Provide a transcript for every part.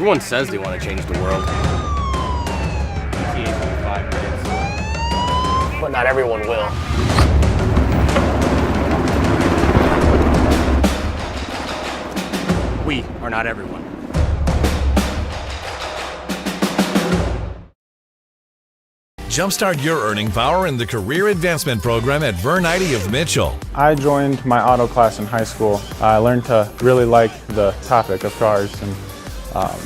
Everyone says they want to change the world. But not everyone will. We are not everyone. Jumpstart your earning power in the Career Advancement Program at Vernity of Mitchell. I joined my auto class in high school. I learned to really like the topic of cars, and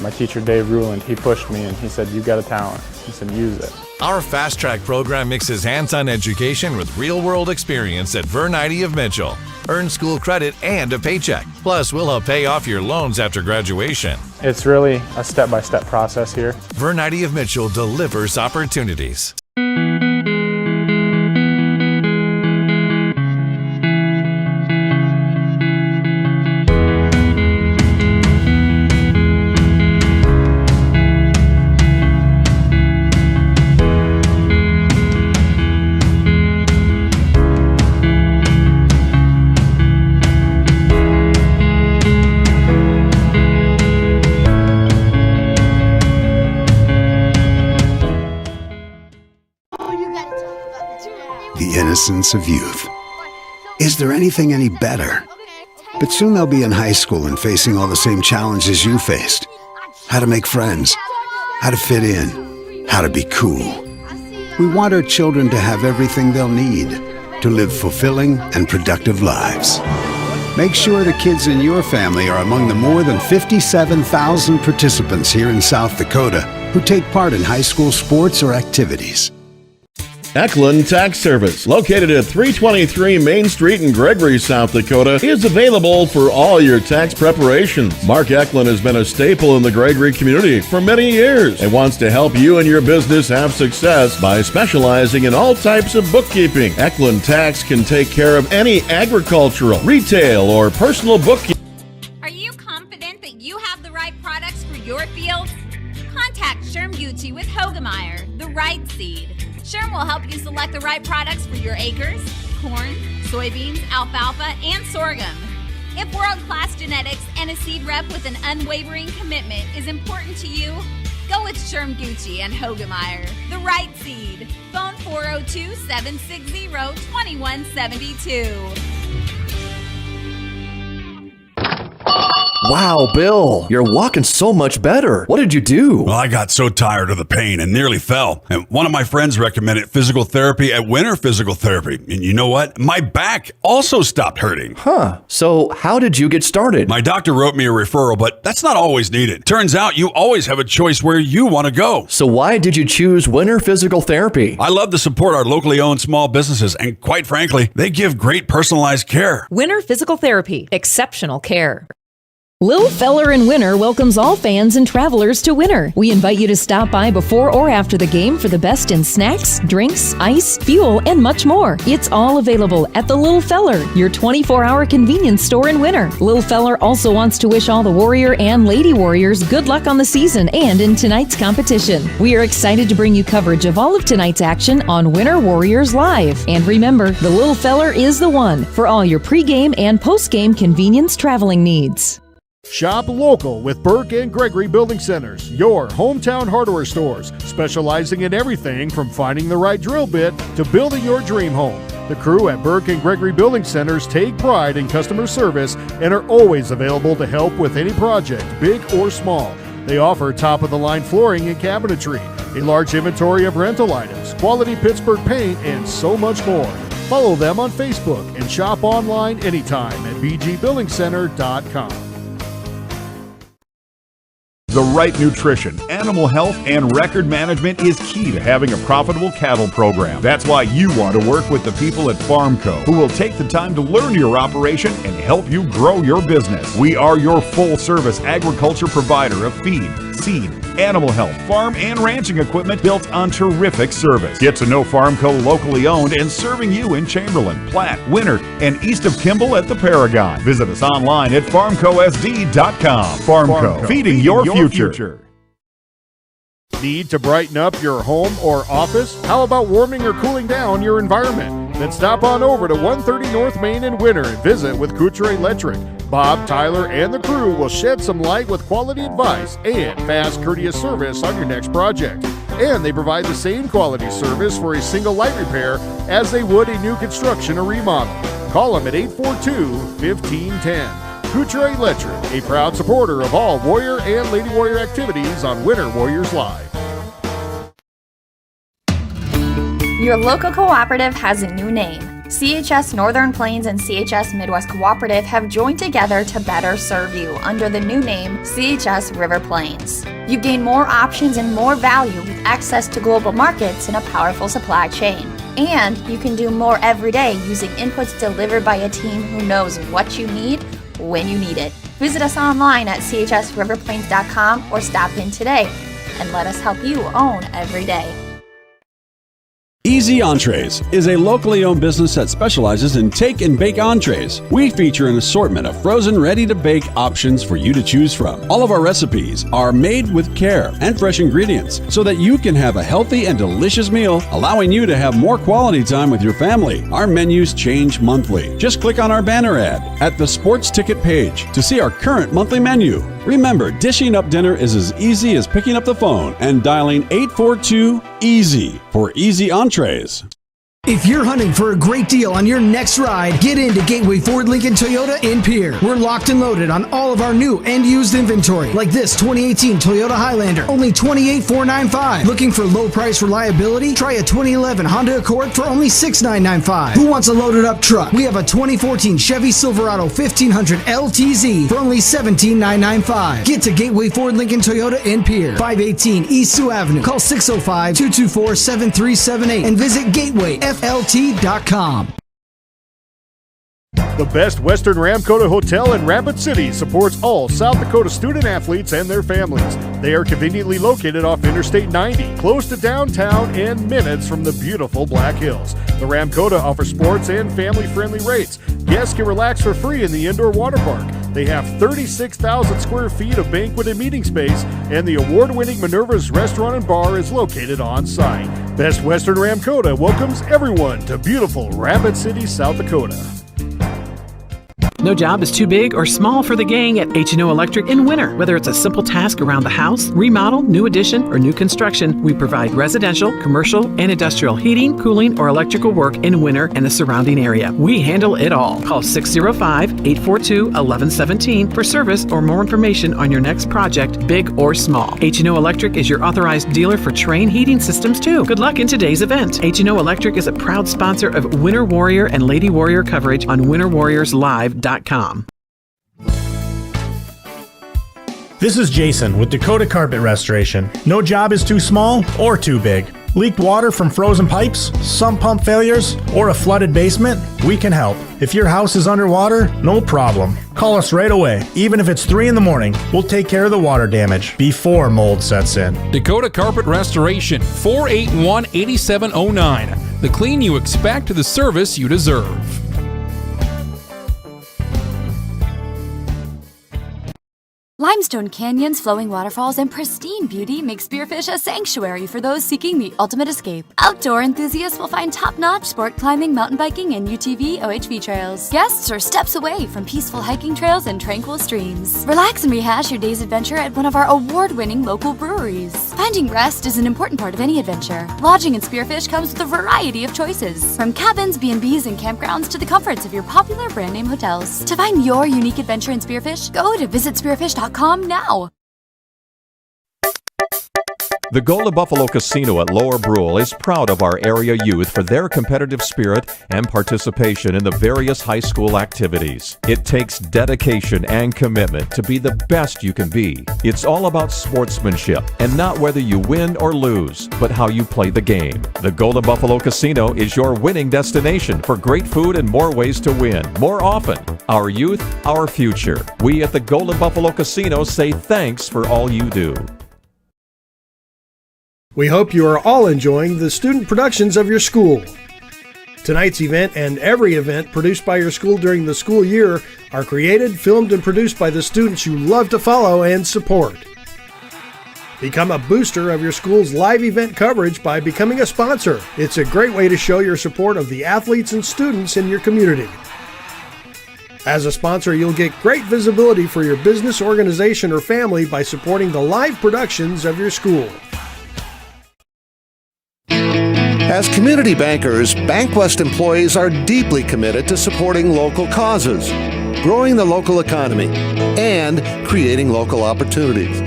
my teacher Dave Ruland, he pushed me and he said, "You got a talent." He said, "Use it." Our Fast Track program mixes hands-on education with real-world experience at Vernity of Mitchell. Earn school credit and a paycheck. Plus, we'll help pay off your loans after graduation. It's really a step-by-step process here. Vernity of Mitchell delivers opportunities. The innocence of youth. Is there anything any better? But soon they'll be in high school and facing all the same challenges you faced. How to make friends, how to fit in, how to be cool. We want our children to have everything they'll need to live fulfilling and productive lives. Make sure the kids in your family are among the more than 57,000 participants here in South Dakota who take part in high school sports or activities. Eklund Tax Service, located at 323 Main Street in Gregory, South Dakota, is available for all your tax preparations. Mark Eklund has been a staple in the Gregory community for many years and wants to help you and your business have success by specializing in all types of bookkeeping. Eklund Tax can take care of any agricultural, retail, or personal bookkeeping. Are you confident that you have the right products for your fields? Contact Sherm Gucci with Hogemeyer, the right seed. Sherm will help you select the right products for your acres, corn, soybeans, alfalfa, and sorghum. If world-class genetics and a seed rep with an unwavering commitment is important to you, go with Sherm Gucci and Hogemeyer, the right seed. Phone 402-760-2172. Wow, Bill, you're walking so much better. What did you do? Well, I got so tired of the pain and nearly fell. And one of my friends recommended physical therapy at Winter Physical Therapy. And you know what? My back also stopped hurting. Huh. So how did you get started? My doctor wrote me a referral, but that's not always needed. Turns out you always have a choice where you want to go. So why did you choose Winter Physical Therapy? I love to support our locally owned small businesses, and quite frankly, they give great personalized care. Winter Physical Therapy. Exceptional care. Lil Feller in Winter welcomes all fans and travelers to Winter. We invite you to stop by before or after the game for the best in snacks, drinks, ice, fuel, and much more. It's all available at the Lil Feller, your 24-hour convenience store in Winter. Lil Feller also wants to wish all the Warrior and Lady Warriors good luck on the season and in tonight's competition. We are excited to bring you coverage of all of tonight's action on Winter Warriors Live. And remember, the Lil Feller is the one for all your pregame and postgame convenience traveling needs. Shop local with Burke and Gregory Building Centers, your hometown hardware stores, specializing in everything from finding the right drill bit to building your dream home. The crew at Burke and Gregory Building Centers take pride in customer service and are always available to help with any project, big or small. They offer top-of-the-line flooring and cabinetry, a large inventory of rental items, quality Pittsburgh paint, and so much more. Follow them on Facebook and shop online anytime at bgbuildingcenter.com. The right nutrition, animal health, and record management is key to having a profitable cattle program. That's why you want to work with the people at Farmco, who will take the time to learn your operation and help you grow your business. We are your full-service agriculture provider of feed, seed, animal health, farm, and ranching equipment built on terrific service. Get to know Farmco locally owned and serving you in Chamberlain, Platte, Winter, and east of Kimball at the Paragon. Visit us online at farmcosd.com. Farmco, feeding your future. Need to brighten up your home or office? How about warming or cooling down your environment? Then stop on over to 130 North Main in Winter and visit with Couture Electric. Bob, Tyler, and the crew will shed some light with quality advice and fast, courteous service on your next project. And they provide the same quality service for a single light repair as they would a new construction or remodel. Call them at 842-1510. Couture Electric, a proud supporter of all Warrior and Lady Warrior activities on Winter Warriors Live. Your local cooperative has a new name. CHS Northern Plains and CHS Midwest Cooperative have joined together to better serve you under the new name CHS River Plains. You gain more options and more value with access to global markets and a powerful supply chain. And you can do more every day using inputs delivered by a team who knows what you need when you need it. Visit us online at chsriverplains.com or stop in today and let us help you own every day. Easy Entrees is a locally owned business that specializes in take and bake entrees. We feature an assortment of frozen, ready-to-bake options for you to choose from. All of our recipes are made with care and fresh ingredients so that you can have a healthy and delicious meal, allowing you to have more quality time with your family. Our menus change monthly. Just click on our banner ad at the sports ticket page to see our current monthly menu. Remember, dishing up dinner is as easy as picking up the phone and dialing 842-EASY for Easy Entrees. If you're hunting for a great deal on your next ride, get into Gateway Ford Lincoln Toyota in Pierre. We're locked and loaded on all of our new and used inventory, like this 2018 Toyota Highlander, only $28,495. Looking for low price reliability? Try a 2011 Honda Accord for only $6,995. Who wants a loaded up truck? We have a 2014 Chevy Silverado 1500 LTZ for only $17,995. Get to Gateway Ford Lincoln Toyota in Pierre, 518 East Sioux Avenue. Call 605-224-7378 and visit GatewayFLT.com. The Best Western Ramkota Hotel in Rapid City supports all South Dakota student athletes and their families. They are conveniently located off Interstate 90, close to downtown and minutes from the beautiful Black Hills. The Ramkota offers sports and family-friendly rates. Guests can relax for free in the indoor water park. They have 36,000 square feet of banquet and meeting space, and the award-winning Minerva's Restaurant and Bar is located on site. Best Western Ramkota welcomes everyone to beautiful Rapid City, South Dakota. No job is too big or small for the gang at HNO Electric in winter. Whether it's a simple task around the house, remodel, new addition, or new construction, we provide residential, commercial, and industrial heating, cooling, or electrical work in winter and the surrounding area. We handle it all. Call 605-842-1117 for service or more information on your next project, big or small. HNO Electric is your authorized dealer for Trane heating systems too. Good luck in today's event. HNO Electric is a proud sponsor of Winter Warrior and Lady Warrior coverage on winterwarriorslive.com. This is Jason with Dakota Carpet Restoration. No job is too small or too big. Leaked water from frozen pipes, sump pump failures, or a flooded basement? We can help. If your house is underwater, no problem. Call us right away. Even if it's 3 in the morning, we'll take care of the water damage before mold sets in. Dakota Carpet Restoration, 481-8709. The clean you expect, the service you deserve. Limestone canyons, flowing waterfalls, and pristine beauty make Spearfish a sanctuary for those seeking the ultimate escape. Outdoor enthusiasts will find top-notch sport climbing, mountain biking, and UTV OHV trails. Guests are steps away from peaceful hiking trails and tranquil streams. Relax and rehash your day's adventure at one of our award-winning local breweries. Finding rest is an important part of any adventure. Lodging in Spearfish comes with a variety of choices, from cabins, B&Bs, and campgrounds to the comforts of your popular brand-name hotels. To find your unique adventure in Spearfish, go to visitspearfish.com now. The Golden Buffalo Casino at Lower Brule is proud of our area youth for their competitive spirit and participation in the various high school activities. It takes dedication and commitment to be the best you can be. It's all about sportsmanship and not whether you win or lose, but how you play the game. The Golden Buffalo Casino is your winning destination for great food and more ways to win, more often. Our youth, our future. We at the Golden Buffalo Casino say thanks for all you do. We hope you are all enjoying the student productions of your school. Tonight's event and every event produced by your school during the school year are created, filmed, and produced by the students you love to follow and support. Become a booster of your school's live event coverage by becoming a sponsor. It's a great way to show your support of the athletes and students in your community. As a sponsor, you'll get great visibility for your business, organization, or family by supporting the live productions of your school. As community bankers, Bankwest employees are deeply committed to supporting local causes, growing the local economy, and creating local opportunities.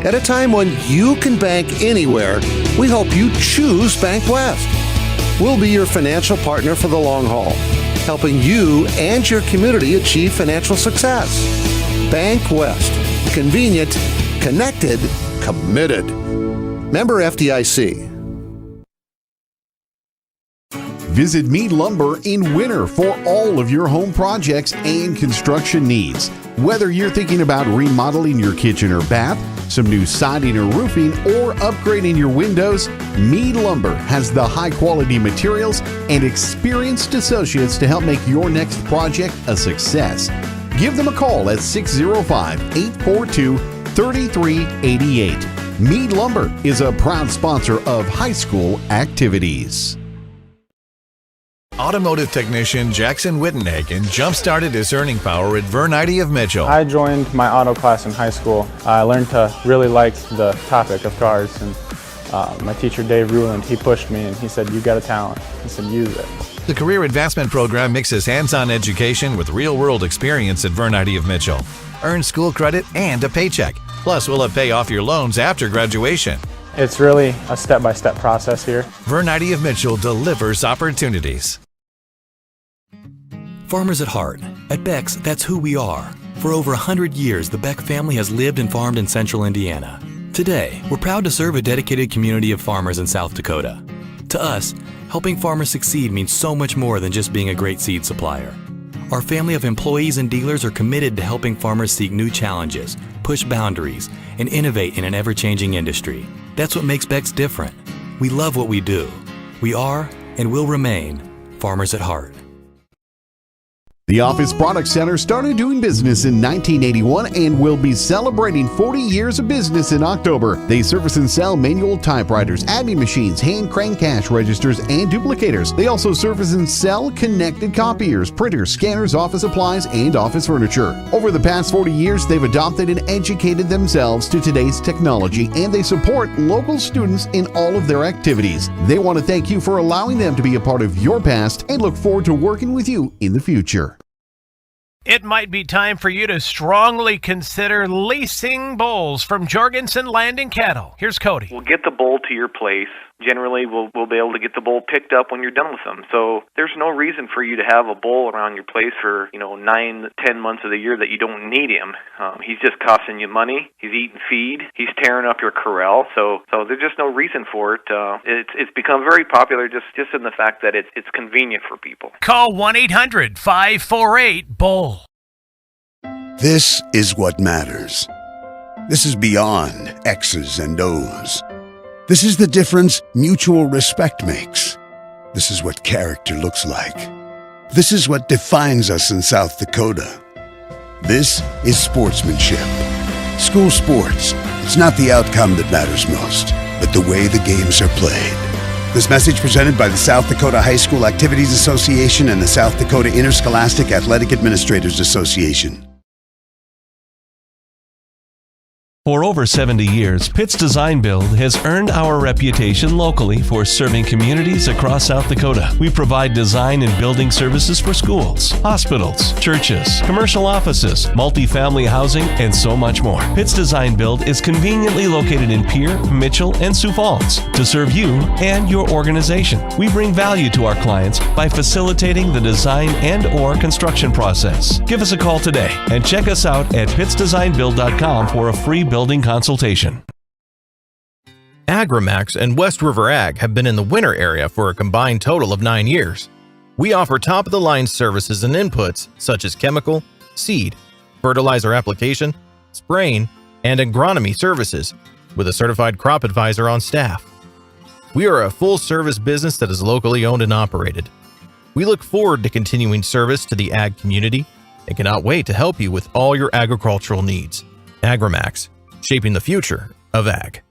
At a time when you can bank anywhere, we hope you choose Bankwest. We'll be your financial partner for the long haul, helping you and your community achieve financial success. Bankwest. Convenient, connected, committed. Member FDIC. Visit Mead Lumber in winter for all of your home projects and construction needs. Whether you're thinking about remodeling your kitchen or bath, some new siding or roofing, or upgrading your windows, Mead Lumber has the high-quality materials and experienced associates to help make your next project a success. Give them a call at 605-842-3388. Mead Lumber is a proud sponsor of high school activities. Automotive technician Jackson Wittenhagen jump-started his earning power at Vernity of Mitchell. I joined my auto class in high school. I learned to really like the topic of cars, and my teacher Dave Ruland, he pushed me and he said, "You got a talent." He said, "Use it." The Career Advancement Program mixes hands-on education with real-world experience at Vernity of Mitchell. Earn school credit and a paycheck. Plus, we'll pay off your loans after graduation. It's really a step-by-step process here. Vernity of Mitchell delivers opportunities. Farmers at heart. At Beck's, that's who we are. For over 100 years, the Beck family has lived and farmed in central Indiana. Today, we're proud to serve a dedicated community of farmers in South Dakota. To us, helping farmers succeed means so much more than just being a great seed supplier. Our family of employees and dealers are committed to helping farmers seek new challenges, push boundaries, and innovate in an ever-changing industry. That's what makes Beck's different. We love what we do. We are and will remain farmers at heart. The Office Product Center started doing business in 1981 and will be celebrating 40 years of business in October. They service and sell manual typewriters, admin machines, hand crank cash registers, and duplicators. They also service and sell connected copiers, printers, scanners, office supplies, and office furniture. Over the past 40 years, they've adopted and educated themselves to today's technology, and they support local students in all of their activities. They want to thank you for allowing them to be a part of your past and look forward to working with you in the future. It might be time for you to strongly consider leasing bulls from Jorgensen Land and Cattle. Here's Cody. We'll get the bull to your place. Generally, we'll be able to get the bull picked up when you're done with them. So there's no reason for you to have a bull around your place for 9-10 months of the year that you don't need him. He's just costing you money. He's eating feed. He's tearing up your corral. So there's just no reason for it. It's become very popular just in the fact that it's convenient for people. Call 1-800-548-BULL. This is what matters. This is beyond X's and O's. This is the difference mutual respect makes. This is what character looks like. This is what defines us in South Dakota. This is sportsmanship. School sports. It's not the outcome that matters most, but the way the games are played. This message presented by the South Dakota High School Activities Association and the South Dakota Interscholastic Athletic Administrators Association. For over 70 years, Pitt's Design Build has earned our reputation locally for serving communities across South Dakota. We provide design and building services for schools, hospitals, churches, commercial offices, multifamily housing, and so much more. Pitt's Design Build is conveniently located in Pierre, Mitchell, and Sioux Falls to serve you and your organization. We bring value to our clients by facilitating the design and/or construction process. Give us a call today and check us out at pittsdesignbuild.com for a free building consultation. Agrimax and West River Ag have been in the winter area for a combined total of 9 years. We offer top-of-the-line services and inputs such as chemical, seed, fertilizer application, spraying, and agronomy services with a certified crop advisor on staff. We are a full-service business that is locally owned and operated. We look forward to continuing service to the ag community and cannot wait to help you with all your agricultural needs. Agrimax, shaping the future of ag.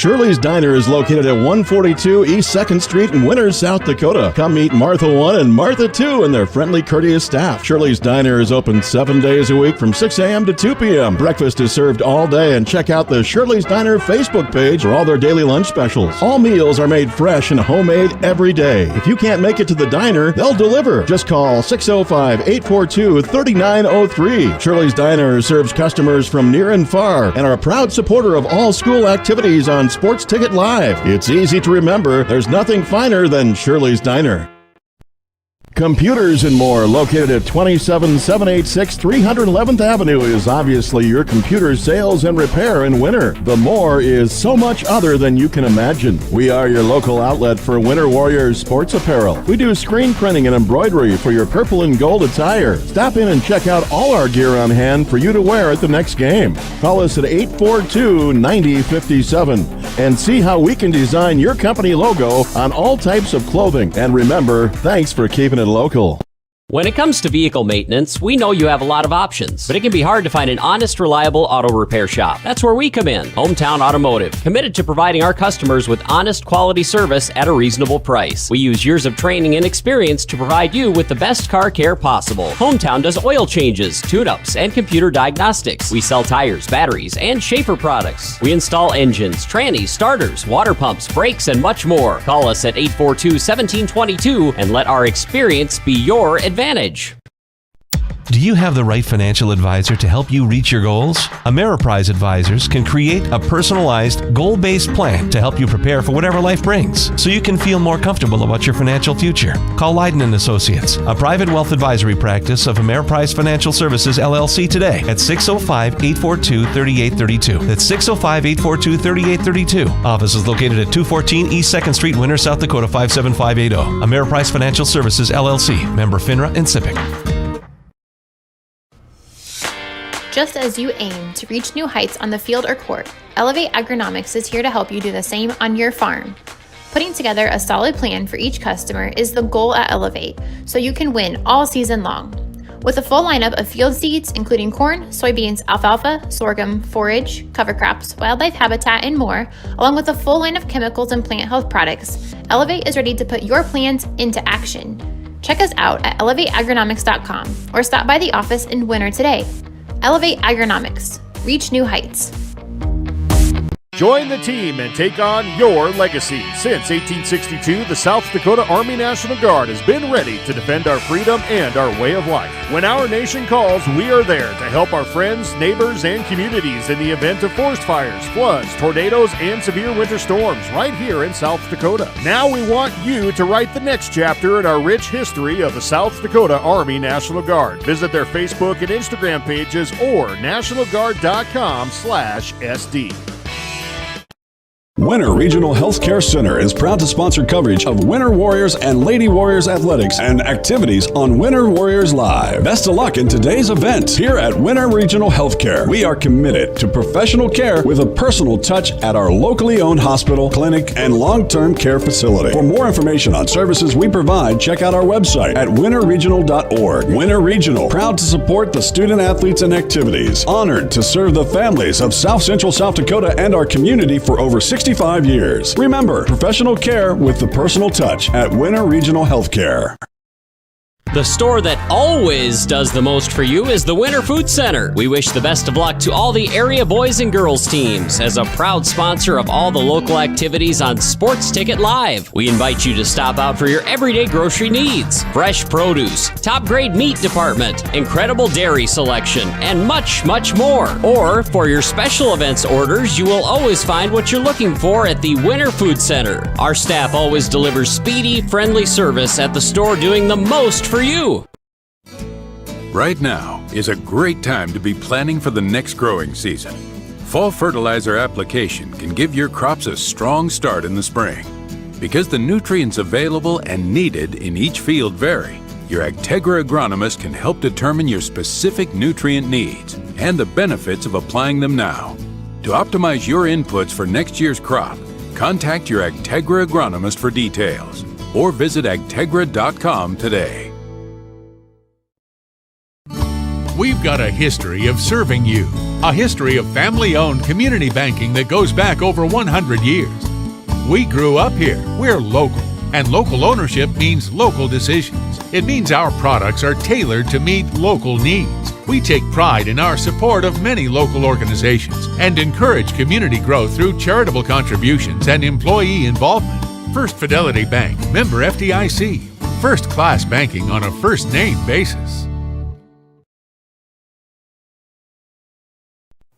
Shirley's Diner is located at 142 East 2nd Street in Winters, South Dakota. Come meet Martha 1 and Martha 2 and their friendly, courteous staff. Shirley's Diner is open 7 days a week from 6 a.m. to 2 p.m. Breakfast is served all day, and check out the Shirley's Diner Facebook page for all their daily lunch specials. All meals are made fresh and homemade every day. If you can't make it to the diner, they'll deliver. Just call 605-842-3903. Shirley's Diner serves customers from near and far and are a proud supporter of all school activities on Sports Ticket Live. It's easy to remember. There's nothing finer than Shirley's Diner. Computers and More, located at 27786 311th Avenue, is obviously your computer sales and repair in winter. The More is so much other than you can imagine. We are your local outlet for Winter Warriors sports apparel. We do screen printing and embroidery for your purple and gold attire. Stop in and check out all our gear on hand for you to wear at the next game. Call us at 842-9057 and see how we can design your company logo on all types of clothing. And remember, thanks for keeping it local. When it comes to vehicle maintenance, we know you have a lot of options, but it can be hard to find an honest, reliable auto repair shop. That's where we come in. Hometown Automotive, committed to providing our customers with honest, quality service at a reasonable price. We use years of training and experience to provide you with the best car care possible. Hometown does oil changes, tune-ups, and computer diagnostics. We sell tires, batteries, and Schaefer products. We install engines, trannies, starters, water pumps, brakes, and much more. Call us at 842-1722 and let our experience be your advantage. Do you have the right financial advisor to help you reach your goals? Ameriprise Advisors can create a personalized, goal-based plan to help you prepare for whatever life brings, so you can feel more comfortable about your financial future. Call Leiden & Associates, a private wealth advisory practice of Ameriprise Financial Services, LLC today at 605-842-3832. That's 605-842-3832. Office is located at 214 East 2nd Street, Winters, South Dakota 57580. Ameriprise Financial Services, LLC. Member FINRA and SIPC. Just as you aim to reach new heights on the field or court, Elevate Agronomics is here to help you do the same on your farm. Putting together a solid plan for each customer is the goal at Elevate, so you can win all season long. With a full lineup of field seeds, including corn, soybeans, alfalfa, sorghum, forage, cover crops, wildlife habitat, and more, along with a full line of chemicals and plant health products, Elevate is ready to put your plans into action. Check us out at elevateagronomics.com or stop by the office in Winter today. Elevate Agronomics. Reach new heights. Join the team and take on your legacy. Since 1862, the South Dakota Army National Guard has been ready to defend our freedom and our way of life. When our nation calls, we are there to help our friends, neighbors, and communities in the event of forest fires, floods, tornadoes, and severe winter storms right here in South Dakota. Now we want you to write the next chapter in our rich history of the South Dakota Army National Guard. Visit their Facebook and Instagram pages or nationalguard.com/SD. Winter Regional Healthcare Center is proud to sponsor coverage of Winter Warriors and Lady Warriors athletics and activities on Winter Warriors Live. Best of luck in today's event. Here at Winter Regional Healthcare, we are committed to professional care with a personal touch at our locally owned hospital, clinic, and long-term care facility. For more information on services we provide, check out our website at winterregional.org. Winter Regional, proud to support the student athletes and activities. Honored to serve the families of South Central South Dakota and our community for over 65 years. Remember, professional care with the personal touch at Winter Regional Healthcare. The store that always does the most for you is the Winter Food Center. We wish the best of luck to all the area boys and girls teams. As a proud sponsor of all the local activities on Sports Ticket Live, we invite you to stop out for your everyday grocery needs. Fresh produce, top grade meat department, incredible dairy selection, and much, much more. Or for your special events orders, you will always find what you're looking for at the Winter Food Center. Our staff always delivers speedy, friendly service at the store, doing the most for you. Right now is a great time to be planning for the next growing season. Fall fertilizer application can give your crops a strong start in the spring. Because the nutrients available and needed in each field vary, your Agtegra agronomist can help determine your specific nutrient needs and the benefits of applying them now. To optimize your inputs for next year's crop, contact your Agtegra agronomist for details or visit agtegra.com today. We've We've got a history of serving you, a history of family-owned community banking that goes back over 100 years. We grew up here. We're local. And local ownership means local decisions. It means our products are tailored to meet local needs. We take pride in our support of many local organizations and encourage community growth through charitable contributions and employee involvement. First Fidelity Bank, member FDIC. First-class banking on a first-name basis.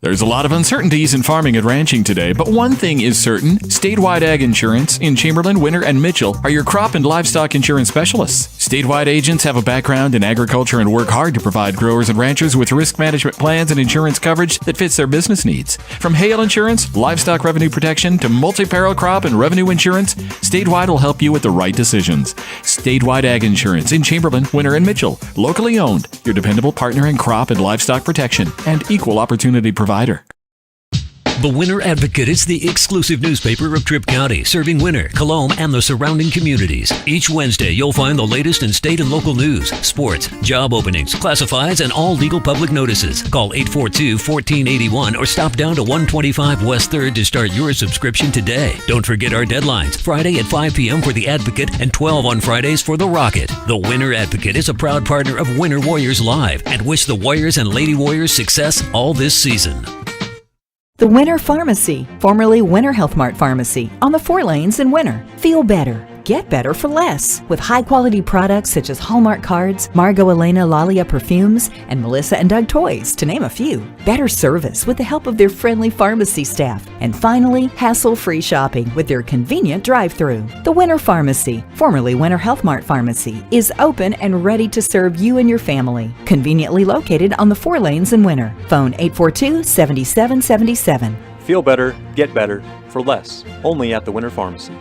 There's a lot of uncertainties in farming and ranching today, but one thing is certain. Statewide Ag Insurance in Chamberlain, Winter, and Mitchell are your crop and livestock insurance specialists. Statewide agents have a background in agriculture and work hard to provide growers and ranchers with risk management plans and insurance coverage that fits their business needs. From hail insurance, livestock revenue protection, to multi-peril crop and revenue insurance, Statewide will help you with the right decisions. Statewide Ag Insurance in Chamberlain, Winter, and Mitchell. Locally owned, your dependable partner in crop and livestock protection and equal opportunity provider. The Winter Advocate is the exclusive newspaper of Tripp County, serving Winter, Colome, and the surrounding communities. Each Wednesday, you'll find the latest in state and local news, sports, job openings, classifieds, and all legal public notices. Call 842-1481 or stop down to 125 West 3rd to start your subscription today. Don't forget our deadlines, Friday at 5 p.m. for the Advocate and 12 on Fridays for the Rocket. The Winter Advocate is a proud partner of Winter Warriors Live and wish the Warriors and Lady Warriors success all this season. The Winter Pharmacy, formerly Winter Health Mart Pharmacy, on the 4 lanes in Winter. Feel better. Get better for less with high-quality products such as Hallmark cards, Margot Elena Lalia perfumes, and Melissa and Doug toys, to name a few. Better service with the help of their friendly pharmacy staff. And finally, hassle-free shopping with their convenient drive-thru. The Winter Pharmacy, formerly Winter Health Mart Pharmacy, is open and ready to serve you and your family. Conveniently located on the 4 lanes in Winter. Phone 842-7777. Feel better, get better, for less. Only at the Winter Pharmacy.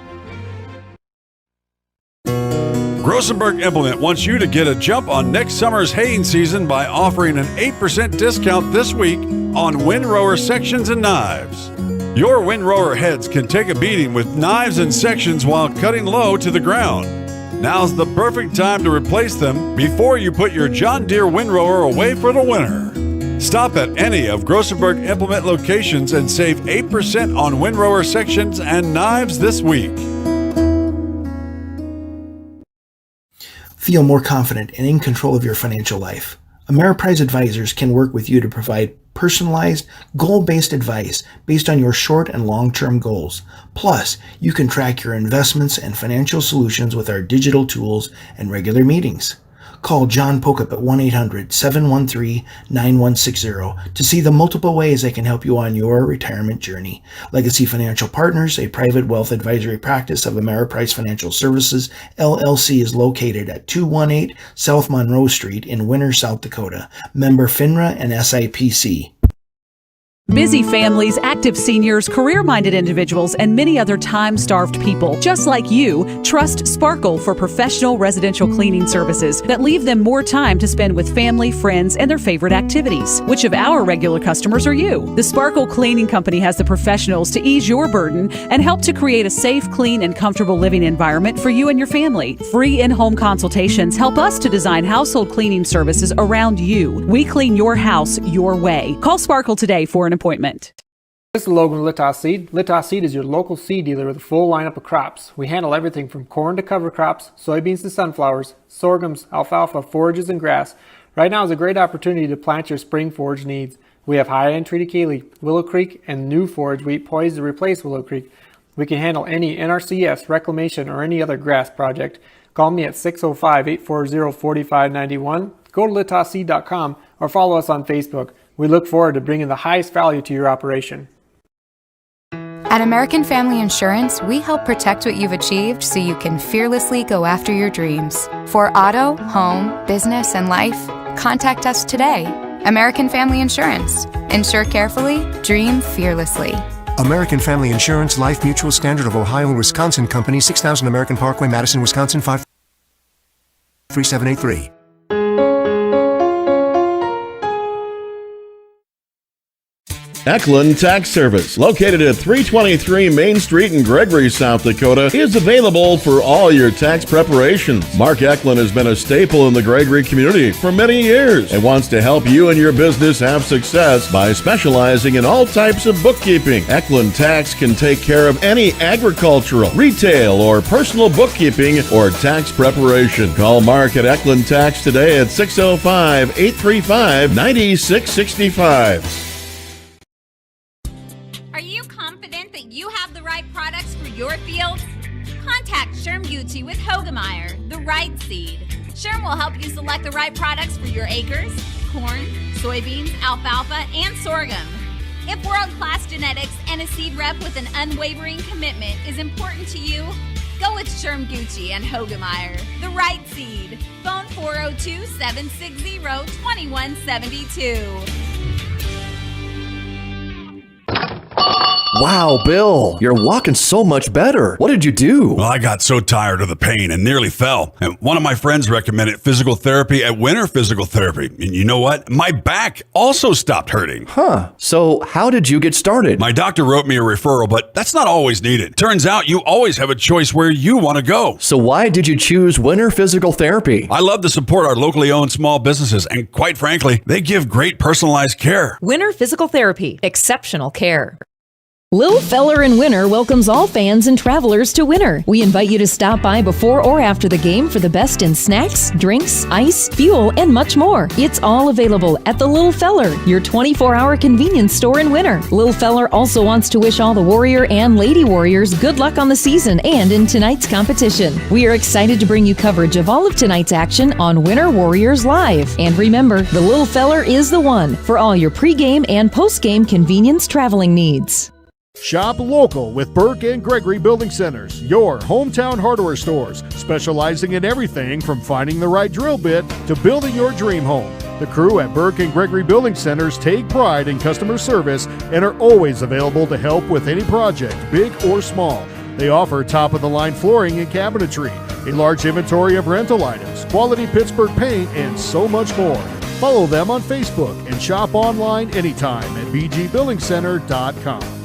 Grossenberg Implement wants you to get a jump on next summer's haying season by offering an 8% discount this week on windrower sections and knives. Your windrower heads can take a beating with knives and sections while cutting low to the ground. Now's the perfect time to replace them before you put your John Deere windrower away for the winter. Stop at any of Grossenberg Implement locations and save 8% on windrower sections and knives this week. Feel more confident and in control of your financial life. Ameriprise Advisors can work with you to provide personalized, goal-based advice based on your short and long-term goals. Plus, you can track your investments and financial solutions with our digital tools and regular meetings. Call John Pokip at 1-800-713-9160 to see the multiple ways they can help you on your retirement journey. Legacy Financial Partners, a private wealth advisory practice of Ameriprise Financial Services, LLC, is located at 218 South Monroe Street in Winter, South Dakota. Member FINRA and SIPC. Busy families, active seniors, career-minded individuals, and many other time-starved people, just like you, trust Sparkle for professional residential cleaning services that leave them more time to spend with family, friends, and their favorite activities. Which of our regular customers are you? The Sparkle Cleaning Company has the professionals to ease your burden and help to create a safe, clean, and comfortable living environment for you and your family. Free in-home consultations help us to design household cleaning services around you. We clean your house your way. Call Sparkle today for an appointment. This is Logan with Litas Seed. Litas Seed is your local seed dealer with a full lineup of crops. We handle everything from corn to cover crops, soybeans to sunflowers, sorghums, alfalfa, forages, and grass. Right now is a great opportunity to plant your spring forage needs. We have high-end Treaty Willow Creek, and new forage wheat poised to replace Willow Creek. We can handle any NRCS, reclamation, or any other grass project. Call me at 605-840-4591. Go to litasseed.com or follow us on Facebook. We look forward to bringing the highest value to your operation. At American Family Insurance, we help protect what you've achieved so you can fearlessly go after your dreams. For auto, home, business, and life, contact us today. American Family Insurance. Insure carefully, dream fearlessly. American Family Insurance, Life Mutual, Standard of Ohio and Wisconsin Company, 6000 American Parkway, Madison, Wisconsin, 53783. Eklund Tax Service, located at 323 Main Street in Gregory, South Dakota, is available for all your tax preparations. Mark Eklund has been a staple in the Gregory community for many years and wants to help you and your business have success by specializing in all types of bookkeeping. Eklund Tax can take care of any agricultural, retail, or personal bookkeeping or tax preparation. Call Mark at Eklund Tax today at 605-835-9665. Are you confident that you have the right products for your fields? Contact Sherm Gucci with Hogemeyer, the right seed. Sherm will help you select the right products for your acres, corn, soybeans, alfalfa, and sorghum. If world-class genetics and a seed rep with an unwavering commitment is important to you, go with Sherm Gucci and Hogemeyer, the right seed. Phone 402-760-2172. Wow, Bill, you're walking so much better. What did you do? Well, I got so tired of the pain and nearly fell. And one of my friends recommended physical therapy at Winter Physical Therapy. And you know what? My back also stopped hurting. Huh. So how did you get started? My doctor wrote me a referral, but that's not always needed. Turns out you always have a choice where you want to go. So why did you choose Winter Physical Therapy? I love to support our locally owned small businesses, and quite frankly, they give great personalized care. Winter Physical Therapy. Exceptional care. Lil Feller in Winter welcomes all fans and travelers to Winter. We invite you to stop by before or after the game for the best in snacks, drinks, ice, fuel, and much more. It's all available at the Lil Feller, your 24-hour convenience store in Winter. Lil Feller also wants to wish all the Warrior and Lady Warriors good luck on the season and in tonight's competition. We are excited to bring you coverage of all of tonight's action on Winter Warriors Live. And remember, the Lil Feller is the one for all your pregame and postgame convenience traveling needs. Shop local with Burke and Gregory Building Centers, your hometown hardware stores, specializing in everything from finding the right drill bit to building your dream home. The crew at Burke and Gregory Building Centers take pride in customer service and are always available to help with any project, big or small. They offer top-of-the-line flooring and cabinetry, a large inventory of rental items, quality Pittsburgh paint, and so much more. Follow them on Facebook and shop online anytime at bgbuildingcenter.com.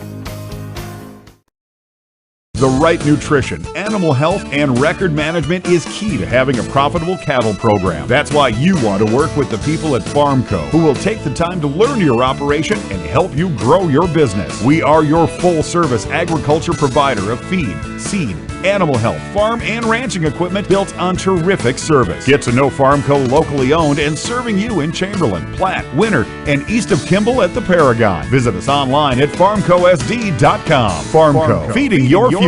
The right nutrition, animal health, and record management is key to having a profitable cattle program. That's why you want to work with the people at Farmco, who will take the time to learn your operation and help you grow your business. We are your full-service agriculture provider of feed, seed, animal health, farm, and ranching equipment built on terrific service. Get to know Farmco locally owned and serving you in Chamberlain, Platte, Winter, and east of Kimball at the Paragon. Visit us online at farmcosd.com. Farmco, feeding your future.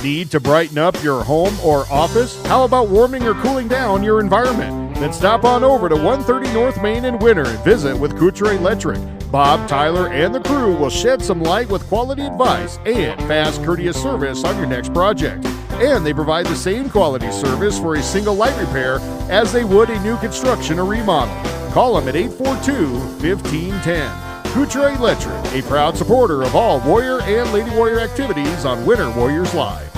Need to brighten up your home or office? How about warming or cooling down your environment? Then stop on over to 130 North Main in Winter and visit with Couture Electric. Bob, Tyler, and the crew will shed some light with quality advice and fast, courteous service on your next project. And they provide the same quality service for a single light repair as they would a new construction or remodel. Call them at 842-1510. Couture Electric, a proud supporter of all Warrior and Lady Warrior activities on Winter Warriors Live.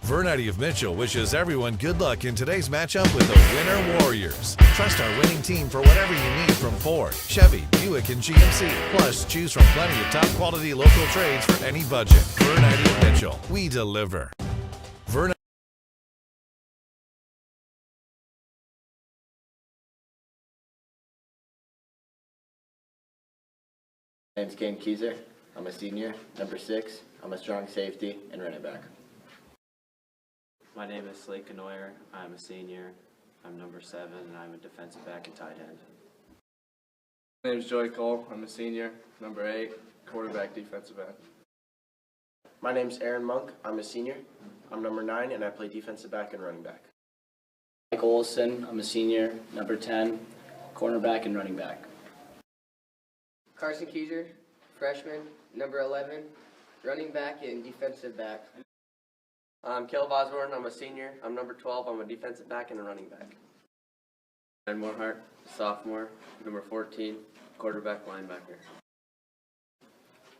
Vernity Mitchell wishes everyone good luck in today's matchup with the Winter Warriors. Trust our winning team for whatever you need from Ford, Chevy, Buick, and GMC. Plus, choose from plenty of top-quality local trades for any budget. Vernity Mitchell, we deliver. Vernity. My name's Ken Keyser. I'm a senior, number 6. I'm a strong safety and running back. My name is Slade Canoyer. I'm a senior. I'm number 7, and I'm a defensive back and tight end. My name is Joey Cole. I'm a senior, number 8, quarterback, defensive end. My name's Aaron Monk. I'm a senior. I'm number 9, and I play defensive back and running back. Mike Olson. I'm a senior, number 10, cornerback and running back. Carson Keyser, freshman, number 11, running back and defensive back. I'm Caleb Osborne. I'm a senior. I'm number 12. I'm a defensive back and a running back. Ben Morhart, sophomore, number 14, quarterback, linebacker.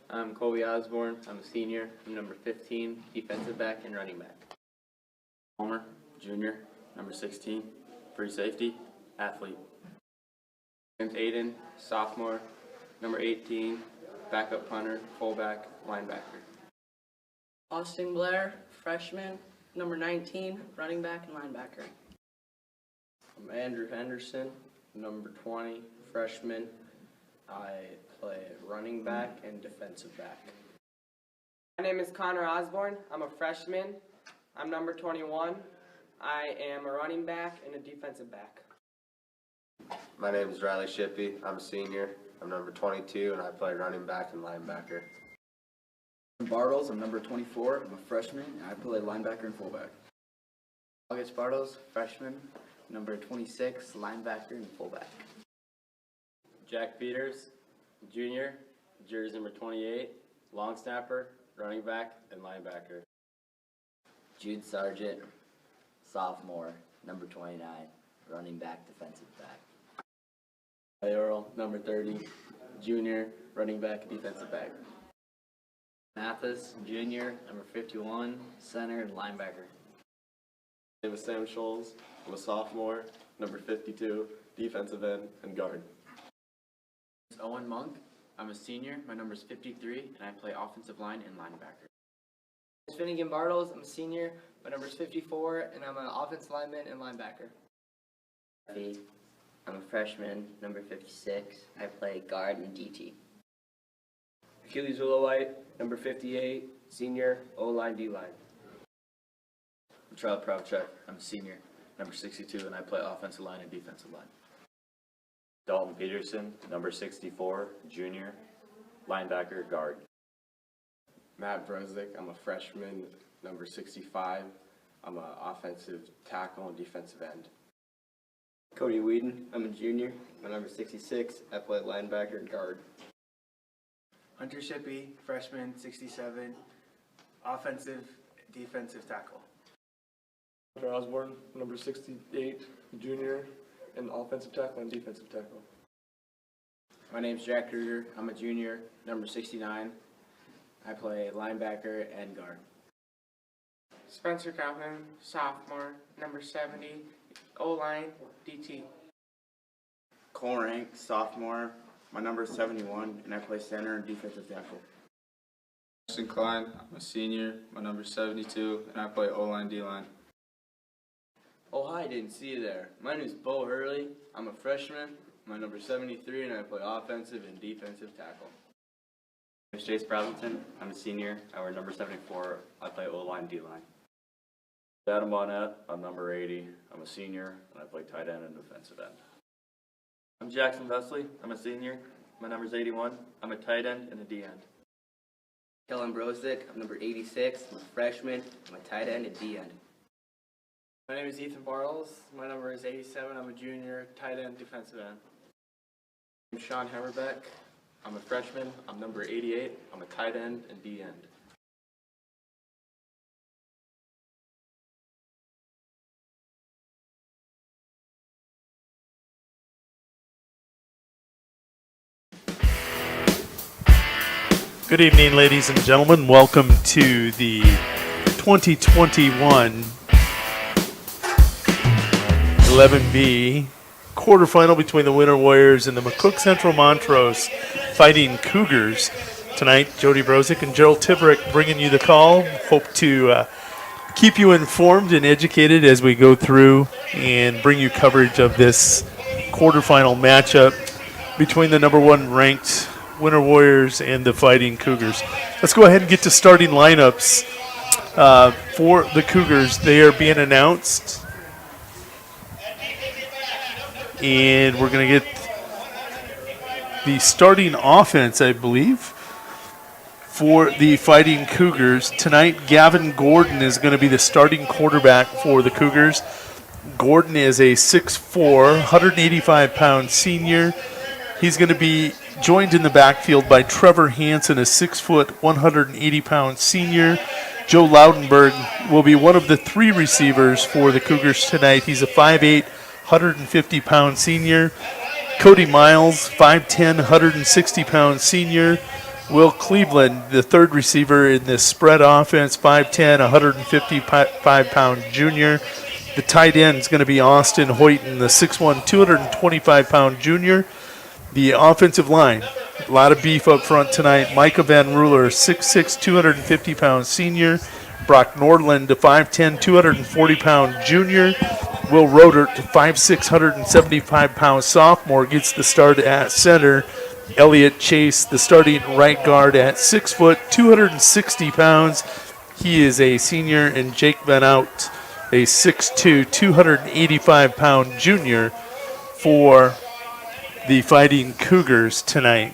I'm Colby Osborne. I'm a senior. I'm number 15, defensive back and running back. Homer, junior, Number 16, free safety, athlete. Name's Aiden, sophomore. Number 18, backup punter, fullback, linebacker. Austin Blair, freshman. Number 19, running back and linebacker. I'm Andrew Henderson, number 20, freshman. I play running back and defensive back. My name is Connor Osborne. I'm a freshman. I'm number 21. I am a running back and a defensive back. My name is Riley Shippey. I'm a senior. I'm number 22, and I play running back and linebacker. I'm Bartles. I'm number 24. I'm a freshman, and I play linebacker and fullback. August Bartles, freshman, number 26, linebacker and fullback. Jack Peters, junior, jersey number 28, long snapper, running back, and linebacker. Jude Sargent, sophomore, number 29, running back, defensive back. Earl, number 30, junior, running back, defensive back. Mathis, junior, number 51, center and linebacker. My name is Sam Scholes. I'm a sophomore, number 52, defensive end and guard. It's Owen Monk. I'm a senior. My number is 53, and I play offensive line and linebacker. It's Finnegan Bartles. I'm a senior. My number is 54, and I'm an offensive lineman and linebacker. I'm a freshman, number 56. I play guard and DT. Achilles Willowite, number 58, senior, O-line, D-line. I'm Charles Pravchuk. I'm a senior, number 62, and I play offensive line and defensive line. Dalton Peterson, number 64, junior, linebacker, guard. Matt Brozdik, I'm a freshman, number 65. I'm an offensive tackle and defensive end. Cody Whedon, I'm a junior. My number is 66. I play linebacker and guard. Hunter Shippey, freshman, 67, offensive, defensive tackle. Hunter Osborne, number 68, junior, and offensive tackle and defensive tackle. My name's Jack Kruger. I'm a junior, number 69. I play linebacker and guard. Spencer Calhoun, sophomore, number 70, O-line, DT. Cole Rank, sophomore. My number is 71, and I play center and defensive tackle. Justin Klein, I'm a senior. My number is 72, and I play O-line, D-line. Oh, hi, didn't see you there. My name is Bo Hurley. I'm a freshman. My number is 73, and I play offensive and defensive tackle. My name is Chase Brazelton. I'm a senior. I wear number 74. I play O-line, D-line. Adam Bonnet. I'm number 80. I'm a senior, and I play tight end and defensive end. I'm Jackson Vesley. I'm a senior. My number is 81. I'm a tight end and a D end. Kellen Brozdik. I'm number 86. I'm a freshman. I'm a tight end and D end. My name is Ethan Bartles. My number is 87. I'm a junior, tight end, defensive end. I'm Sean Hammerbeck. I'm a freshman. I'm number 88. I'm a tight end and D end. Good evening, ladies and gentlemen. Welcome to the 2021 11B quarterfinal between the Winter Warriors and the McCook Central Montrose Fighting Cougars. Tonight, Jody Brozick and Gerald Tiverick bringing you the call. Hope to keep you informed and educated as we go through and bring you coverage of this quarterfinal matchup between the number one ranked Winter Warriors and the Fighting Cougars. Let's go ahead and get to starting lineups for the Cougars. They are being announced, and we're going to get the starting offense, I believe, for the Fighting Cougars. Tonight, Gavin Gordon is going to be the starting quarterback for the Cougars. Gordon is a 6'4", 185-pound senior. He's going to be joined in the backfield by Trevor Hansen, a 6 foot, 180-pound senior. Joe Loudenberg will be one of the three receivers for the Cougars tonight. He's a 5'8", 150-pound senior. Cody Miles, 5'10", 160-pound senior. Will Cleveland, the third receiver in this spread offense, 5'10", 155-pound junior. The tight end is going to be Austin Hoyton, the 6'1", 225-pound junior. The offensive line, a lot of beef up front tonight. Micah Van Ruler, 6'6", 250-pound senior. Brock Nordland, the 5'10", 240-pound junior. Will Rodert, the 5'6", 175-pound sophomore, gets the start at center. Elliot Chase, the starting right guard at 6 foot, 260 pounds. He is a senior, and Jake Van Out, a 6'2", 285-pound junior for the Fighting Cougars tonight.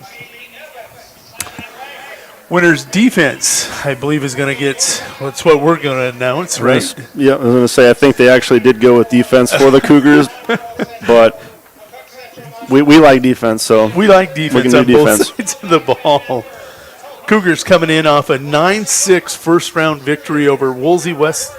Winner's defense, I believe, is going to get, that's what we're going to announce, right? Yeah, I was going to say, I think they actually did go with defense for the Cougars, but we like defense, so we like defense on both sides of the ball. Cougars coming in off a 9-6 first-round victory over Woolsey West.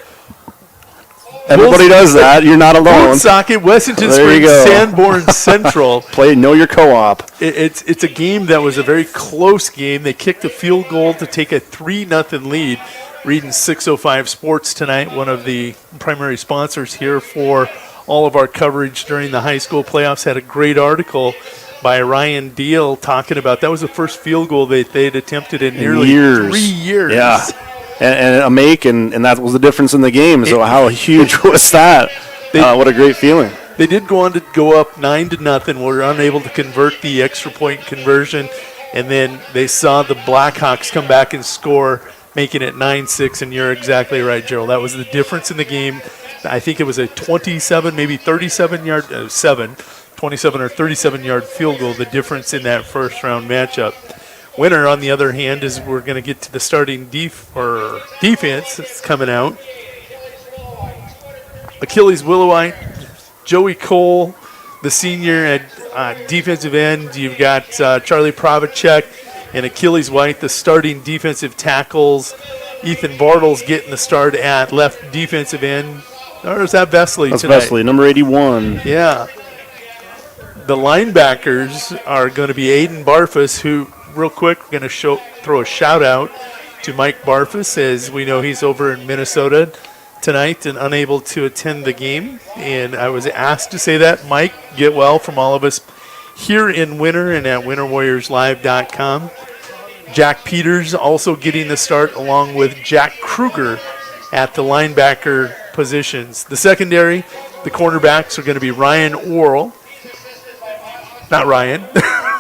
Everybody does that. You're not alone. Woonsocket, Wessington Springs, Sanborn Central. Know your co-op. It's a game that was a very close game. They kicked a field goal to take a 3-0 lead. Reading 605 Sports tonight, one of the primary sponsors here for all of our coverage during the high school playoffs, had a great article by Ryan Deal talking about that was the first field goal they'd attempted in nearly 3 years. Yeah. And a make, and that was the difference in the game. So how huge was that? What a great feeling. They did go on to go up 9-0. Were unable to convert the extra point conversion, and then they saw the Blackhawks come back and score, making it 9-6. And you're exactly right, Gerald. That was the difference in the game. I think it was a 27, maybe 37-yard, 27 or 37-yard field goal, the difference in that first-round matchup. Winner, on the other hand, is we're going to get to the starting defense that's coming out. Achilles Willowite, Joey Cole, the senior at defensive end. You've got Charlie Provacek and Achilles White, the starting defensive tackles. Ethan Bartles getting the start at left defensive end. Or is that Vesley tonight? That's Vesley, number 81. Yeah. The linebackers are going to be Aiden Barfus, who, real quick, we're going to throw a shout-out to Mike Barfus, as we know he's over in Minnesota tonight and unable to attend the game. And I was asked to say that. Mike, get well from all of us here in Winter and at winterwarriorslive.com. Jack Peters also getting the start, along with Jack Kruger at the linebacker positions. The secondary, the cornerbacks are going to be Ryan Orrell. Not Ryan.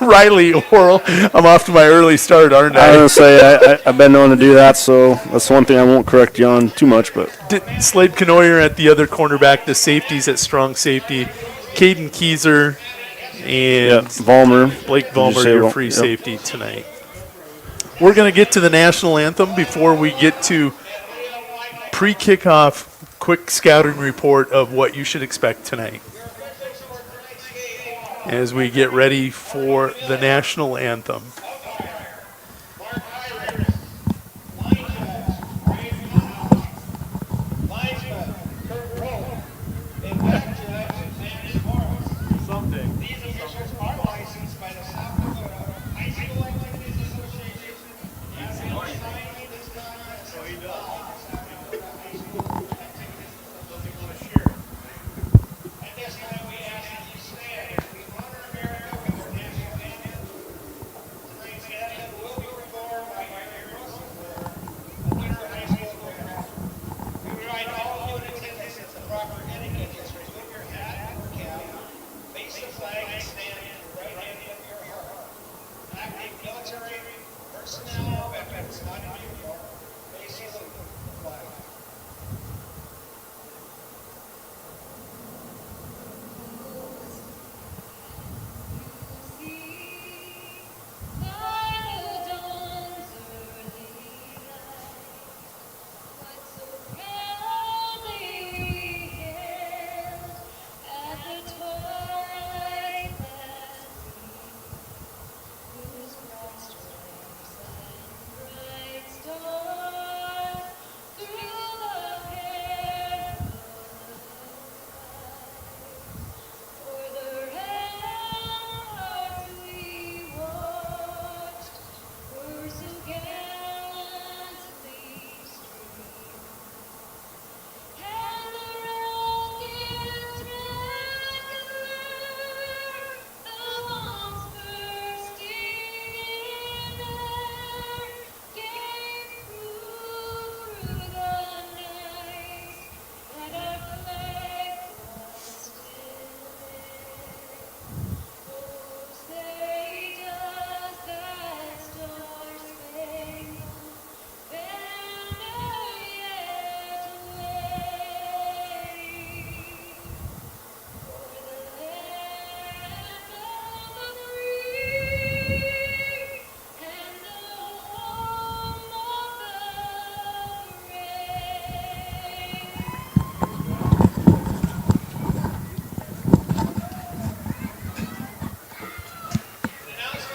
Riley Orrell. I'm off to my early start, aren't I? I was going to say, I've been known to do that, so that's one thing I won't correct you on too much. But Slade Canoyer at the other cornerback, the safeties at strong safety. Caden Keyser and Blake Vollmer, your free safety tonight. We're going to get to the national anthem before we get to pre-kickoff quick scouting report of what you should expect tonight as we get ready for the national anthem.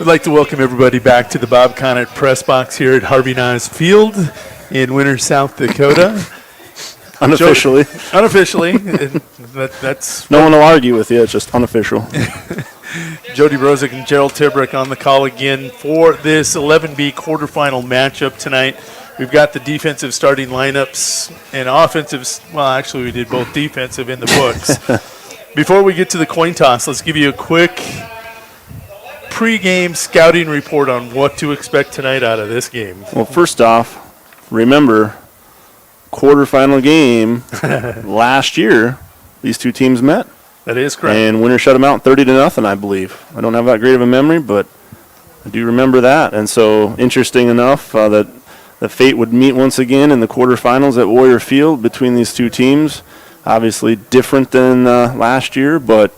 We'd like to welcome everybody back to the Bob Conant press box here at Harvey Nice Field in Winter, South Dakota. Unofficially. Unofficially. That's no one will argue with you. It's just unofficial. Jody Brozick and Gerald Tibrick on the call again for this 11B quarterfinal matchup tonight. We've got the defensive starting lineups and offensive. Well, actually, we did both defensive in the books. Before we get to the coin toss, let's give you a quick pre-game scouting report on what to expect tonight out of this game. Well, first off, remember, quarterfinal game last year, these two teams met. That is correct. And winner shut them out 30-0, I believe. I don't have that great of a memory, but I do remember that. And so, interesting enough that the fate would meet once again in the quarterfinals at Warrior Field between these two teams. Obviously different than last year, but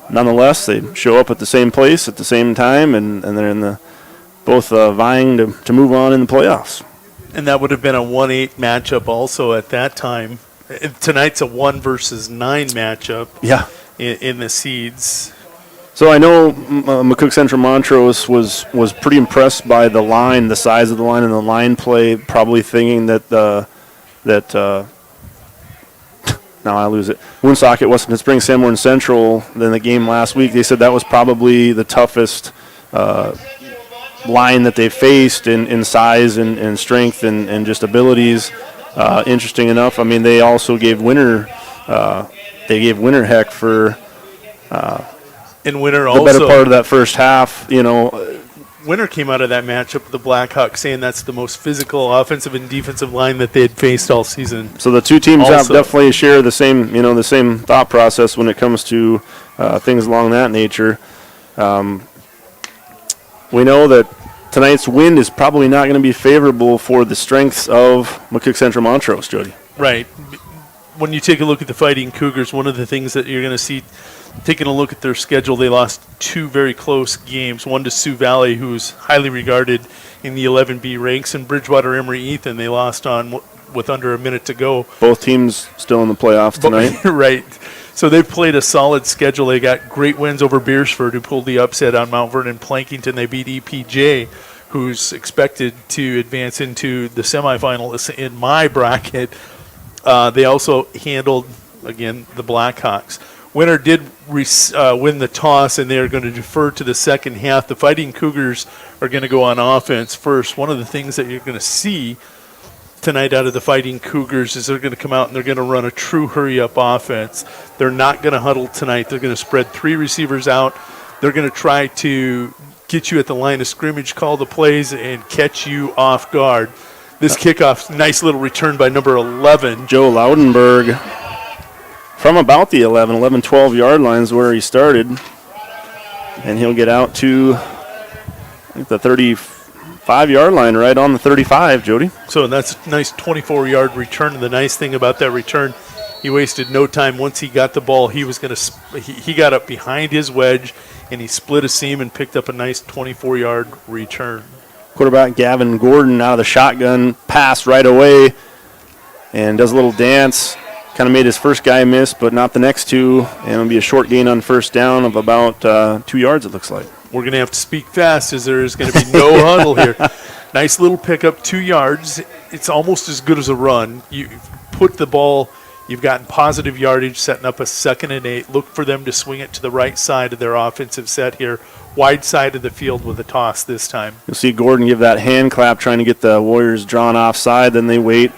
nonetheless, they show up at the same place at the same time, and they're in the both vying to move on in the playoffs. And that would have been a 1-8 matchup also at that time. Tonight's a 1 versus 9 matchup. Yeah. In the seeds. So I know McCook Central Montrose was pretty impressed by the line, the size of the line, and the line play. Probably thinking that now I lose it. Woonsocket, Western Spring, Sanborn Central. Then the game last week, they said that was probably the toughest line that they faced in size and strength and just abilities. Interesting enough, I mean, they also gave Winter heck for and Winter the also better part of that first half. Winter came out of that matchup with the Blackhawks saying that's the most physical offensive and defensive line that they had faced all season. So the two teams have definitely share the same thought process when it comes to things along that nature. We know that tonight's wind is probably not going to be favorable for the strengths of McCook Central Montrose, Jody. Right. When you take a look at the Fighting Cougars, one of the things that you're going to see, taking a look at their schedule, they lost 2 very close games, one to Sioux Valley, who's highly regarded in the 11B ranks, and Bridgewater Emory Ethan, they lost on with under a minute to go. Both teams still in the playoffs tonight. Right. So they've played a solid schedule. They got great wins over Beersford, who pulled the upset on Mount Vernon Plankington. They beat EPJ, who's expected to advance into the semifinalists in my bracket. They also handled, again, the Blackhawks. Winter did win the toss, and they're going to defer to the second half. The Fighting Cougars are going to go on offense first. One of the things that you're going to see tonight out of the Fighting Cougars is they're going to come out and they're going to run a true hurry-up offense. They're not going to huddle tonight. They're going to spread 3 receivers out. They're going to try to get you at the line of scrimmage, call the plays, and catch you off guard. This kickoff, nice little return by number 11. Joe Laudenberg from about the 11, 12 yard lines where he started. And he'll get out to the 35-yard line, right on the 35, Jody. So that's a nice 24-yard return. And the nice thing about that return, he wasted no time. Once he got the ball, he was going to he got up behind his wedge, and he split a seam and picked up a nice 24-yard return. Quarterback Gavin Gordon out of the shotgun, pass right away, and does a little dance. Kind of made his first guy miss, but not the next two. And it'll be a short gain on first down of about 2 yards, it looks like. We're going to have to speak fast as there is going to be no huddle here. Nice little pickup, 2 yards. It's almost as good as a run. You put the ball, you've gotten positive yardage, setting up a 2nd and 8. Look for them to swing it to the right side of their offensive set here. Wide side of the field with a toss this time. You'll see Gordon give that hand clap trying to get the Warriors drawn offside. Then they wait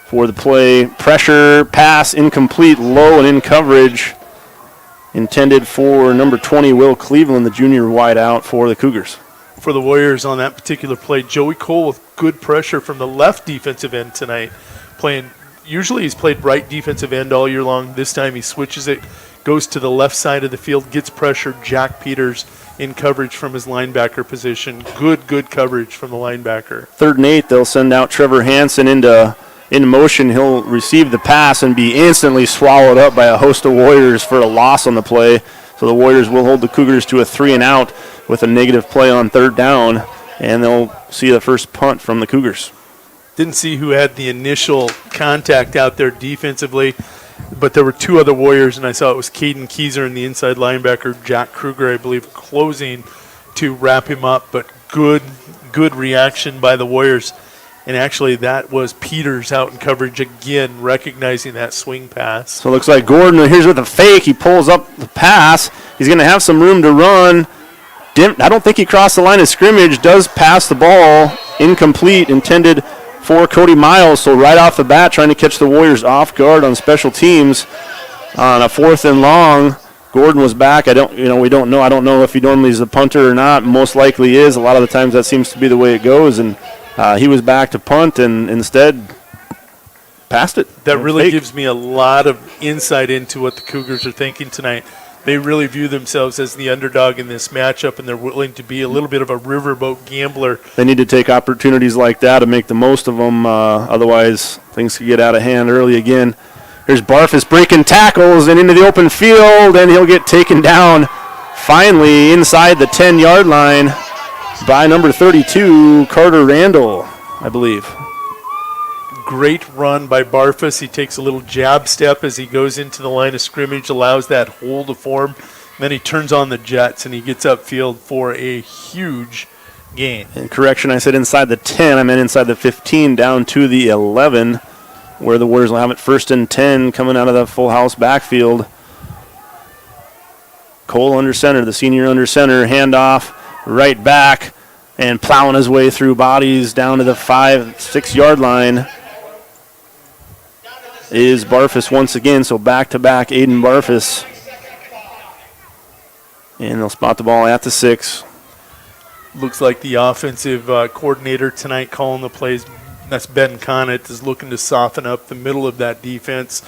for the play. Pressure, pass, incomplete, low and in coverage. Intended for number 20, Will Cleveland, the junior wide out for the Cougars. For the Warriors on that particular play, Joey Cole with good pressure from the left defensive end tonight. Usually he's played right defensive end all year long. This time he switches it, goes to the left side of the field, gets pressure. Jack Peters in coverage from his linebacker position. Good coverage from the linebacker. 3rd and 8, they'll send out Trevor Hansen into motion. He'll receive the pass and be instantly swallowed up by a host of Warriors for a loss on the play. So the Warriors will hold the Cougars to a 3 and out with a negative play on 3rd down, and they'll see the first punt from the Cougars. Didn't see who had the initial contact out there defensively, but there were 2 other Warriors, and I saw it was Caden Keyser and the inside linebacker, Jack Kruger, I believe, closing to wrap him up, but good reaction by the Warriors. And actually, that was Peters out in coverage again, recognizing that swing pass. So it looks like Gordon, here's with a fake. He pulls up the pass. He's going to have some room to run. I don't think he crossed the line of scrimmage. Does pass the ball. Incomplete, intended for Cody Miles. So right off the bat, trying to catch the Warriors off guard on special teams. On a 4th and long, Gordon was back. We don't know. I don't know if he normally is a punter or not. Most likely is. A lot of the times that seems to be the way it goes. And he was back to punt and instead passed it. That really gives me a lot of insight into what the Cougars are thinking tonight. They really view themselves as the underdog in this matchup, and they're willing to be a little bit of a riverboat gambler. They need to take opportunities like that to make the most of them. Otherwise, things could get out of hand early again. Here's Barfus breaking tackles and into the open field, and he'll get taken down finally inside the 10-yard line by number 32, Carter Randall, I believe. Great run by Barfus. He takes a little jab step as he goes into the line of scrimmage, allows that hole to form. Then he turns on the jets, and he gets upfield for a huge gain. And correction, I said inside the 10. I meant inside the 15 down to the 11, where the Warriors will have it 1st and 10 coming out of the full house backfield. Cole under center, the senior under center, handoff right back, and plowing his way through bodies down to the 5-6 yard line is Barfus once again. So back-to-back Aiden Barfus. And they'll spot the ball at the 6. Looks like the offensive coordinator tonight calling the plays, that's Ben Connett, is looking to soften up the middle of that defense.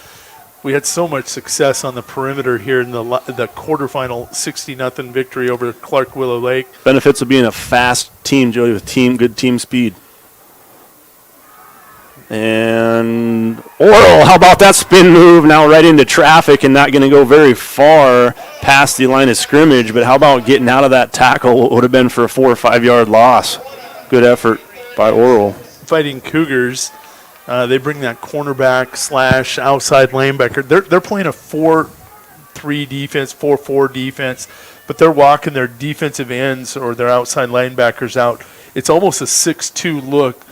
We had so much success on the perimeter here in the quarterfinal 60-0 victory over Clark Willow Lake. Benefits of being a fast team, Jody, with good team speed. And Oral, how about that spin move? Now right into traffic and not going to go very far past the line of scrimmage. But how about getting out of that tackle? What would have been for a 4 or 5 yard loss? Good effort by Oral. Fighting Cougars. They bring that cornerback / outside linebacker. They're playing a 4-3 defense, 4-4 defense, but they're walking their defensive ends or their outside linebackers out. It's almost a 6-2 look.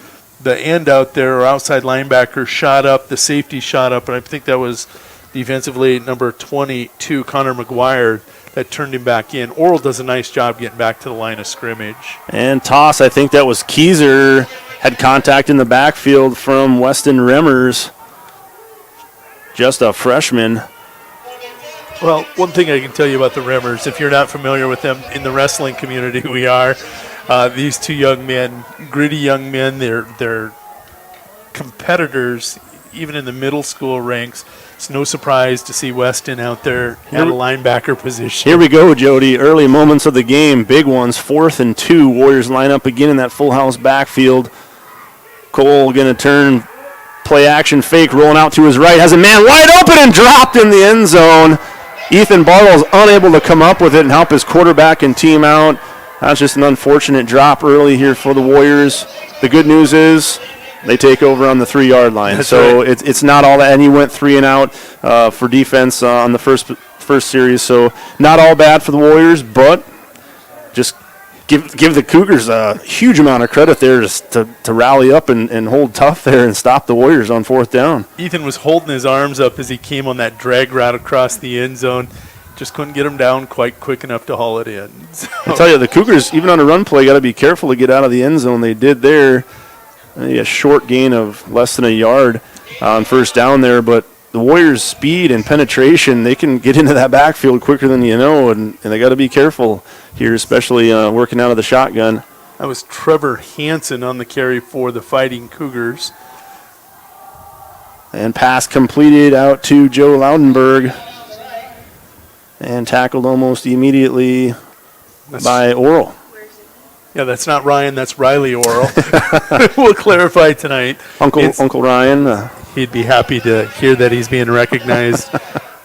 The end out there, or outside linebacker, shot up. The safety shot up, and I think that was defensively number 22, Connor McGuire, that turned him back in. Oral does a nice job getting back to the line of scrimmage. And toss, I think that was Keyser. Had contact in the backfield from Weston Remmers, just a freshman. Well, one thing I can tell you about the Remmers, if you're not familiar with them, in the wrestling community we are, these two young men, gritty young men, they're competitors even in the middle school ranks. It's no surprise to see Weston out there at a linebacker position. Here we go, Jody. Early moments of the game, big ones, 4th and 2. Warriors line up again in that full house backfield. Cole going to turn, play action fake, rolling out to his right, has a man wide open and dropped in the end zone. Ethan Bartle's unable to come up with it and help his quarterback and team out. That's just an unfortunate drop early here for the Warriors. The good news is they take over on the 3 yard line. That's so right. it's not all that, and he went 3 and out for defense on the first series. So not all bad for the Warriors, but just give the Cougars a huge amount of credit there just to rally up and hold tough there and stop the Warriors on 4th down. Ethan was holding his arms up as he came on that drag route across the end zone. Just couldn't get him down quite quick enough to haul it in. So. I tell you, the Cougars, even on a run play, got to be careful to get out of the end zone. They did there. A short gain of less than a yard on 1st down there, but the Warriors' speed and penetration, they can get into that backfield quicker than you know, and they got to be careful here, especially working out of the shotgun. That was Trevor Hansen on the carry for the Fighting Cougars. And pass completed out to Joe Loudenberg. And tackled almost immediately by Oral. Yeah, that's not Ryan, that's Riley Oral. We'll clarify tonight. Uncle Ryan. He'd be happy to hear that he's being recognized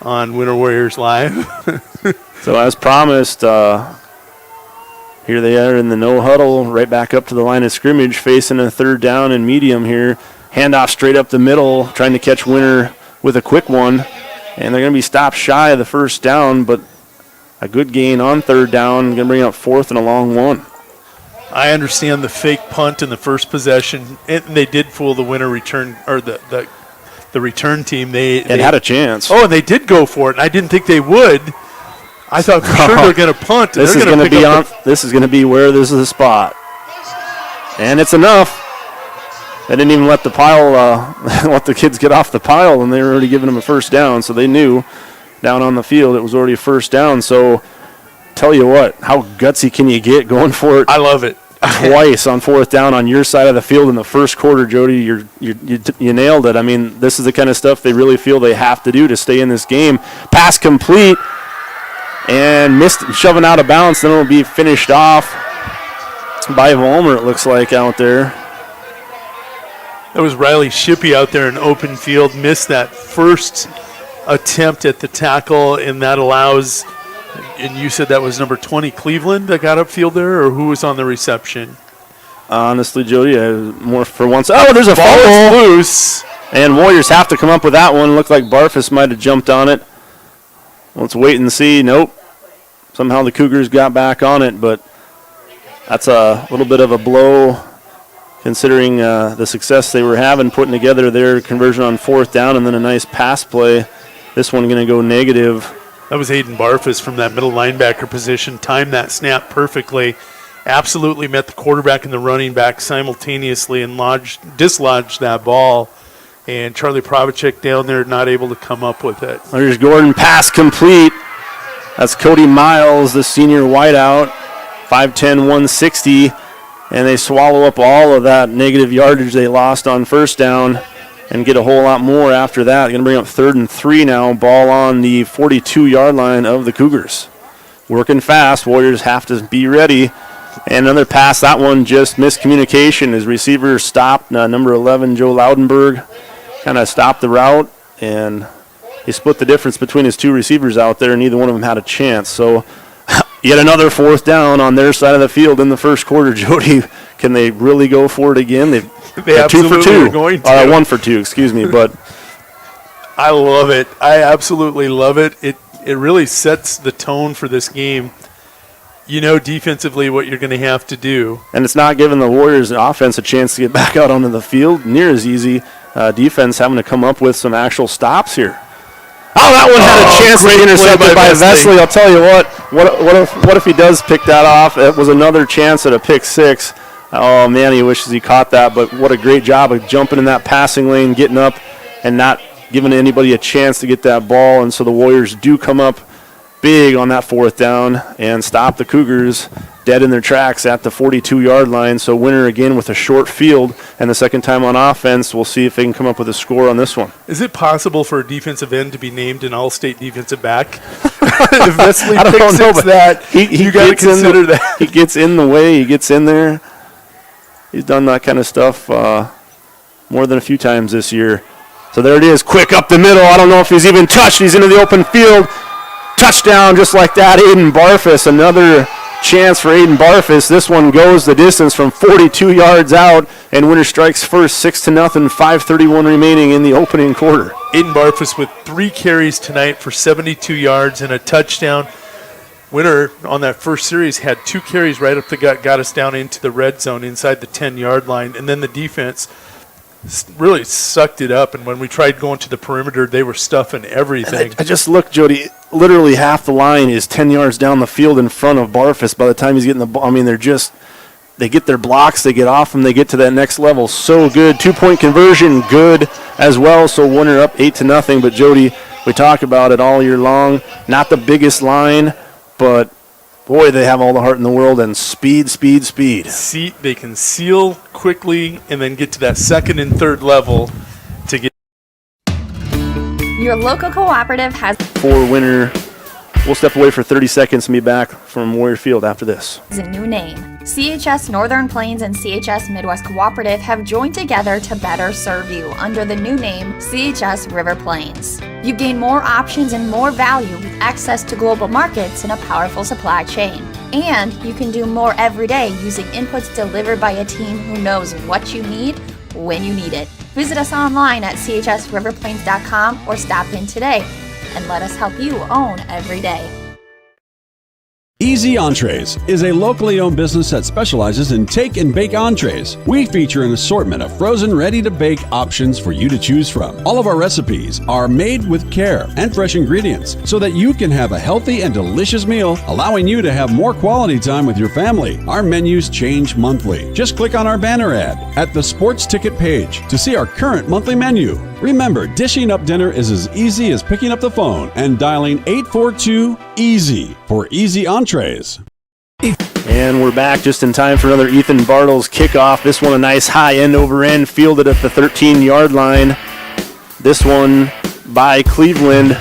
on Winter Warriors Live. So as promised, here they are in the no huddle, right back up to the line of scrimmage, facing a 3rd down and medium here. Handoff straight up the middle, trying to catch Winter with a quick one. And they're going to be stopped shy of the 1st down, but a good gain on third down. Going to bring up fourth and a long one. I understand the fake punt in the first possession, and they did fool the winner return, or the return team. They had a chance. Oh, and they did go for it, and I didn't think they would. I thought for sure they're going to punt. This is going to be on. This is going to be where this is the spot, and it's enough. They didn't even let the pile, let the kids get off the pile, and they were already giving them a first down. So they knew down on the field it was already a first down. So tell you what, how gutsy can you get going for it? I love it. Twice on fourth down on your side of the field in the first quarter, Jody. You nailed it. I mean, this is the kind of stuff they really feel they have to do to stay in this game. Pass complete and missed, shoving out of bounds. Then it'll be finished off by Vollmer, it looks like, out there. That was Riley Shippey out there in open field, missed that first attempt at the tackle, and that allows, and you said that was number 20, Cleveland, that got upfield there, or who was on the reception? Honestly, Jody, more for once. Oh, there's a fumble. Loose. And Warriors have to come up with that one. Looked like Barfus might have jumped on it. Let's wait and see. Nope. Somehow the Cougars got back on it, but that's a little bit of a blow considering the success they were having putting together their conversion on fourth down and then a nice pass play. This one going to go negative. That was Aiden Barfus from that middle linebacker position. Timed that snap perfectly. Absolutely met the quarterback and the running back simultaneously and dislodged that ball. And Charlie Pravacek down there not able to come up with it. There's Gordon, pass complete. That's Cody Miles, the senior wideout. 5'10", 160. And they swallow up all of that negative yardage they lost on first down and get a whole lot more after that. Going to bring up 3rd and 3 now. Ball on the 42-yard line of the Cougars. Working fast. Warriors have to be ready. And another pass. That one just miscommunication. His receiver stopped. Number 11, Joe Loudenberg, kind of stopped the route. And he split the difference between his two receivers out there, and neither one of them had a chance. So yet another fourth down on their side of the field in the first quarter. Jody, can they really go for it again? They absolutely 2 for 2. are going to. 1 for 2, excuse me. But I love it. I absolutely love it. It really sets the tone for this game. You know defensively what you're going to have to do. And it's not giving the Warriors offense a chance to get back out onto the field near as easy. Defense having to come up with some actual stops here. Oh, that one had a chance to be intercepted by Vesley. I'll tell you what if he does pick that off? It was another chance at a pick six. Oh, man, he wishes he caught that. But what a great job of jumping in that passing lane, getting up, and not giving anybody a chance to get that ball. And so the Warriors do come up big on that fourth down and stop the Cougars dead in their tracks at the 42-yard line. So winner again with a short field, and the second time on offense. We'll see if they can come up with a score on this one. Is it possible for a defensive end to be named an all-state defensive back? If Vesley I don't know, but that, you got to consider that. He gets in the way. He gets in there. He's done that kind of stuff more than a few times this year. So there it is, quick up the middle. I don't know if he's even touched. He's into the open field. Touchdown just like that, Aiden Barfus. Another chance for Aiden Barfus. This one goes the distance from 42 yards out, and winner strikes first, 6-0, 5:31 remaining in the opening quarter. Aiden Barfus with 3 carries tonight for 72 yards and a touchdown. Winner on that first series had 2 carries right up the gut, got us down into the red zone inside the 10-yard line, and then the defense really sucked it up, and when we tried going to the perimeter, they were stuffing everything. I just looked, Jody, literally half the line is 10 yards down the field in front of Barfus by the time he's getting the ball. I mean, they get their blocks, they get off them, they get to that next level. So good. 2-point conversion, good as well. So winner up 8-0. But Jody, we talk about it all year long. Not the biggest line, but boy, they have all the heart in the world and speed. They can seal quickly and then get to that second and third level to get. Your local cooperative has For winner. We'll step away for 30 seconds and be back from Warrior Field after this. a new name. CHS Northern Plains and CHS Midwest Cooperative have joined together to better serve you under the new name CHS River Plains. You gain more options and more value with access to global markets and a powerful supply chain. And you can do more every day using inputs delivered by a team who knows what you need when you need it. Visit us online at chsriverplains.com or stop in today and let us help you own every day. Easy Entrees is a locally owned business that specializes in take and bake entrees. We feature an assortment of frozen, ready-to-bake options for you to choose from. All of our recipes are made with care and fresh ingredients so that you can have a healthy and delicious meal, allowing you to have more quality time with your family. Our menus change monthly. Just click on our banner ad at the sports ticket page to see our current monthly menu. Remember, dishing up dinner is as easy as picking up the phone and dialing 842-EASY for Easy Entrees. And we're back just in time for another Ethan Bartles kickoff. This one a nice high end over end, fielded at the 13-yard line. This one by Cleveland.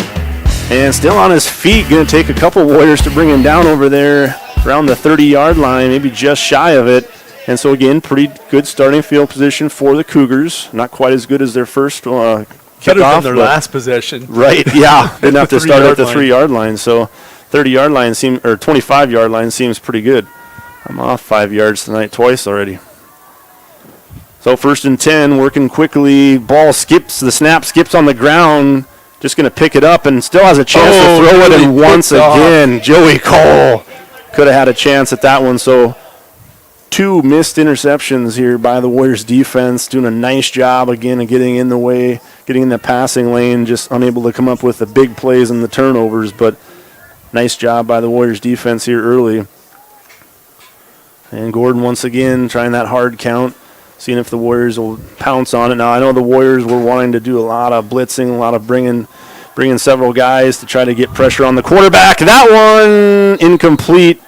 And still on his feet, going to take a couple Warriors to bring him down over there around the 30-yard line, maybe just shy of it. And so, again, pretty good starting field position for the Cougars. Not quite as good as their first kickoff. Better than their last possession. Right, yeah. Didn't have to start at the 3-yard line. So 30-yard line seems, or 25-yard line seems pretty good. I'm off 5 yards tonight twice already. So 1st and 10, working quickly. Ball skips, the snap skips on the ground. Just going to pick it up and still has a chance to throw it in once again. Joey Cole could have had a chance at that one. So 2 missed interceptions here by the Warriors defense, doing a nice job again of getting in the way, getting in the passing lane, just unable to come up with the big plays and the turnovers, but nice job by the Warriors defense here early. And Gordon once again trying that hard count, seeing if the Warriors will pounce on it. Now I know the Warriors were wanting to do a lot of blitzing, a lot of bringing several guys to try to get pressure on the quarterback. That one incomplete,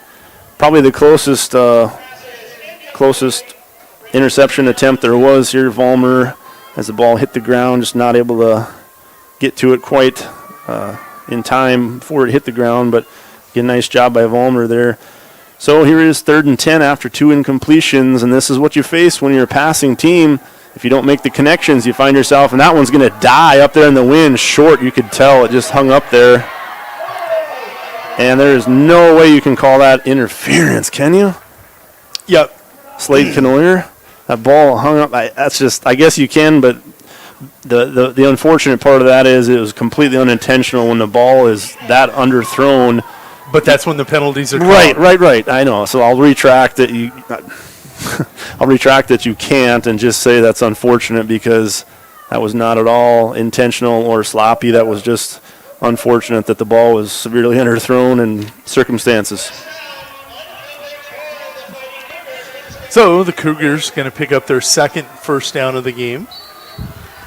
probably the closest interception attempt there was here. Vollmer, as the ball hit the ground, just not able to get to it quite in time before it hit the ground, but again, nice job by Vollmer there. So here is 3rd and 10 after 2 incompletions, and this is what you face when you're a passing team. If you don't make the connections, you find yourself, and that one's going to die up there in the wind, short. You could tell it just hung up there. And there is no way you can call that interference, can you? Yep. Slade Knoyer, that ball hung up. That's just, I guess you can, but the unfortunate part of that is it was completely unintentional when the ball is that underthrown. But that's when the penalties are called. Right. I know. So I'll retract that you can't and just say that's unfortunate because that was not at all intentional or sloppy. That was just unfortunate that the ball was severely underthrown in circumstances. So the Cougars going to pick up their second first down of the game.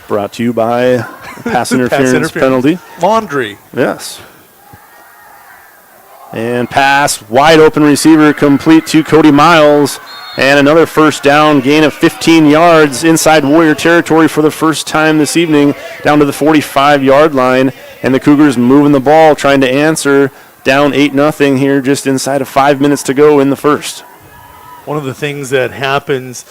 Brought to you by pass interference penalty. Laundry. Yes. And pass, wide open receiver, complete to Cody Miles. And another first down, gain of 15 yards inside Warrior territory for the first time this evening, down to the 45-yard line. And the Cougars moving the ball, trying to answer, down 8-0 here, just inside of 5 minutes to go in the first. One of the things that happens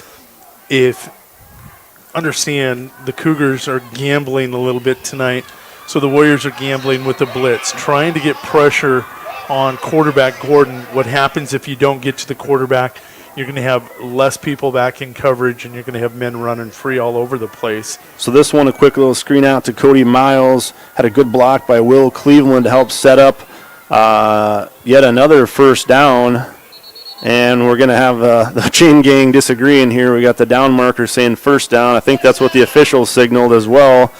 understand the Cougars are gambling a little bit tonight, so the Warriors are gambling with the blitz, trying to get pressure on quarterback Gordon. What happens if you don't get to the quarterback? You're going to have less people back in coverage, and you're going to have men running free all over the place. So this one, a quick little screen out to Cody Miles. Had a good block by Will Cleveland to help set up yet another first down. And we're going to have the chain gang disagreeing here. We got the down marker saying first down. I think that's what the officials signaled as well.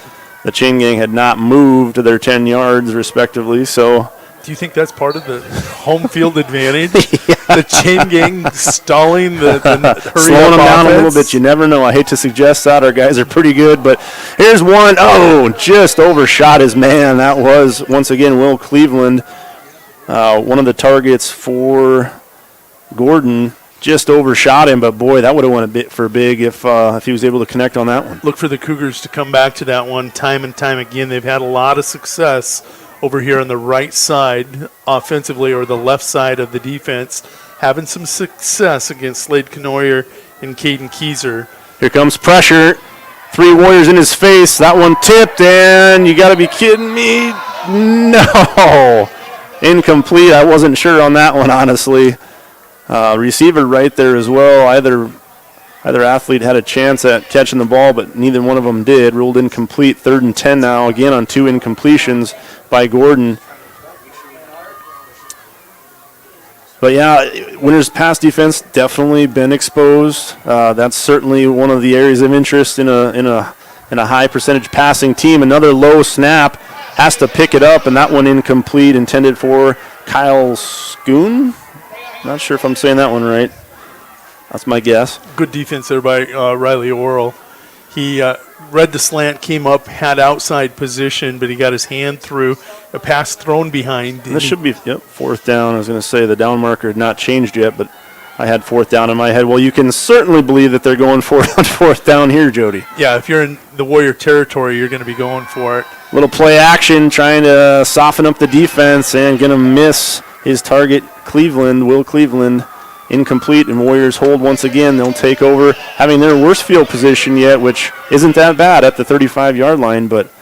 The chain gang had not moved to their 10 yards, respectively, so... Do you think that's part of the home field advantage? Yeah. The chain gang stalling the slowing them down a little bit. You never know. I hate to suggest that. Our guys are pretty good, but here's one. Oh, just overshot his man. That was, once again, Will Cleveland. One of the targets for Gordon. Just overshot him, but boy, that would have went a bit for big if he was able to connect on that one. Look for the Cougars to come back to that one time and time again. They've had a lot of success over here on the right side offensively, or the left side of the defense, having some success against Slade Knoyer and Caden Keyser. Here comes pressure. 3 Warriors in his face. That one tipped, and you got to be kidding me. No. Incomplete. I wasn't sure on that one, honestly. Receiver right there as well. Either athlete had a chance at catching the ball, but neither one of them did. Ruled incomplete. 3rd and 10 now, again on 2 incompletions by Gordon. But yeah, Winter's pass defense definitely been exposed. That's certainly one of the areas of interest in a high percentage passing team. Another low snap, has to pick it up, and that one incomplete, intended for Kyle Schoon. Not sure if I'm saying that one right. That's my guess. Good defense there by Riley Orrell. He read the slant, came up, had outside position, but he got his hand through. A pass thrown behind. And this should be fourth down. I was going to say the down marker had not changed yet, but I had fourth down in my head. Well, you can certainly believe that they're going for it on fourth down here, Jody. Yeah, if you're in the Warrior territory, you're going to be going for it. Little play action, trying to soften up the defense, and going to miss his target, Will Cleveland. Incomplete, and Warriors hold once again. They'll take over, having their worst field position yet, which isn't that bad at the 35-yard line, but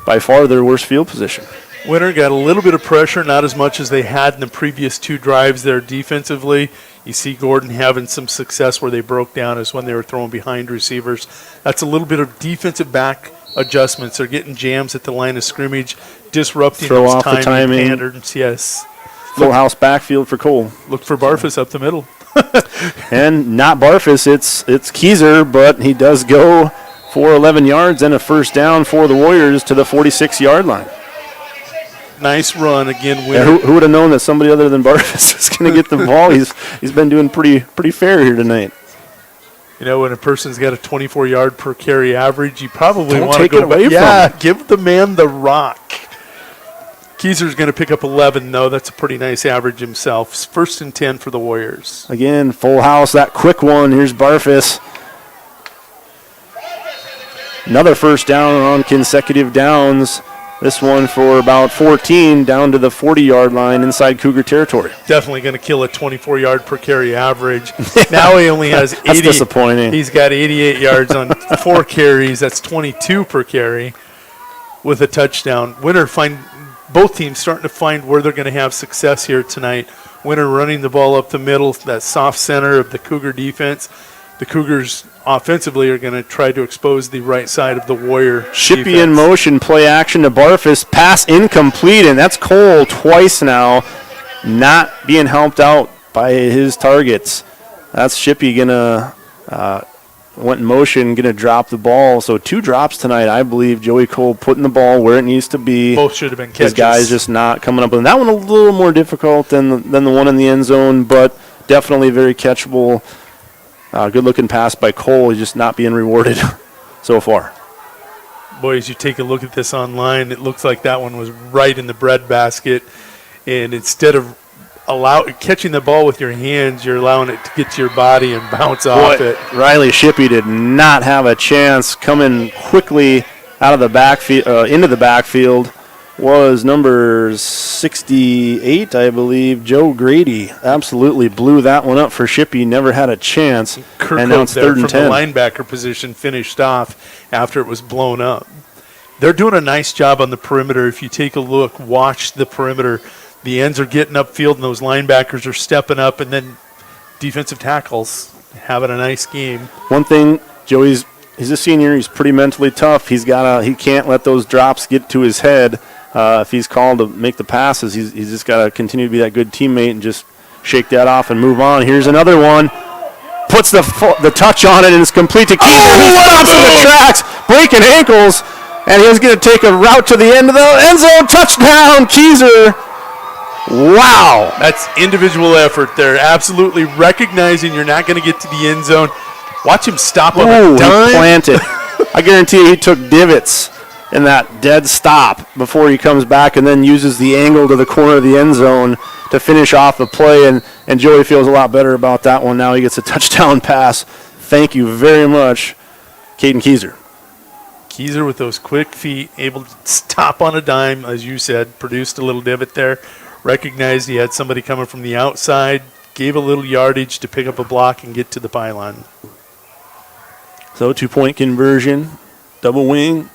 by far their worst field position. Winter got a little bit of pressure, not as much as they had in the previous two drives there defensively. You see Gordon having some success where they broke down is when they were throwing behind receivers. That's a little bit of defensive back adjustments. They're getting jams at the line of scrimmage, disrupting Throw those off the timing. patterns. Yes. Full house backfield for Cole. Look for Barfus up the middle. And not Barfus, it's Keyser, but he does go for 11 yards and a first down for the Warriors to the 46-yard line. Nice run again. Yeah, who would have known that somebody other than Barfus was going to get the ball? He's been doing pretty fair here tonight. You know, when a person's got a 24-yard per carry average, you probably want to take it away from him. Give the man the rock. Keyser's going to pick up 11, though. That's a pretty nice average himself. First and 10 for the Warriors. Again, full house, that quick one. Here's Barfus. Another first down on consecutive downs. This one for about 14, down to the 40-yard line inside Cougar territory. Definitely going to kill a 24-yard per carry average. Now he only has 80. That's disappointing. He's got 88 yards on 4 carries. That's 22 per carry with a touchdown. Both teams starting to find where they're going to have success here tonight. Winter running the ball up the middle, that soft center of the Cougar defense. The Cougars offensively are going to try to expose the right side of the Warrior Shippey defense. in motion, play action to Barfus, pass incomplete, and that's Cole twice now, not being helped out by his targets. That's Shippey going to went in motion, going to drop the ball. So 2 drops tonight, I believe. Joey Cole putting the ball where it needs to be. Both should have been catches. His guys just not coming up with that one. A little more difficult than the one in the end zone, but definitely very catchable. Good-looking pass by Cole. He's just not being rewarded so far. Boys, you take a look at this online, it looks like that one was right in the breadbasket. And instead of catching the ball with your hands, you're allowing it to get to your body and bounce off it. Riley Shippey did not have a chance. Coming quickly out of the backfield, into the backfield, was number 68, I believe, Joe Grady. Absolutely blew that one up for Shippey. Never had a chance. And now it's third and 10. From the linebacker position finished off after it was blown up. They're doing a nice job on the perimeter. If you take a look, watch the perimeter. The ends are getting upfield, and those linebackers are stepping up, and then defensive tackles having a nice game. One thing, Joey's a senior. He's pretty mentally tough. He can't let those drops get to his head. If he's called to make the passes, he's just got to continue to be that good teammate and just shake that off and move on. Here's another one. Puts the touch on it, and it's complete to Keyser. He stops in the tracks, breaking ankles, and he's going to take a route to the end of the end zone. Touchdown, Keyser. Wow. That's individual effort there. Absolutely recognizing you're not going to get to the end zone. Watch him stop on a dime. He planted. I guarantee you he took divots in that dead stop before he comes back and then uses the angle to the corner of the end zone to finish off the play. And Joey feels a lot better about that one. Now he gets a touchdown pass. Thank you very much, Caden Keyser. Keyser with those quick feet, able to stop on a dime, as you said, produced a little divot there. Recognized he had somebody coming from the outside, gave a little yardage to pick up a block and get to the pylon. So 2-point conversion, double wing,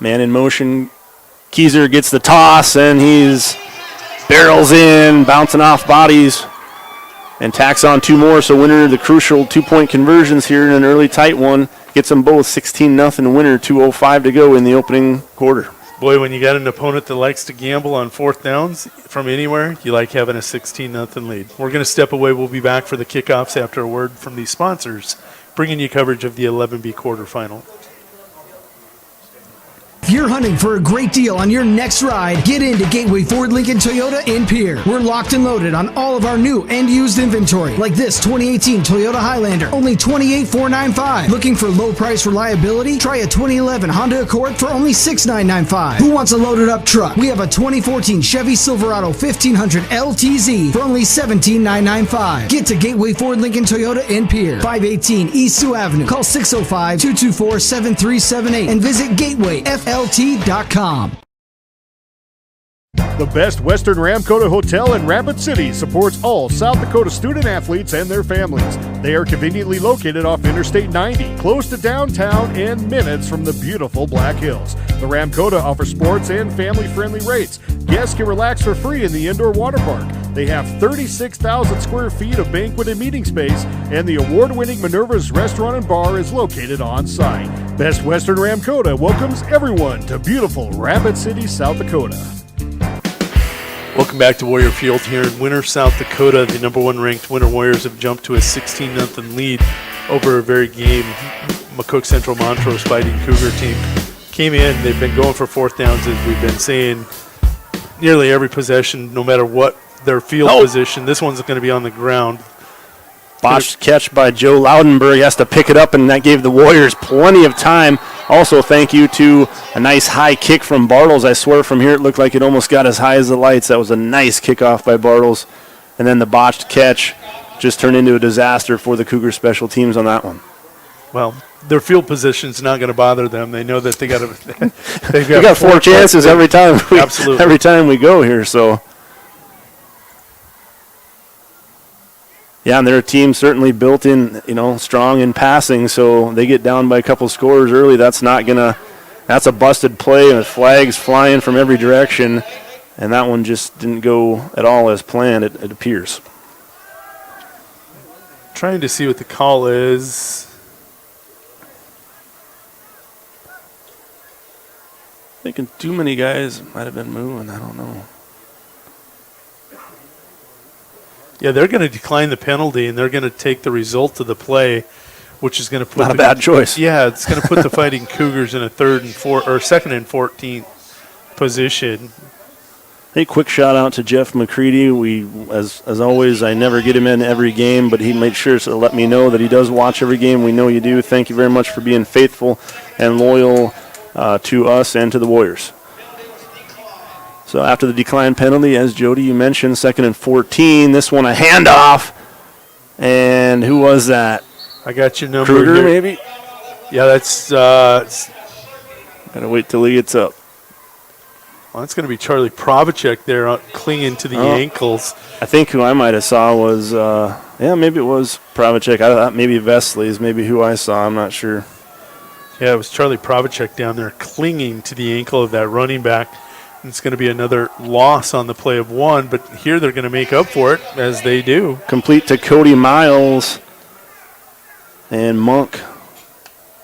man in motion. Keyser gets the toss, and he's barrels in, bouncing off bodies, and tacks on 2 more. So Winter, the crucial 2-point conversions here in an early tight one, gets them both 16-0 Winner, 2:05 to go in the opening quarter. Boy, when you got an opponent that likes to gamble on fourth downs from anywhere, you like having a 16-0 lead. We're going to step away. We'll be back for the kickoffs after a word from these sponsors, bringing you coverage of the 11B quarterfinal. If you're hunting for a great deal on your next ride, get into Gateway Ford Lincoln Toyota in Pierre. We're locked and loaded on all of our new and used inventory, like this 2018 Toyota Highlander, only $28,495. Looking for low price reliability? Try a 2011 Honda Accord for only $6,995. Who wants a loaded up truck? We have a 2014 Chevy Silverado 1500 LTZ for only $17,995. Get to Gateway Ford Lincoln Toyota in Pierre, 518 East Sioux Avenue. Call 605-224-7378 and visit GatewayFLT.com. The Best Western Ramkota Hotel in Rapid City supports all South Dakota student athletes and their families. They are conveniently located off Interstate 90, close to downtown and minutes from the beautiful Black Hills. The Ramkota offers sports and family-friendly rates. Guests can relax for free in the indoor water park. They have 36,000 square feet of banquet and meeting space, and the award-winning Minerva's Restaurant and Bar is located on site. Best Western Ramkota welcomes everyone to beautiful Rapid City, South Dakota. Welcome back to Warrior Field here in Winter, South Dakota. The number one ranked Winter Warriors have jumped to a 16-0 lead over a very game McCook Central Montrose Fighting Cougar team. Came in, they've been going for fourth downs, as we've been saying, nearly every possession, no matter what their field position. This one's going to be on the ground. Botched catch by Joe Loudenberg. He has to pick it up, and that gave the Warriors plenty of time. Also, thank you to a nice high kick from Bartles. I swear from here it looked like it almost got as high as the lights. That was a nice kickoff by Bartles. And then the botched catch just turned into a disaster for the Cougar special teams on that one. Well, their field position's not going to bother them. They know that they got they've got four chances every time. Absolutely. Every time we go here, so. Yeah, and their team certainly built in, strong in passing, so they get down by a couple scores early. That's a busted play, and flags flying from every direction, and that one just didn't go at all as planned, it appears. Trying to see what the call is. Thinking too many guys might have been moving, I don't know. Yeah, they're going to decline the penalty, and they're going to take the result of the play, which is going to put not a bad choice. Yeah, it's going to put the Fighting Cougars in a second and 14th position. Hey, quick shout out to Jeff McCready. As always, I never get him in every game, but he made sure to let me know that he does watch every game. We know you do. Thank you very much for being faithful and loyal to us and to the Warriors. So after the decline penalty, as Jody, you mentioned, second and 14. This one a handoff. And who was that? I got your number Kruger, here. maybe? Yeah, that's... Gotta wait till he gets up. Well, that's going to be Charlie Probacek there clinging to the ankles. I think who I might have saw was... maybe it was Probacek. I thought maybe Vesley is maybe who I saw. I'm not sure. Yeah, it was Charlie Probacek down there clinging to the ankle of that running back. It's going to be another loss on the play of one, but here they're going to make up for it, as they do. Complete to Cody Miles and Monk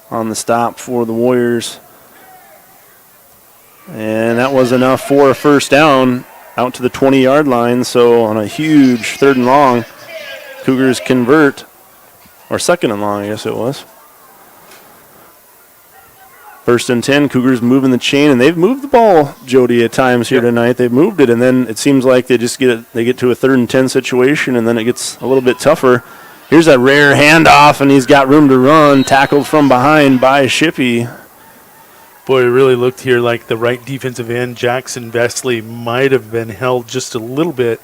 on the stop for the Warriors. And that was enough for a first down out to the 20-yard line. So on a huge third and long, Cougars convert, or second and long, I guess it was. First and 10, Cougars moving the chain, and they've moved the ball, Jody, at times here tonight. They've moved it, and then it seems like they just get to a third and 10 situation, and then it gets a little bit tougher. Here's a rare handoff, and he's got room to run, tackled from behind by Shippey. Boy, it really looked here like the right defensive end, Jackson Vesley, might have been held just a little bit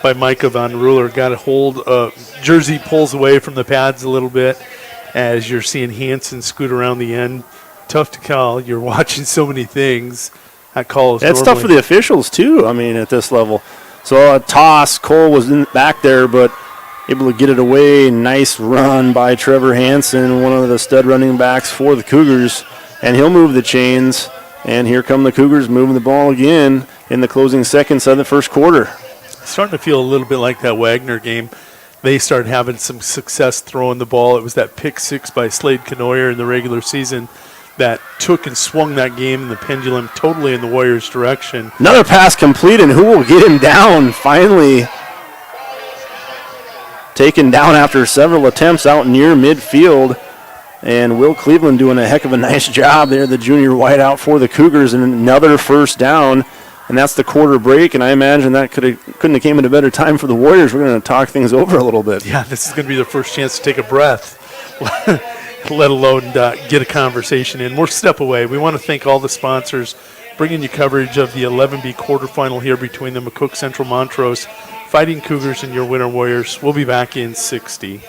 by Micah Von Ruler. Got a hold of Jersey, pulls away from the pads a little bit as you're seeing Hansen scoot around the end. Tough to call. You're watching so many things. That call is It's tough for the officials, too, at this level. So a toss. Cole was back there, but able to get it away. Nice run by Trevor Hansen, one of the stud running backs for the Cougars. And he'll move the chains. And here come the Cougars moving the ball again in the closing seconds of the first quarter. Starting to feel a little bit like that Wagner game. They started having some success throwing the ball. It was that pick six by Slade Canoyer in the regular season that took and swung that game and the pendulum totally in the Warriors' direction. Another pass complete, and who will get him down? Finally taken down after several attempts out near midfield. And Will Cleveland doing a heck of a nice job there, the junior wideout for the Cougars, and another first down. And that's the quarter break, and I imagine that couldn't have came at a better time for the Warriors. We're going to talk things over a little bit. Yeah, this is going to be their first chance to take a breath, let alone get a conversation in. We're a step away. We want to thank all the sponsors bringing you coverage of the 11B quarterfinal here between the McCook Central Montrose Fighting Cougars and your Winter Warriors. We'll be back in 60.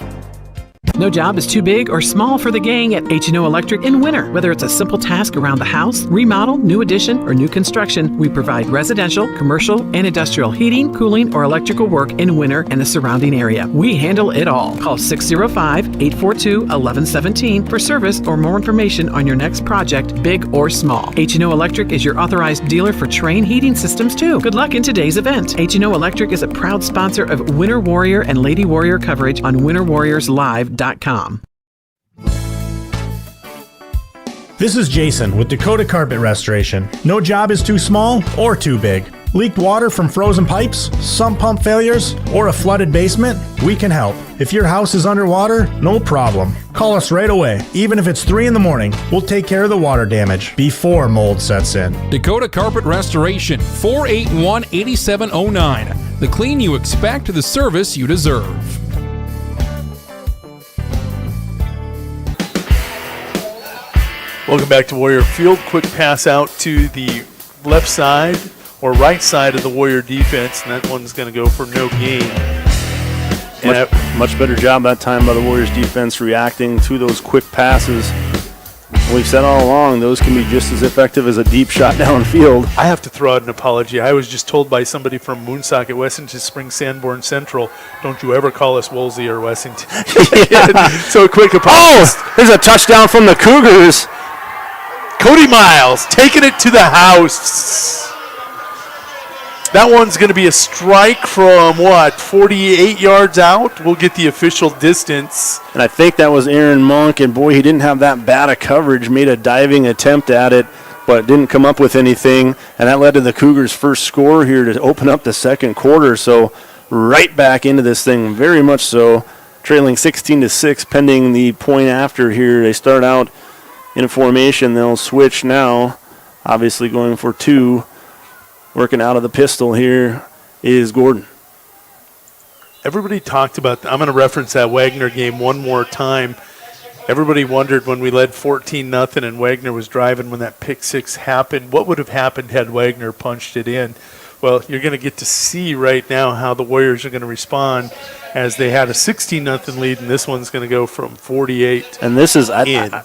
No job is too big or small for the gang at HNO Electric in winter. Whether it's a simple task around the house, remodel, new addition, or new construction, we provide residential, commercial, and industrial heating, cooling, or electrical work in winter and the surrounding area. We handle it all. Call 605-842-1117 for service or more information on your next project, big or small. HNO Electric is your authorized dealer for Train heating systems, too. Good luck in today's event. HNO Electric is a proud sponsor of Winter Warrior and Lady Warrior coverage on winterwarriorslive.com. This is Jason with Dakota Carpet Restoration. No job is too small or too big. Leaked water from frozen pipes, sump pump failures, or a flooded basement? We can help. If your house is underwater, no problem. Call us right away. Even if it's 3 a.m, we'll take care of the water damage before mold sets in. Dakota Carpet Restoration, 481-8709. The clean you expect, the service you deserve. Welcome back to Warrior Field. Quick pass out to the left side or right side of the Warrior defense, and that one's going to go for no gain. Much better job that time by the Warriors defense reacting to those quick passes. We've said all along, those can be just as effective as a deep shot downfield. I have to throw out an apology. I was just told by somebody from Woonsocket, Wessington Springs, Sanborn Central, don't you ever call us Woolsey or Wessington. So a quick apology. Oh, there's a touchdown from the Cougars. Cody Miles taking it to the house. That one's going to be a strike from, 48 yards out? We'll get the official distance. And I think that was Aaron Monk, and boy, he didn't have that bad a coverage, made a diving attempt at it, but didn't come up with anything, and that led to the Cougars' first score here to open up the second quarter, so right back into this thing, very much so, trailing 16-6, pending the point after here. They start out in formation. They'll switch now, obviously going for 2. Working out of the pistol here is Gordon. Everybody talked about, I'm going to reference that Wagner game one more time. Everybody wondered when we led 14-0 and Wagner was driving when that pick six happened, what would have happened had Wagner punched it in? Well, you're going to get to see right now how the Warriors are going to respond as they had a 16-0 lead, and this one's going to go from 48. And this is, I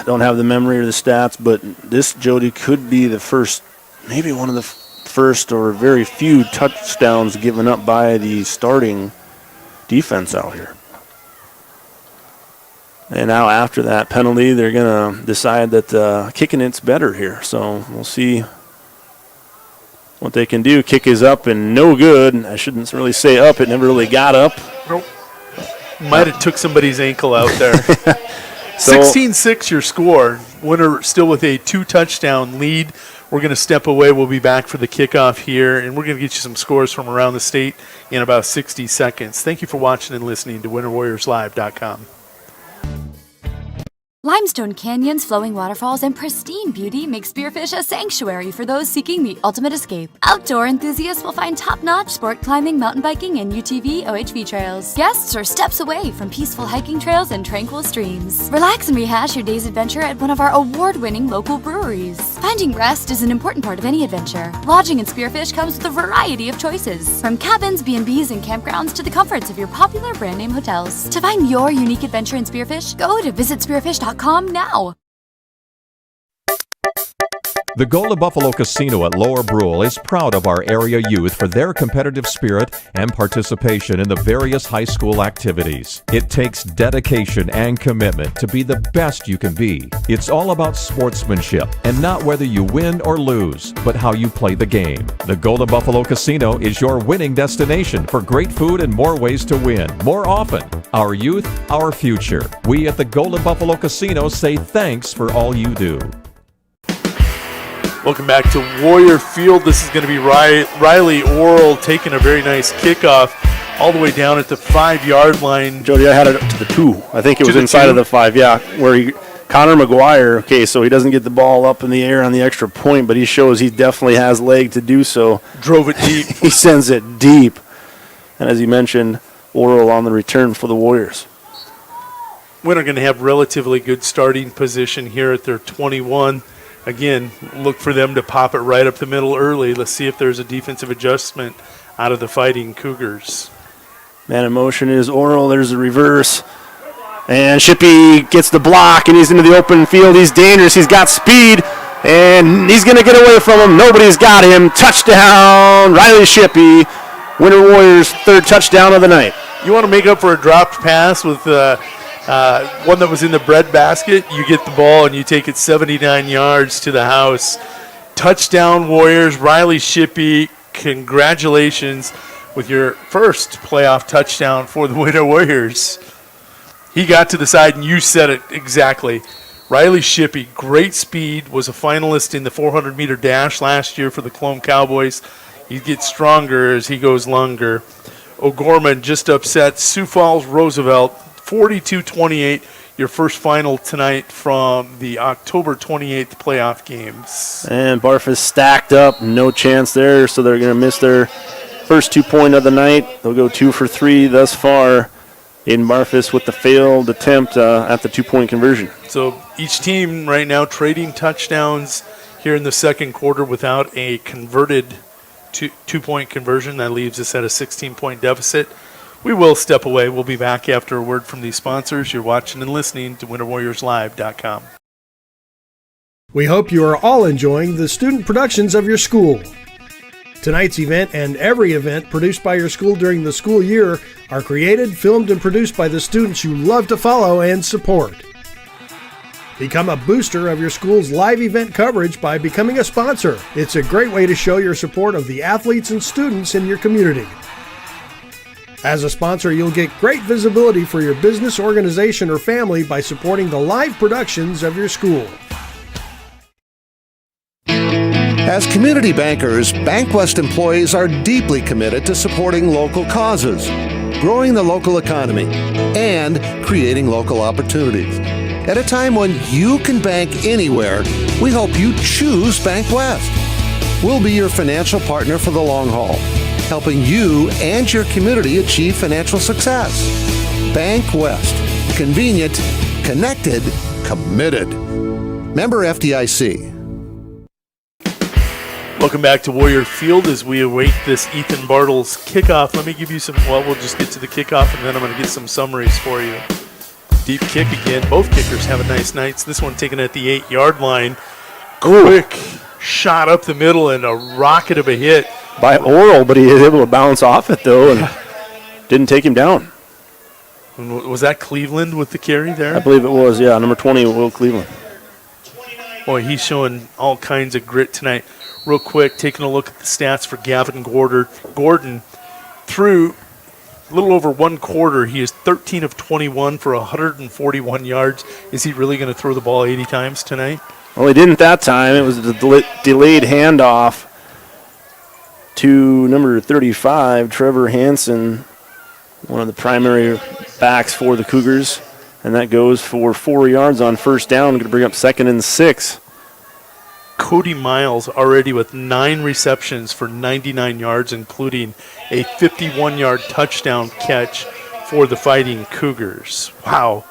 don't have the memory or the stats, but this, Jody, could be the first, maybe one of the first or very few touchdowns given up by the starting defense out here. And now after that penalty, they're going to decide that kicking it's better here. So we'll see what they can do. Kick is up and no good. I shouldn't really say up. It never really got up. Nope. Might have took somebody's ankle out there. 16-6 your score. Winner still with a 2-touchdown lead. We're going to step away. We'll be back for the kickoff here, and we're going to get you some scores from around the state in about 60 seconds. Thank you for watching and listening to WinterWarriorsLive.com. Limestone canyons, flowing waterfalls, and pristine beauty make Spearfish a sanctuary for those seeking the ultimate escape. Outdoor enthusiasts will find top-notch sport climbing, mountain biking, and UTV OHV trails. Guests are steps away from peaceful hiking trails and tranquil streams. Relax and rehash your day's adventure at one of our award-winning local breweries. Finding rest is an important part of any adventure. Lodging in Spearfish comes with a variety of choices, from cabins, B&Bs, and campgrounds to the comforts of your popular brand-name hotels. To find your unique adventure in Spearfish, go to visitspearfish.com now. The Golden Buffalo Casino at Lower Brule is proud of our area youth for their competitive spirit and participation in the various high school activities. It takes dedication and commitment to be the best you can be. It's all about sportsmanship and not whether you win or lose, but how you play the game. The Golden Buffalo Casino is your winning destination for great food and more ways to win. More often, our youth, our future. We at the Golden Buffalo Casino say thanks for all you do. Welcome back to Warrior Field. This is going to be Riley Oral taking a very nice kickoff all the way down at the 5-yard line. Jody, I had it up to the 2. I think it was inside of the 5, yeah, where Connor McGuire, okay, so he doesn't get the ball up in the air on the extra point, but he shows he definitely has leg to do so. Drove it deep. He sends it deep. And as you mentioned, Oral on the return for the Warriors. Winner going to have relatively good starting position here at their 21. Again, look for them to pop it right up the middle early. Let's see if there's a defensive adjustment out of the Fighting Cougars. Man in motion is Oral. There's a reverse. And Shippey gets the block, and he's into the open field. He's dangerous. He's got speed, and he's going to get away from him. Nobody's got him. Touchdown, Riley Shippey. Winter Warriors' 3rd touchdown of the night. You want to make up for a dropped pass with one that was in the bread basket, you get the ball and you take it 79 yards to the house. Touchdown Warriors. Riley Shippey, congratulations with your first playoff touchdown for the Winter Warriors. He got to the side and you said it exactly. Riley Shippey, great speed, was a finalist in the 400-meter dash last year for the Colome Cowboys. He gets stronger as he goes longer. O'Gorman just upset Sioux Falls Roosevelt 42-28, your first final tonight from the October 28th playoff games. And Barfus stacked up, no chance there, so they're going to miss their first 2-point of the night. They'll go 2 for 3 thus far. Aiden Barfus with the failed attempt at the 2-point conversion. So each team right now trading touchdowns here in the second quarter without a converted two-point conversion. That leaves us at a 16-point deficit. We will step away. We'll be back after a word from these sponsors. You're watching and listening to WinterWarriorsLive.com. We hope you are all enjoying the student productions of your school. Tonight's event and every event produced by your school during the school year are created, filmed, and produced by the students you love to follow and support. Become a booster of your school's live event coverage by becoming a sponsor. It's a great way to show your support of the athletes and students in your community. As a sponsor, you'll get great visibility for your business, organization, or family by supporting the live productions of your school. As community bankers, Bankwest employees are deeply committed to supporting local causes, growing the local economy, and creating local opportunities. At a time when you can bank anywhere, we hope you choose Bankwest. We'll be your financial partner for the long haul, helping you and your community achieve financial success. Bankwest. Convenient, connected, committed. Member FDIC. Welcome back to Warrior Field as we await this Ethan Bartles kickoff. Let me give you some, we'll just get to the kickoff and then I'm going to get some summaries for you. Deep kick again. Both kickers have a nice night. This one taken at the 8-yard line. Quick shot up the middle and a rocket of a hit. By Oral, but he was able to bounce off it, though, and didn't take him down. Was that Cleveland with the carry there? I believe it was, yeah. Number 20, Will Cleveland. Boy, he's showing all kinds of grit tonight. Real quick, taking a look at the stats for Gavin Gordon. Through a little over one quarter, he is 13 of 21 for 141 yards. Is he really going to throw the ball 80 times tonight? Well, he didn't that time. It was a delayed handoff to number 35, Trevor Hansen, one of the primary backs for the Cougars. And that goes for 4 yards on first down. Going to bring up 2nd and 6. Cody Miles already with 9 receptions for 99 yards, including a 51-yard touchdown catch for the Fighting Cougars. Wow.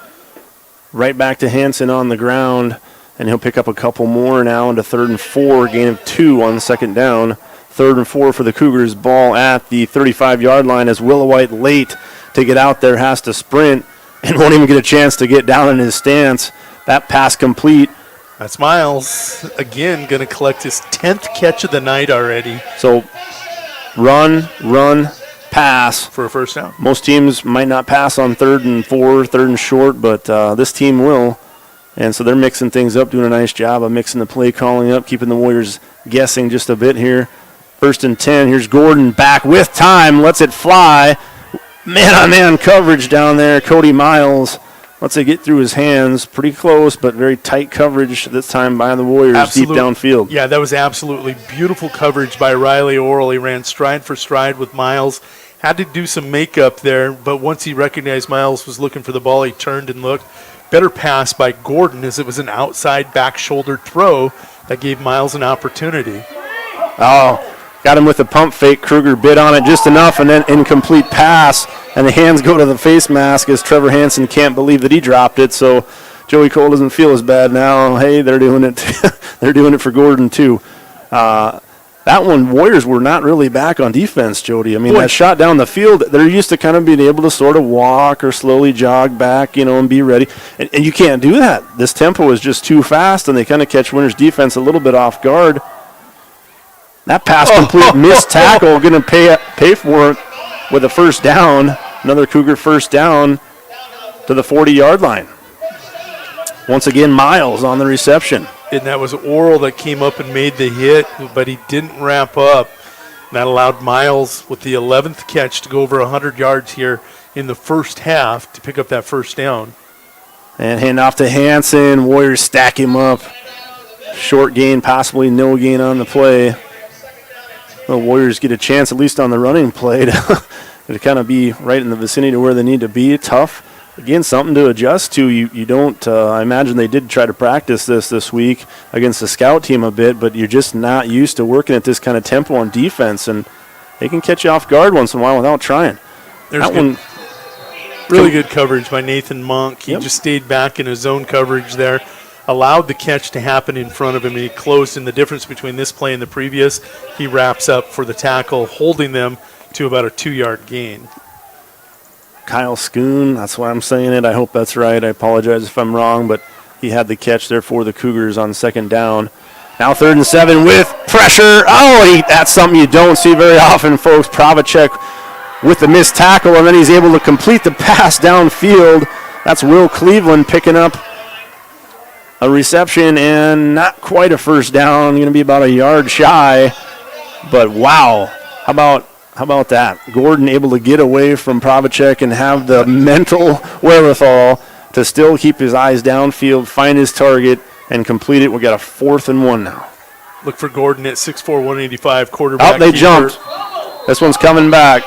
Right back to Hansen on the ground, and he'll pick up a couple more now into 3rd and 4, gain of 2 on 2nd down. 3rd and 4 for the Cougars, ball at the 35-yard line as Willowite late to get out there, has to sprint, and won't even get a chance to get down in his stance. That pass complete That's Miles, again, going to collect his 10th catch of the night already. So run, pass. For a first down. Most teams might not pass on 3rd and 4, 3rd and short, but this team will. And so they're mixing things up, doing a nice job of mixing the play calling up, keeping the Warriors guessing just a bit here. 1st and 10. Here's Gordon back with time, lets it fly. Man-on-man coverage down there. Cody Miles lets it get through his hands. Pretty close, but very tight coverage this time by the Warriors deep downfield. Yeah, that was absolutely beautiful coverage by Riley Orrell. He ran stride for stride with Miles. Had to do some makeup there, but once he recognized Miles was looking for the ball, he turned and looked. Better pass by Gordon as it was an outside back shoulder throw that gave Miles an opportunity. Oh, got him with a pump fake. Kruger bit on it just enough, and then incomplete pass. And the hands go to the face mask as Trevor Hansen can't believe that he dropped it. So Joey Cole doesn't feel as bad now. Hey, they're doing it. They're doing it for Gordon too. That one, Warriors were not really back on defense, Jody. I mean, that shot down the field, they're used to kind of being able to sort of walk or slowly jog back, and be ready. And you can't do that. This tempo is just too fast, and they kind of catch Winter's defense a little bit off guard. That pass complete missed tackle, going to pay for it with a first down. Another Cougar first down to the 40-yard line. Once again, Miles on the reception. And that was Orrell that came up and made the hit, but he didn't wrap up. That allowed Miles with the 11th catch to go over 100 yards here in the first half to pick up that first down. And hand off to Hansen. Warriors stack him up. Short gain, possibly no gain on the play. The Warriors get a chance, at least on the running play, to kind of be right in the vicinity to where they need to be. Tough. Again, something to adjust to. You don't, I imagine they did try to practice this week against the scout team a bit, but you're just not used to working at this kind of tempo on defense, and they can catch you off guard once in a while without trying. There's really good coverage by Nathan Monk. He just stayed back in his zone coverage there, allowed the catch to happen in front of him, and he closed in the difference between this play and the previous. He wraps up for the tackle, holding them to about a 2-yard gain. Kyle Schoon, that's why I'm saying it. I hope that's right. I apologize if I'm wrong, but he had the catch there for the Cougars on second down. Now 3rd and 7 with pressure. That's something you don't see very often, folks. Pravacek with the missed tackle, and then he's able to complete the pass downfield. That's Will Cleveland picking up a reception and not quite a first down. Going to be about a yard shy, but wow. How about that? Gordon able to get away from Pravacek and have the mental wherewithal to still keep his eyes downfield, find his target, and complete it. We got a 4th and 1 now. Look for Gordon at 6'4", 185, quarterback. Oh, they jumped. This one's coming back.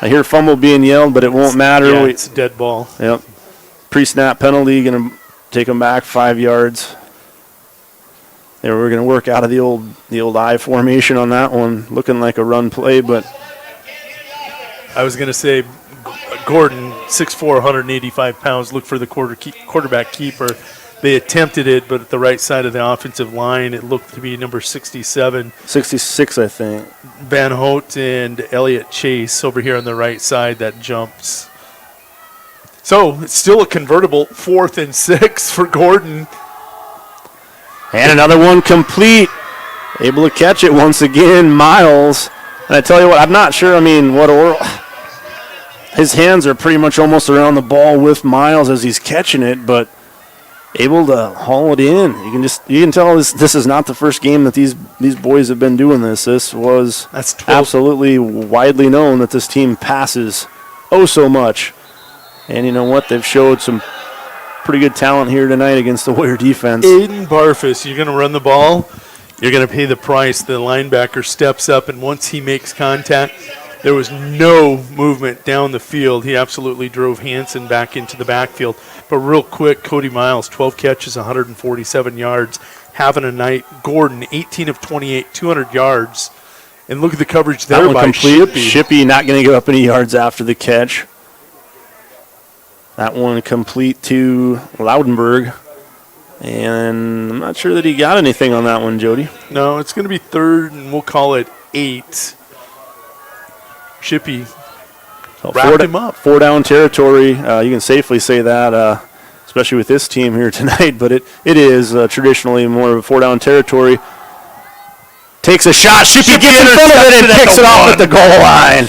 I hear fumble being yelled, but it won't matter. Yeah, it's a dead ball. Yep. Pre-snap penalty, going to take them back 5 yards. Yeah, we're going to work out of the old I formation on that one, looking like a run play, but I was going to say Gordon, 6'4", 185 pounds, look for the quarterback keeper. They attempted it, but at the right side of the offensive line, it looked to be number 67. 66, I think. Van Hout and Elliott Chase over here on the right side that jumps. So it's still a convertible 4th and 6 for Gordon. And another one complete. Able to catch it once again, Miles. And I tell you what, I'm not sure, what Orrell. His hands are pretty much almost around the ball with Miles as he's catching it, but able to haul it in. You can tell this is not the first game that these boys have been doing this. This was absolutely widely known that this team passes so much. And you know what? They've showed some pretty good talent here tonight against the Warrior defense. Aiden Barfus, you're going to run the ball, you're going to pay the price. The linebacker steps up, and once he makes contact, there was no movement down the field. He absolutely drove Hansen back into the backfield. But real quick, Cody Miles, 12 catches, 147 yards, having a night. Gordon, 18 of 28, 200 yards. And look at the coverage there that by complete. Shippey. Shippey not going to give up any yards after the catch. That one complete to Loudenberg. And I'm not sure that he got anything on that one, Jody. No, it's going to be 3rd, and we'll call it 8. Shippey wrapped him up. 4 down territory. You can safely say that. especially with this team here tonight, but it is traditionally more of a 4-down territory. Takes a shot. Shippy gets in front of it and picks it off at the goal line.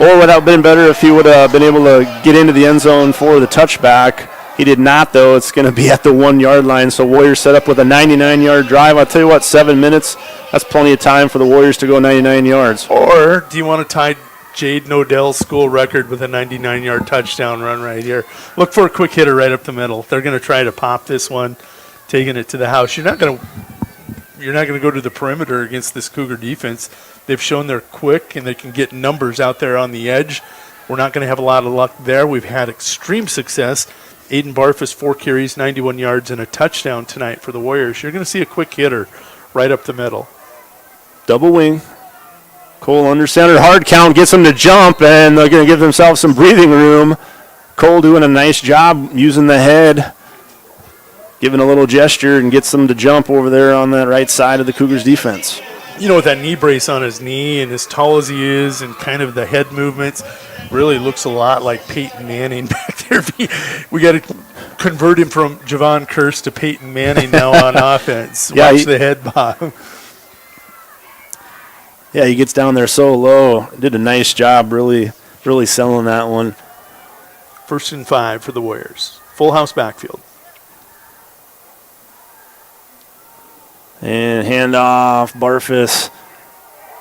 Or would have been better if he would have been able to get into the end zone for the touchback. He did not, though. It's going to be at the 1-yard line. So Warriors set up with a 99-yard drive. I'll tell you what, 7 minutes, that's plenty of time for the Warriors to go 99 yards. Or do you want to tie Jaden Odell's school record with a 99-yard touchdown run right here? Look for a quick hitter right up the middle. They're going to try to pop this one, taking it to the house. You're not going to go to the perimeter against this Cougar defense. They've shown they're quick and they can get numbers out there on the edge. We're not going to have a lot of luck there. We've had extreme success. Aiden Barfus, 4 carries, 91 yards, and a touchdown tonight for the Warriors. You're going to see a quick hitter right up the middle. Double wing. Cole under center, hard count, gets them to jump, and they're going to give themselves some breathing room. Cole doing a nice job using the head, giving a little gesture, and gets them to jump over there on that right side of the Cougars defense. You know, with that knee brace on his knee and as tall as he is and kind of the head movements, really looks a lot like Peyton Manning back there. We got to convert him from Javon Curse to Peyton Manning now on offense. Yeah, Watch the head bob. Yeah, he gets down there so low. Did a nice job really selling that one. 1st and 5 for the Warriors. Full house backfield. And handoff, Barfus.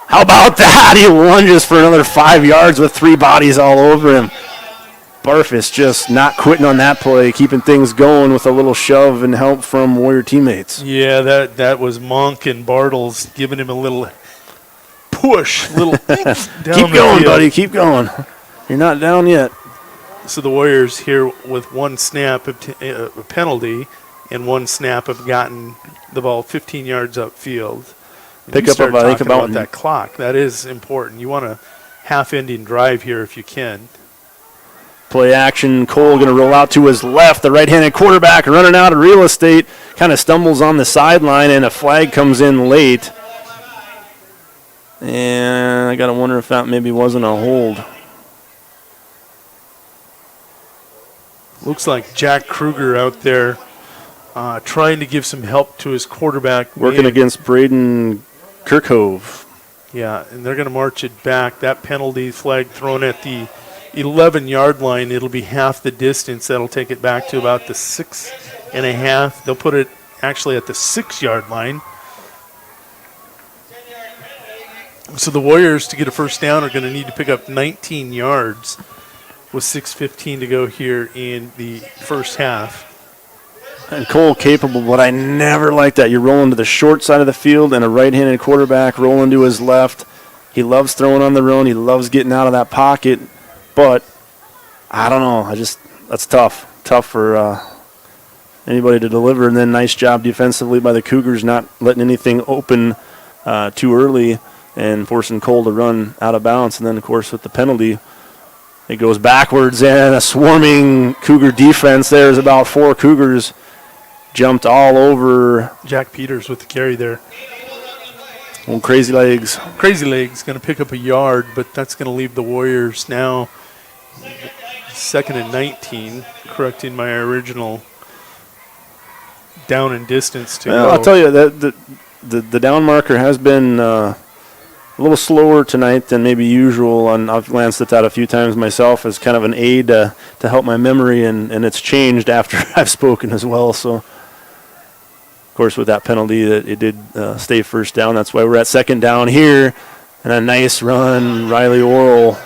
How about that? He lunges for another 5 yards with 3 bodies all over him. Barfus just not quitting on that play, keeping things going with a little shove and help from Warrior teammates. Yeah, that was Monk and Bartles giving him a little push, down Keep going, buddy. Keep going. You're not down yet. So the Warriors here with 1 snap, a penalty, and 1 snap have gotten the ball 15 yards upfield. Pick up, I think, about that clock. That is important. You want a half-ending drive here if you can. Play action. Cole going to roll out to his left. The right-handed quarterback running out of real estate. Kind of stumbles on the sideline, and a flag comes in late. And I got to wonder if that maybe wasn't a hold. Looks like Jack Kruger out there trying to give some help to his quarterback. Working against Braden Kirkhope. Yeah, and they're going to march it back. That penalty flag thrown at the 11-yard line. It'll be half the distance. That'll take it back to about the 6.5. They'll put it actually at the 6-yard line. So the Warriors, to get a first down, are going to need to pick up 19 yards with 6:15 to go here in the first half. And Cole capable, but I never like that. You're rolling to the short side of the field and a right-handed quarterback rolling to his left. He loves throwing on the run. He loves getting out of that pocket. But I don't know. That's tough. Tough for anybody to deliver. And then nice job defensively by the Cougars, not letting anything open too early and forcing Cole to run out of bounds. And then, of course, with the penalty, it goes backwards, and a swarming Cougar defense. There's about 4 Cougars jumped all over. Jack Peters with the carry there. Oh, Crazy Legs. Crazy Legs going to pick up a yard, but that's going to leave the Warriors now 2nd and 19, correcting my original down and distance to go. I'll tell you, that the down marker has been a little slower tonight than maybe usual, and I've glanced at that a few times myself as kind of an aid to help my memory, and it's changed after I've spoken as well. So, of course, with that penalty, it did stay first down. That's why we're at 2nd down here, and a nice run. Riley Orrell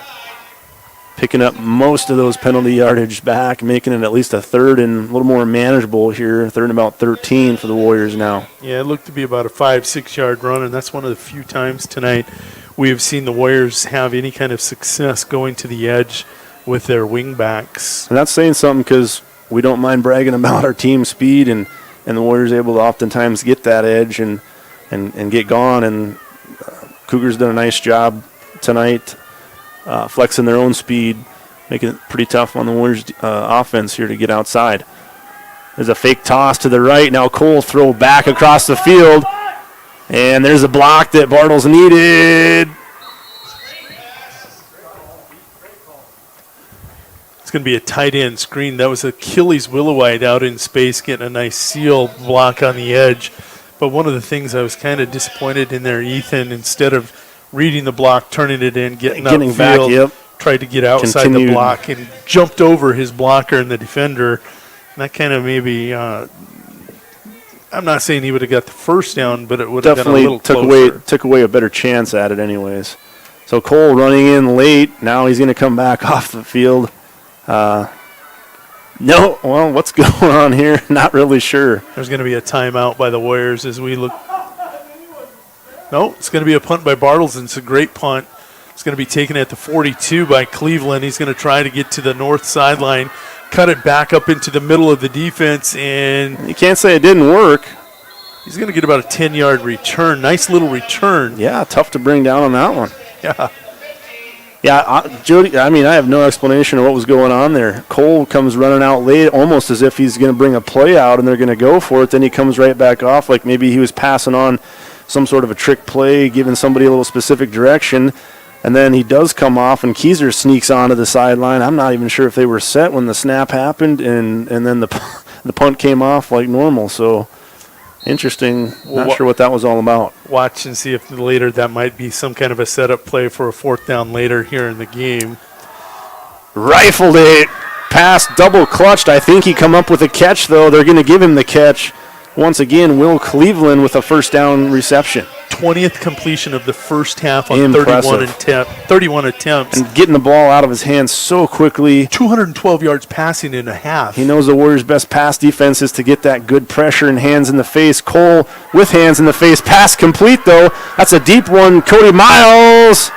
picking up most of those penalty yardage back, making it at least a 3rd and a little more manageable here. 3rd and about 13 for the Warriors now. Yeah, it looked to be about a 5-6 yard run, and that's one of the few times tonight we have seen the Warriors have any kind of success going to the edge with their wing backs. And that's saying something, because we don't mind bragging about our team speed, and the Warriors able to oftentimes get that edge and get gone. And Cougars done a nice job tonight, flexing their own speed, making it pretty tough on the Warriors offense here to get outside. There's a fake toss to the right. Now Cole throw back across the field. And there's a block that Bartles needed. going to be a tight end screen. That was Achilles Willowite out in space getting a nice seal block on the edge. But one of the things I was kind of disappointed in there, Ethan, instead of reading the block, turning it in, getting upfield, back, yep. tried to get outside the block and jumped over his blocker and the defender. And that kind of maybe, I'm not saying he would have got the first down, but it would have been a little closer. Took away a better chance at it anyways. So Cole running in late. Now he's going to come back off the field. No, well, what's going on here? Not really sure. There's going to be a timeout by the Warriors as we look. No, it's going to be a punt by Bartles, and it's a great punt. It's going to be taken at the 42 by Cleveland. He's going to try to get to the north sideline, cut it back up into the middle of the defense, and you can't say it didn't work. He's going to get about a 10-yard return. Nice little return. Yeah, tough to bring down on that one. Yeah. Yeah, Jody, I mean, I have no explanation of what was going on there. Cole comes running out late, almost as if he's going to bring a play out and they're going to go for it. Then he comes right back off like maybe he was passing on some sort of a trick play, giving somebody a little specific direction. And then he does come off, and Keyser sneaks onto the sideline. I'm not even sure if they were set when the snap happened, and then the punt came off like normal. So interesting. Not sure what that was all about. Watch and see if later that might be some kind of a setup play for a fourth down later here in the game. Rifled it. Pass double clutched. I think he come up with a catch, though. They're going to give him the catch. Once again, Will Cleveland with a first down reception. 20th completion of the first half on 31 attempts. And getting the ball out of his hands so quickly. 212 yards passing in a half. He knows the Warriors' best pass defense is to get that good pressure and hands in the face. Cole with hands in the face. Pass complete, though. That's a deep one. Cody Miles.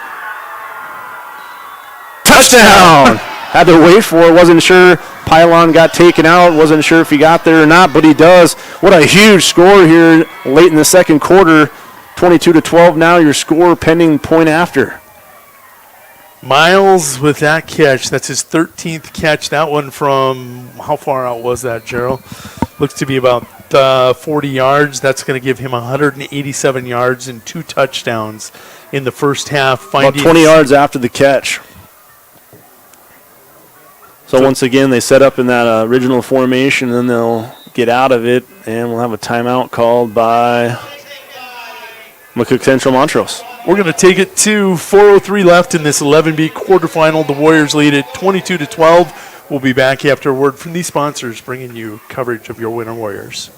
Touchdown. Had to wait for it. Wasn't sure. Pylon got taken out. Wasn't sure if he got there or not, but he does. What a huge score here late in the second quarter. 22-12 now, your score pending point after. Miles with that catch. That's his 13th catch. That one from, how far out was that, Gerald? Looks to be about 40 yards. That's going to give him 187 yards and 2 touchdowns in the first half. About 20 yards after the catch. So once again, they set up in that original formation, and then they'll get out of it, and we'll have a timeout called by McCook Central Montrose. We're going to take it to 4:03 left in this 11B quarterfinal. The Warriors lead it 22-12. We'll be back after a word from these sponsors, bringing you coverage of your Winter Warriors.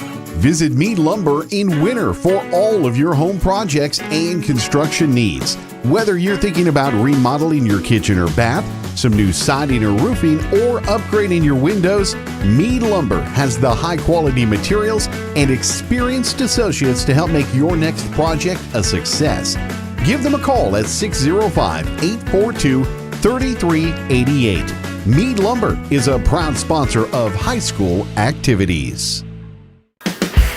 Visit Mead Lumber in Winter for all of your home projects and construction needs. Whether you're thinking about remodeling your kitchen or bath, some new siding or roofing, or upgrading your windows, Mead Lumber has the high-quality materials and experienced associates to help make your next project a success. Give them a call at 605-842-3388. Mead Lumber is a proud sponsor of high school activities.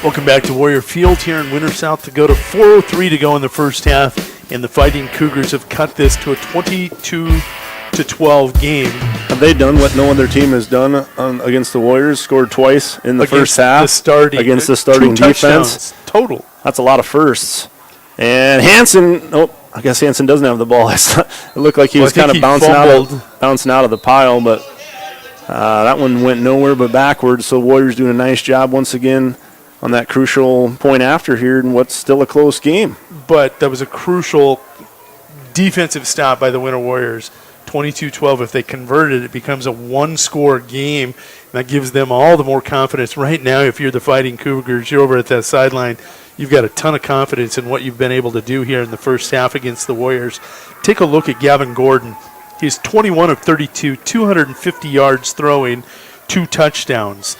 Welcome back to Warrior Field here in Winter, South Dakota. 4:03 to go in the first half, and the Fighting Cougars have cut this to a 22-12 game. Have they done what no other team has done against the Warriors? Scored twice in the first half against the starting defense. Total. That's a lot of firsts. And Hansen, I guess Hansen doesn't have the ball. It looked like he was kind of bouncing out of the pile, but that one went nowhere but backwards. So Warriors doing a nice job once again on that crucial point after here in what's still a close game. But that was a crucial defensive stop by the Winter Warriors. 22-12. If they convert it, it becomes a one-score game. And that gives them all the more confidence. Right now, if you're the Fighting Cougars, you're over at that sideline, you've got a ton of confidence in what you've been able to do here in the first half against the Warriors. Take a look at Gavin Gordon. He's 21 of 32, 250 yards throwing, 2 touchdowns.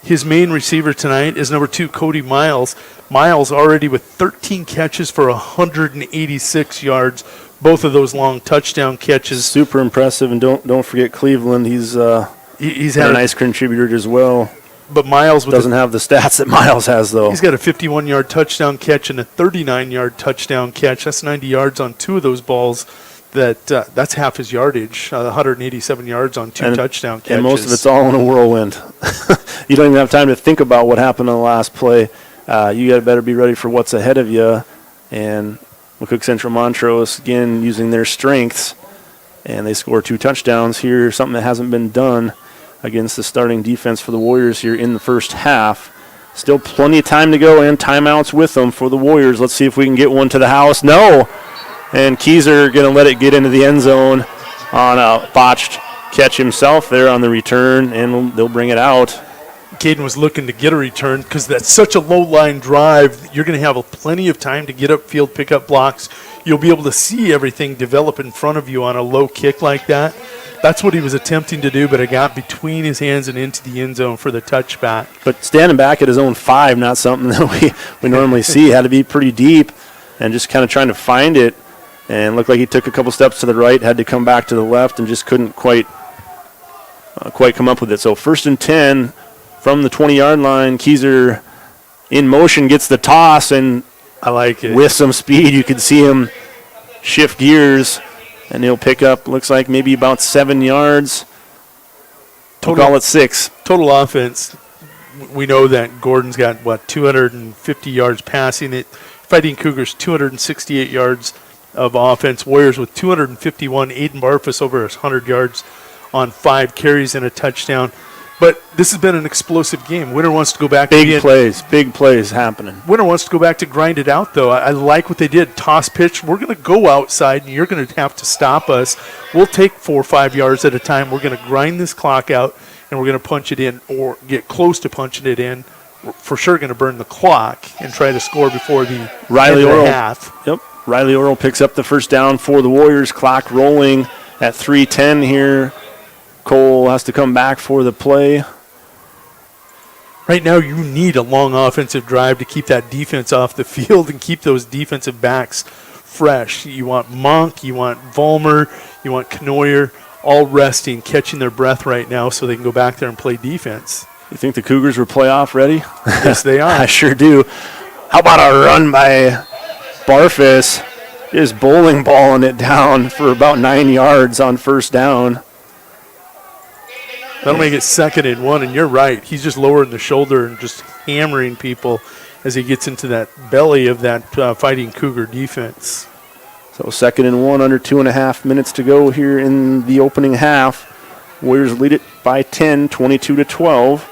His main receiver tonight is number 2, Cody Miles. Miles already with 13 catches for 186 yards. Both of those long touchdown catches. Super impressive, and don't forget Cleveland. He's had a nice contributor as well. But Miles doesn't have the stats that Miles has, though. He's got a 51-yard touchdown catch and a 39-yard touchdown catch. That's 90 yards on 2 of those balls. That's half his yardage, 187 yards on 2 touchdown catches. And most of it's all in a whirlwind. You don't even have time to think about what happened on the last play. You better be ready for what's ahead of you. And McCook Central Montrose, again, using their strengths and they score 2 touchdowns here, something that hasn't been done against the starting defense for the Warriors here in the first half. Still plenty of time to go and timeouts with them for the Warriors. Let's see if we can get one to the house. No! And Keyser going to let it get into the end zone on a botched catch himself there on the return, and they'll bring it out. Caden was looking to get a return because that's such a low-line drive. You're going to have plenty of time to get upfield, pick up blocks. You'll be able to see everything develop in front of you on a low kick like that. That's what he was attempting to do, but it got between his hands and into the end zone for the touchback. But standing back at his own 5, not something that we normally see. Had to be pretty deep and just kind of trying to find it. And looked like he took a couple steps to the right, had to come back to the left, and just couldn't quite come up with it. So 1st and 10 from the 20-yard line. Keyser in motion gets the toss, and I like it. With some speed, you can see him shift gears. And he'll pick up, looks like maybe about 7 yards. We'll call it 6. Total offense. We know that Gordon's got, 250 yards passing it. Fighting Cougars, 268 yards of offense. Warriors with 251. Aiden Barfus over 100 yards on 5 carries and a touchdown. But this has been an explosive game. Winter wants to go back. Big plays happening. Winter wants to go back to grind it out, though. I like what they did. Toss pitch. We're going to go outside, and you're going to have to stop us. We'll take 4 or 5 yards at a time. We're going to grind this clock out, and we're going to punch it in or get close to punching it in. We're for sure going to burn the clock and try to score before the end of the half. Yep. Riley Orrell picks up the first down for the Warriors. Clock rolling at 3:10 here. Cole has to come back for the play. Right now you need a long offensive drive to keep that defense off the field and keep those defensive backs fresh. You want Monk, you want Vollmer, you want Knoyer, all resting, catching their breath right now so they can go back there and play defense. You think the Cougars were playoff ready? Yes, they are. I sure do. How about a run by Barfus? Just bowling balling it down for about 9 yards on first down. That'll make it 2nd and 1, and you're right. He's just lowering the shoulder and just hammering people as he gets into that belly of that Fighting Cougar defense. So 2nd and 1, under 2.5 minutes to go here in the opening half. Warriors lead it by 10, 22-12.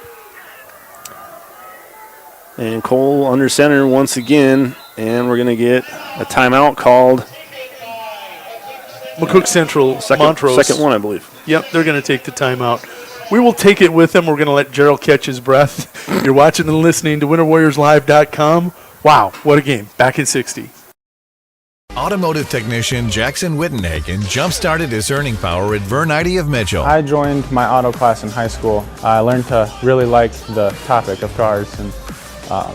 And Cole under center once again, and we're going to get a timeout called. McCook Central, Montrose. Second one, I believe. Yep, they're going to take the timeout. We will take it with them. We're going to let Gerald catch his breath. You're watching and listening to WinterWarriorsLive.com. Wow, what a game. Back in 60. Automotive technician Jackson Wittenhagen jump-started his earning power at Vernity of Mitchell. I joined my auto class in high school. I learned to really like the topic of cars, and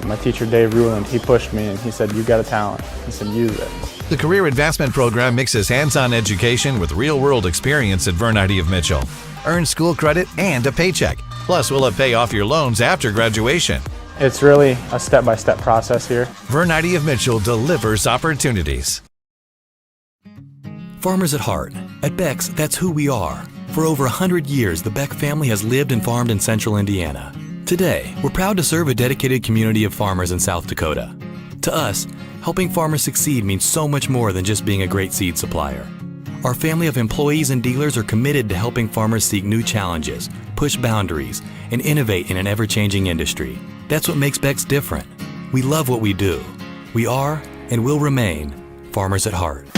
my teacher Dave Ruland, he pushed me and he said, "You got a talent." He said, "Use it." The Career Advancement Program mixes hands-on education with real-world experience at Vernity of Mitchell. Earn school credit and a paycheck. Plus, we'll pay off your loans after graduation. It's really a step-by-step process here. Vernity of Mitchell delivers opportunities. Farmers at heart. At Beck's, that's who we are. For over 100 years, the Beck family has lived and farmed in central Indiana. Today, we're proud to serve a dedicated community of farmers in South Dakota. To us, helping farmers succeed means so much more than just being a great seed supplier. Our family of employees and dealers are committed to helping farmers seek new challenges, push boundaries, and innovate in an ever-changing industry. That's what makes Beck's different. We love what we do. We are and will remain farmers at heart.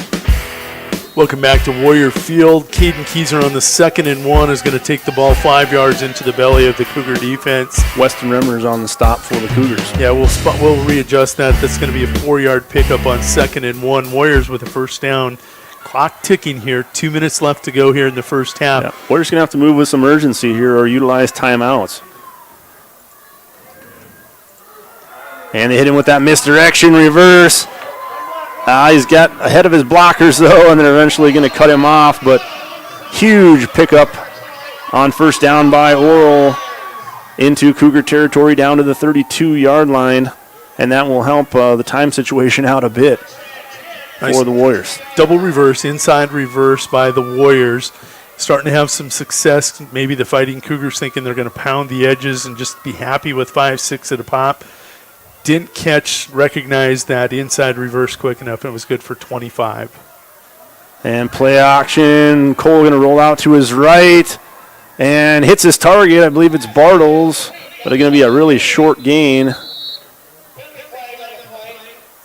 Welcome back to Warrior Field. Caden Keyser on the 2nd and 1 is going to take the ball 5 yards into the belly of the Cougar defense. Weston Remmer's on the stop for the Cougars. Yeah, we'll readjust that. That's going to be a 4-yard pickup on 2nd and 1. Warriors with a first down. Clock ticking here. 2 minutes left to go here in the first half. Yeah. Warriors going to have to move with some urgency here or utilize timeouts. And they hit him with that misdirection reverse. He's got ahead of his blockers, though, and they're eventually going to cut him off. But huge pickup on first down by Orrell into Cougar territory down to the 32-yard line, and that will help the time situation out a bit for the Warriors. Double reverse, inside reverse by the Warriors. Starting to have some success. Maybe the Fighting Cougars thinking they're going to pound the edges and just be happy with 5-6 at a pop. Didn't recognize that inside reverse quick enough, and it was good for 25. And play action. Cole going to roll out to his right and hits his target. I believe it's Bartles, but it's going to be a really short gain.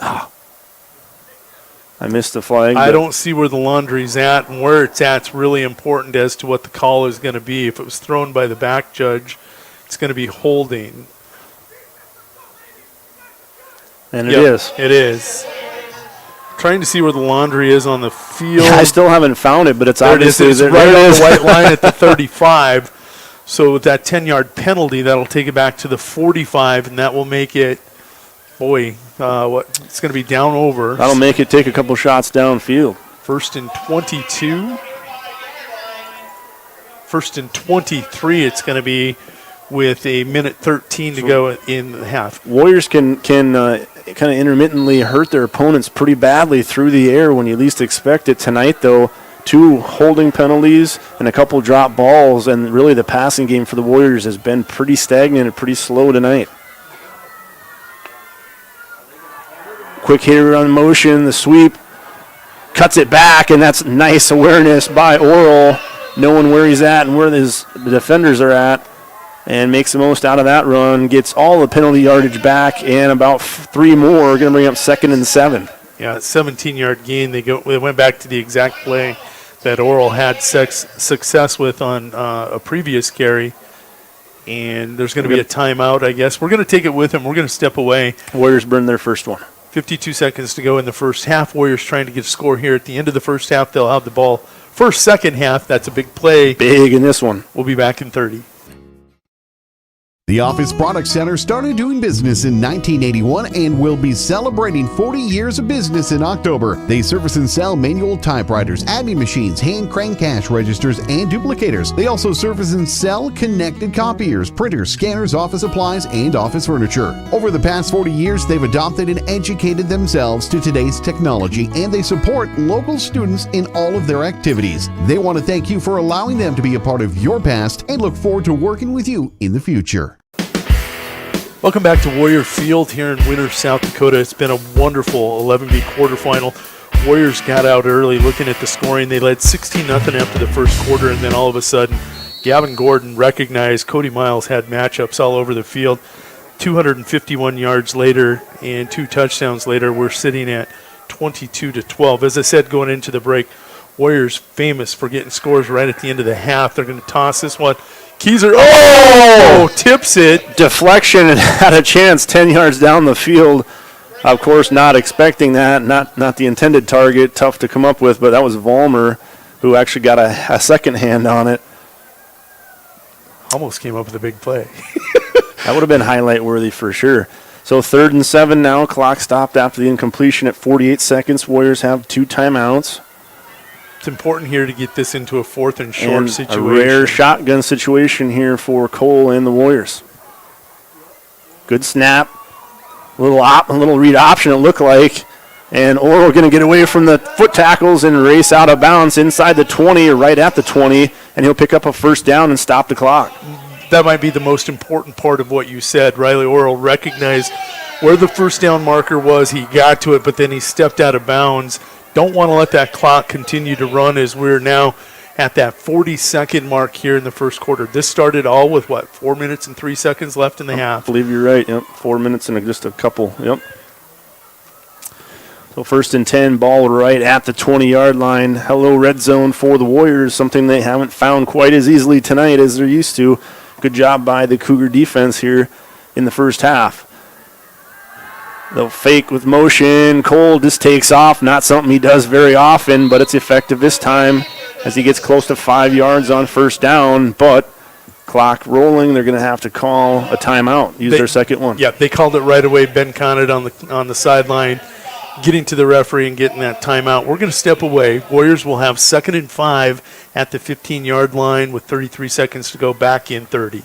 Oh. I missed the flag. I don't see where the laundry's at, and where it's at's really important as to what the call is going to be. If it was thrown by the back judge, it's going to be holding. And it is. It is. Trying to see where the laundry is on the field. Yeah, I still haven't found it, but it's obviously It's right on the white line at the 35. So with that 10-yard penalty, that'll take it back to the 45, and that will make it, it's going to be down over. That'll make it take a couple shots downfield. First and 22. First and 23, it's going to be with a minute 13 to go in the half. Warriors can kind of intermittently hurt their opponents pretty badly through the air when you least expect it. Tonight, though, 2 holding penalties and a couple drop balls, and really the passing game for the Warriors has been pretty stagnant and pretty slow tonight. Quick hitter on motion, the sweep, cuts it back, and that's nice awareness by Oral, knowing where he's at and where the defenders are at, and makes the most out of that run, gets all the penalty yardage back, and about 3 more, going to bring up 2nd and 7. Yeah, 17-yard gain. They went back to the exact play that Oral had success with on a previous carry, and there's going to be a timeout, I guess. We're going to take it with him. We're going to step away. Warriors burn their first one. 52 seconds to go in the first half. Warriors trying to get a score here at the end of the first half. They'll have the ball. Second half, that's a big play. Big in this one. We'll be back in 30. The Office Products Center started doing business in 1981 and will be celebrating 40 years of business in October. They service and sell manual typewriters, admin machines, hand crank cash registers, and duplicators. They also service and sell connected copiers, printers, scanners, office supplies, and office furniture. Over the past 40 years, they've adopted and educated themselves to today's technology, and they support local students in all of their activities. They want to thank you for allowing them to be a part of your past and look forward to working with you in the future. Welcome back to Warrior Field here in Winter, South Dakota. It's been a wonderful 11B quarterfinal. Warriors got out early. Looking at the scoring, they led 16-0 after the first quarter, and then all of a sudden, Gavin Gordon recognized Cody Miles had matchups all over the field. 251 yards later and 2 touchdowns later, we're sitting at 22-12. As I said going into the break, Warriors famous for getting scores right at the end of the half. They're going to toss this one. Keyser, tips it. Deflection and had a chance 10 yards down the field. Of course, not expecting that, not the intended target, tough to come up with, but that was Vollmer who actually got a second hand on it. Almost came up with a big play. That would have been highlight worthy for sure. So 3rd and 7 now, clock stopped after the incompletion at 48 seconds. Warriors have 2 timeouts. It's important here to get this into a 4th and short and situation. A rare shotgun situation here for Cole and the Warriors. Good snap. A little read option it looked like. And Oral going to get away from the foot tackles and race out of bounds inside the 20 or right at the 20. And he'll pick up a first down and stop the clock. That might be the most important part of what you said. Riley Oral recognized where the first down marker was. He got to it, but then he stepped out of bounds. Don't want to let that clock continue to run as we're now at that 40-second mark here in the first quarter. This started all with, 4 minutes and 3 seconds left in the half. I believe you're right. Yep, 4 minutes and just a couple. Yep. So 1st and 10, ball right at the 20-yard line. Hello, red zone for the Warriors, something they haven't found quite as easily tonight as they're used to. Good job by the Cougar defense here in the first half. They'll fake with motion. Cole just takes off. Not something he does very often, but it's effective this time as he gets close to 5 yards on first down. But clock rolling, they're going to have to call a timeout. Use their second one. Yeah, they called it right away. Ben Conant on the sideline, getting to the referee and getting that timeout. We're going to step away. Warriors will have 2nd and 5 at the 15-yard line with 33 seconds to go, back in 30.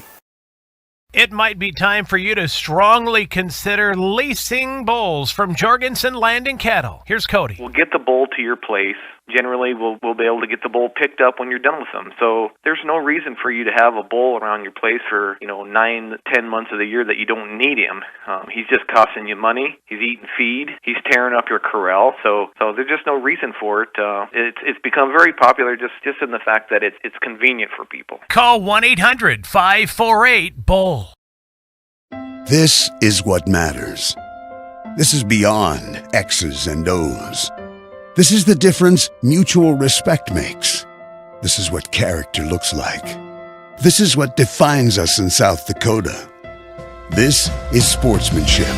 It might be time for you to strongly consider leasing bulls from Jorgensen Land and Cattle. Here's Cody. We'll get the bull to your place. Generally, we'll be able to get the bull picked up when you're done with them. So there's no reason for you to have a bull around your place for 9, 10 months of the year that you don't need him. He's just costing you money. He's eating feed. He's tearing up your corral. So there's just no reason for it. It's become very popular just in the fact that it's convenient for people. Call 1-800-548-BULL. This is what matters. This is beyond X's and O's. This is the difference mutual respect makes. This is what character looks like. This is what defines us in South Dakota. This is sportsmanship.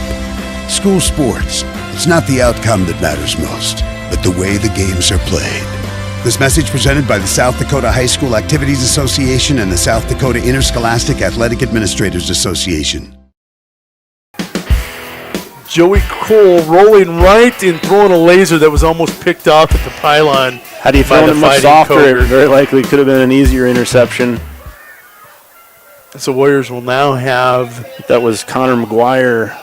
School sports, it's not the outcome that matters most, but the way the games are played. This message presented by the South Dakota High School Activities Association and the South Dakota Interscholastic Athletic Administrators Association. Joey Cole rolling right and throwing a laser that was almost picked off at the pylon. Had he thrown it much softer, it very likely could have been an easier interception. So Warriors will now have... That was Connor McGuire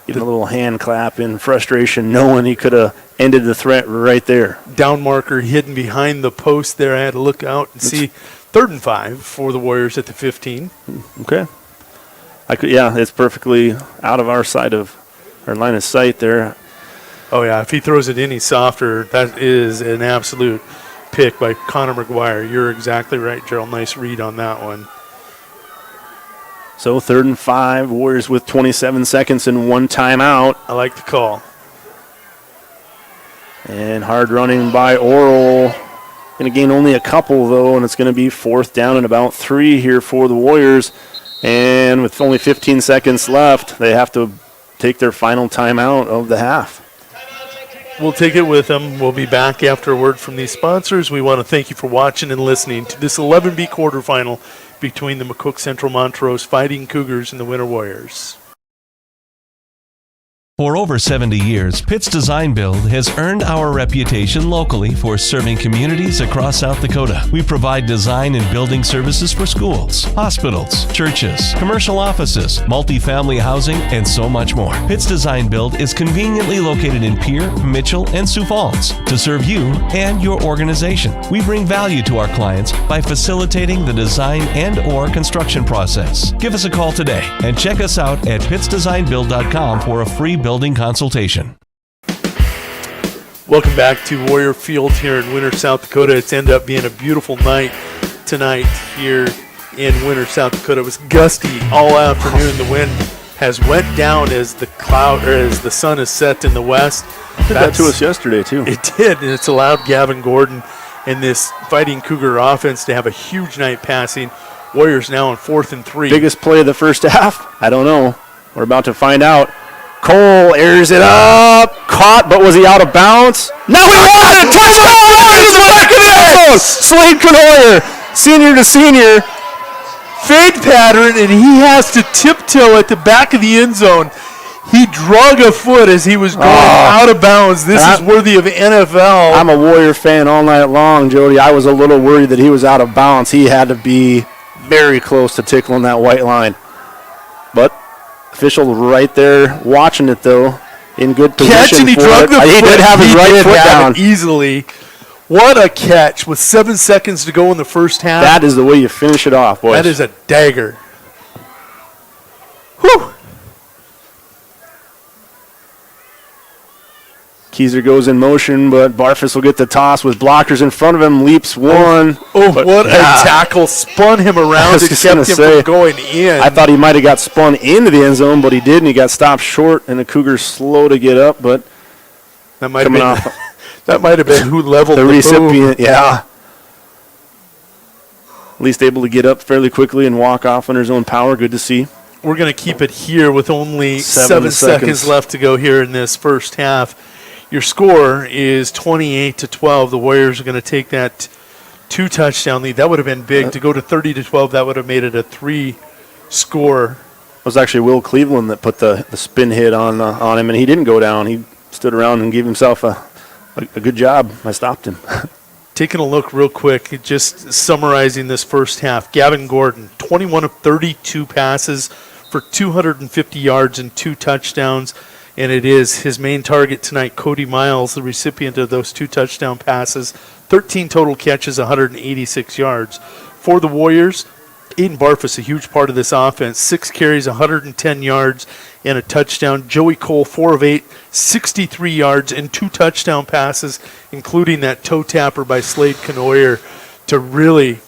getting a little hand clap in frustration, knowing he could have ended the threat right there. Down marker hidden behind the post there. I had to look out and see 3rd and 5 for the Warriors at the 15. Okay. It's perfectly out of our side of our line of sight there. Oh, yeah, if he throws it any softer, that is an absolute pick by Connor McGuire. You're exactly right, Gerald. Nice read on that one. So 3rd and 5, Warriors with 27 seconds and 1 timeout. I like the call. And hard running by Oral. Going to gain only a couple, though, and it's going to be 4th down and about 3 here for the Warriors. And with only 15 seconds left, they have to take their final timeout of the half. We'll take it with them. We'll be back after a word from these sponsors. We want to thank you for watching and listening to this 11B quarterfinal between the McCook Central Montrose Fighting Cougars and the Winter Warriors. For over 70 years, Pitt's Design Build has earned our reputation locally for serving communities across South Dakota. We provide design and building services for schools, hospitals, churches, commercial offices, multifamily housing, and so much more. Pitt's Design Build is conveniently located in Pierre, Mitchell, and Sioux Falls to serve you and your organization. We bring value to our clients by facilitating the design and/or construction process. Give us a call today and check us out at pittsdesignbuild.com for a free building consultation. Welcome back to Warrior Field here in Winter, South Dakota. It's ended up being a beautiful night tonight here in Winter, South Dakota. It was gusty all afternoon. The wind has went down as the sun has set in the west. It did that to us yesterday too. It did, and it's allowed Gavin Gordon and this Fighting Cougar offense to have a huge night passing. Warriors now on 4th and 3. Biggest play of the first half? I don't know. We're about to find out. Cole airs it up, caught, but was he out of bounds? No, he wasn't! Touchdown! Into the back of the end zone! Slade Canoyer, senior to senior. Fade pattern, and he has to tiptoe at the back of the end zone. He drug a foot as he was going out of bounds. This is worthy of NFL. I'm a Warrior fan all night long, Jody. I was a little worried that he was out of bounds. He had to be very close to tickling that white line. But official right there watching it, though, in good position. Catch, and he drug the foot. He did have his right foot down. Easily. What a catch with 7 seconds to go in the first half. That is the way you finish it off, boys. That is a dagger. Whew. Keyser goes in motion, but Barfus will get the toss with blockers in front of him. Leaps one. What a tackle. Spun him around and kept him from going in. I thought he might have got spun into the end zone, but he didn't. He got stopped short, and the Cougars slow to get up, but that might have been who leveled the recipient. Boom. Yeah. At least able to get up fairly quickly and walk off on his own power. Good to see. We're going to keep it here with only 7 seconds left to go here in this first half. Your score is 28-12. The Warriors are going to take that 2-touchdown lead. That would have been big. To go to 30-12, that would have made it a 3-score. It was actually Will Cleveland that put the spin hit on him, and he didn't go down. He stood around and gave himself a good job. I stopped him. Taking a look real quick, just summarizing this first half. Gavin Gordon, 21 of 32 passes for 250 yards and 2 touchdowns. And it is his main target tonight, Cody Miles, the recipient of those 2 touchdown passes. 13 total catches, 186 yards. For the Warriors, Aiden Barfus, a huge part of this offense. 6 carries, 110 yards, and a touchdown. Joey Cole, 4 of 8, 63 yards, and 2 touchdown passes, including that toe tapper by Slade Canoyer to really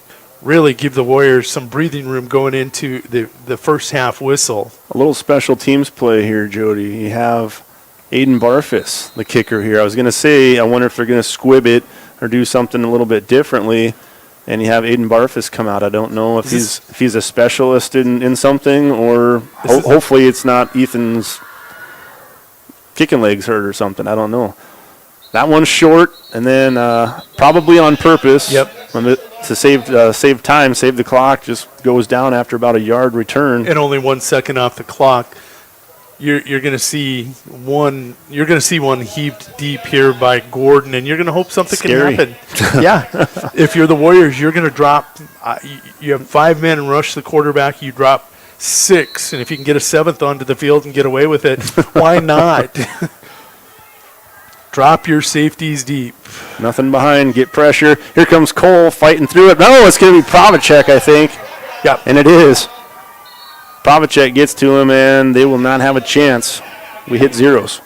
give the Warriors some breathing room going into the first half whistle. A little special teams play here, Jody. You have Aiden Barfus, the kicker here. I was going to say, I wonder if they're going to squib it or do something a little bit differently. And you have Aiden Barfus come out. I don't know if he's a specialist in something, or hopefully it's not Ethan's kicking legs hurt or something. I don't know. That one's short, and then probably on purpose. Yep. To save time, save the clock, just goes down after about a yard return. And only 1 second off the clock. You're going to see one. You're going to see one heaved deep here by Gordon, and you're going to hope something can happen. Yeah. If you're the Warriors, you're going to drop. You have 5 men and rush the quarterback. You drop 6, and if you can get a 7th onto the field and get away with it, why not? Drop your safeties deep. Nothing behind. Get pressure. Here comes Cole fighting through it. No, it's going to be Provacek, I think. Yep. And it is. Provacek gets to him, and they will not have a chance. We hit zeros.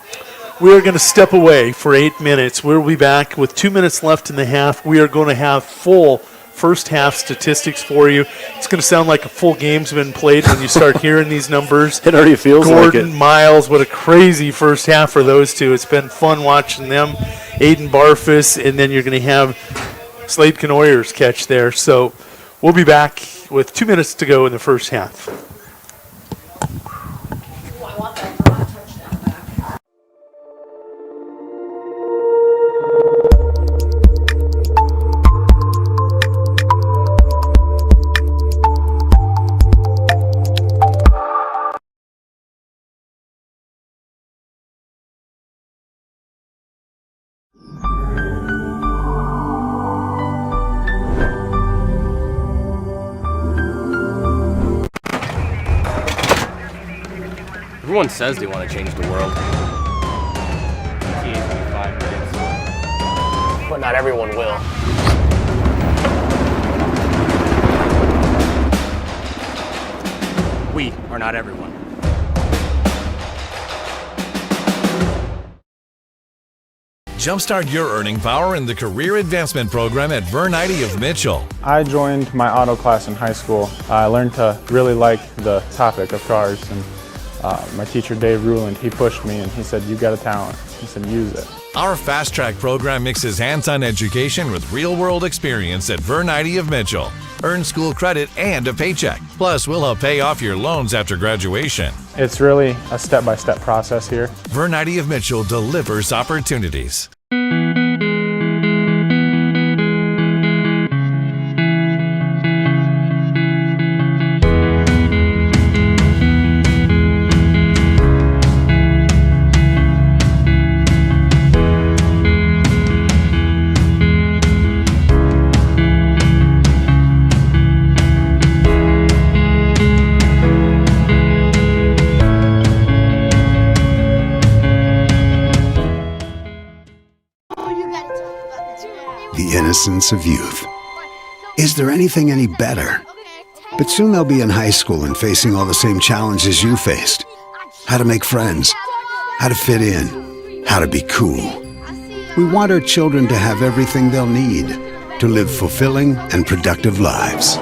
We are going to step away for 8 minutes. We'll be back with 2 minutes left in the half. We are going to have full first half statistics for you. It's going to sound like a full game's been played when you start hearing these numbers. It already feels like it. Gordon, Miles, what a crazy first half for those two. It's been fun watching them. Aiden Barfus, and then you're going to have Slade Canoyer's catch there. So we'll be back with 2 minutes to go in the first half. Everyone says they want to change the world. But not everyone will. We are not everyone. Jumpstart your earning power in the Career Advancement Program at Vernity of Mitchell. I joined my auto class in high school. I learned to really like the topic of cars, and my teacher Dave Ruland, he pushed me and he said, "You got a talent." He said, "Use it." Our Fast Track program mixes hands-on education with real-world experience at Vernity of Mitchell. Earn school credit and a paycheck. Plus, we'll help pay off your loans after graduation. It's really a step-by-step process here. Vernity of Mitchell delivers opportunities. The innocence of youth. Is there anything any better? But soon they'll be in high school and facing all the same challenges you faced. How to make friends, how to fit in, how to be cool. We want our children to have everything they'll need to live fulfilling and productive lives.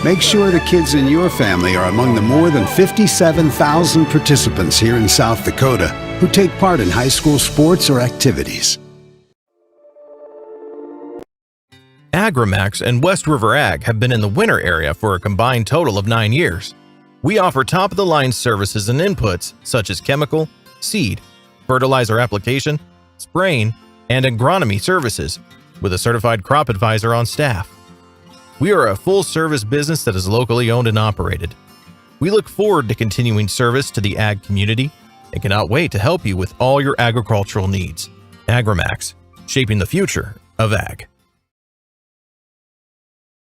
Make sure the kids in your family are among the more than 57,000 participants here in South Dakota who take part in high school sports or activities. Agrimax and West River Ag have been in the winter area for a combined total of 9 years. We offer top-of-the-line services and inputs such as chemical, seed, fertilizer application, spraying, and agronomy services with a certified crop advisor on staff. We are a full-service business that is locally owned and operated. We look forward to continuing service to the ag community and cannot wait to help you with all your agricultural needs. Agrimax, shaping the future of ag.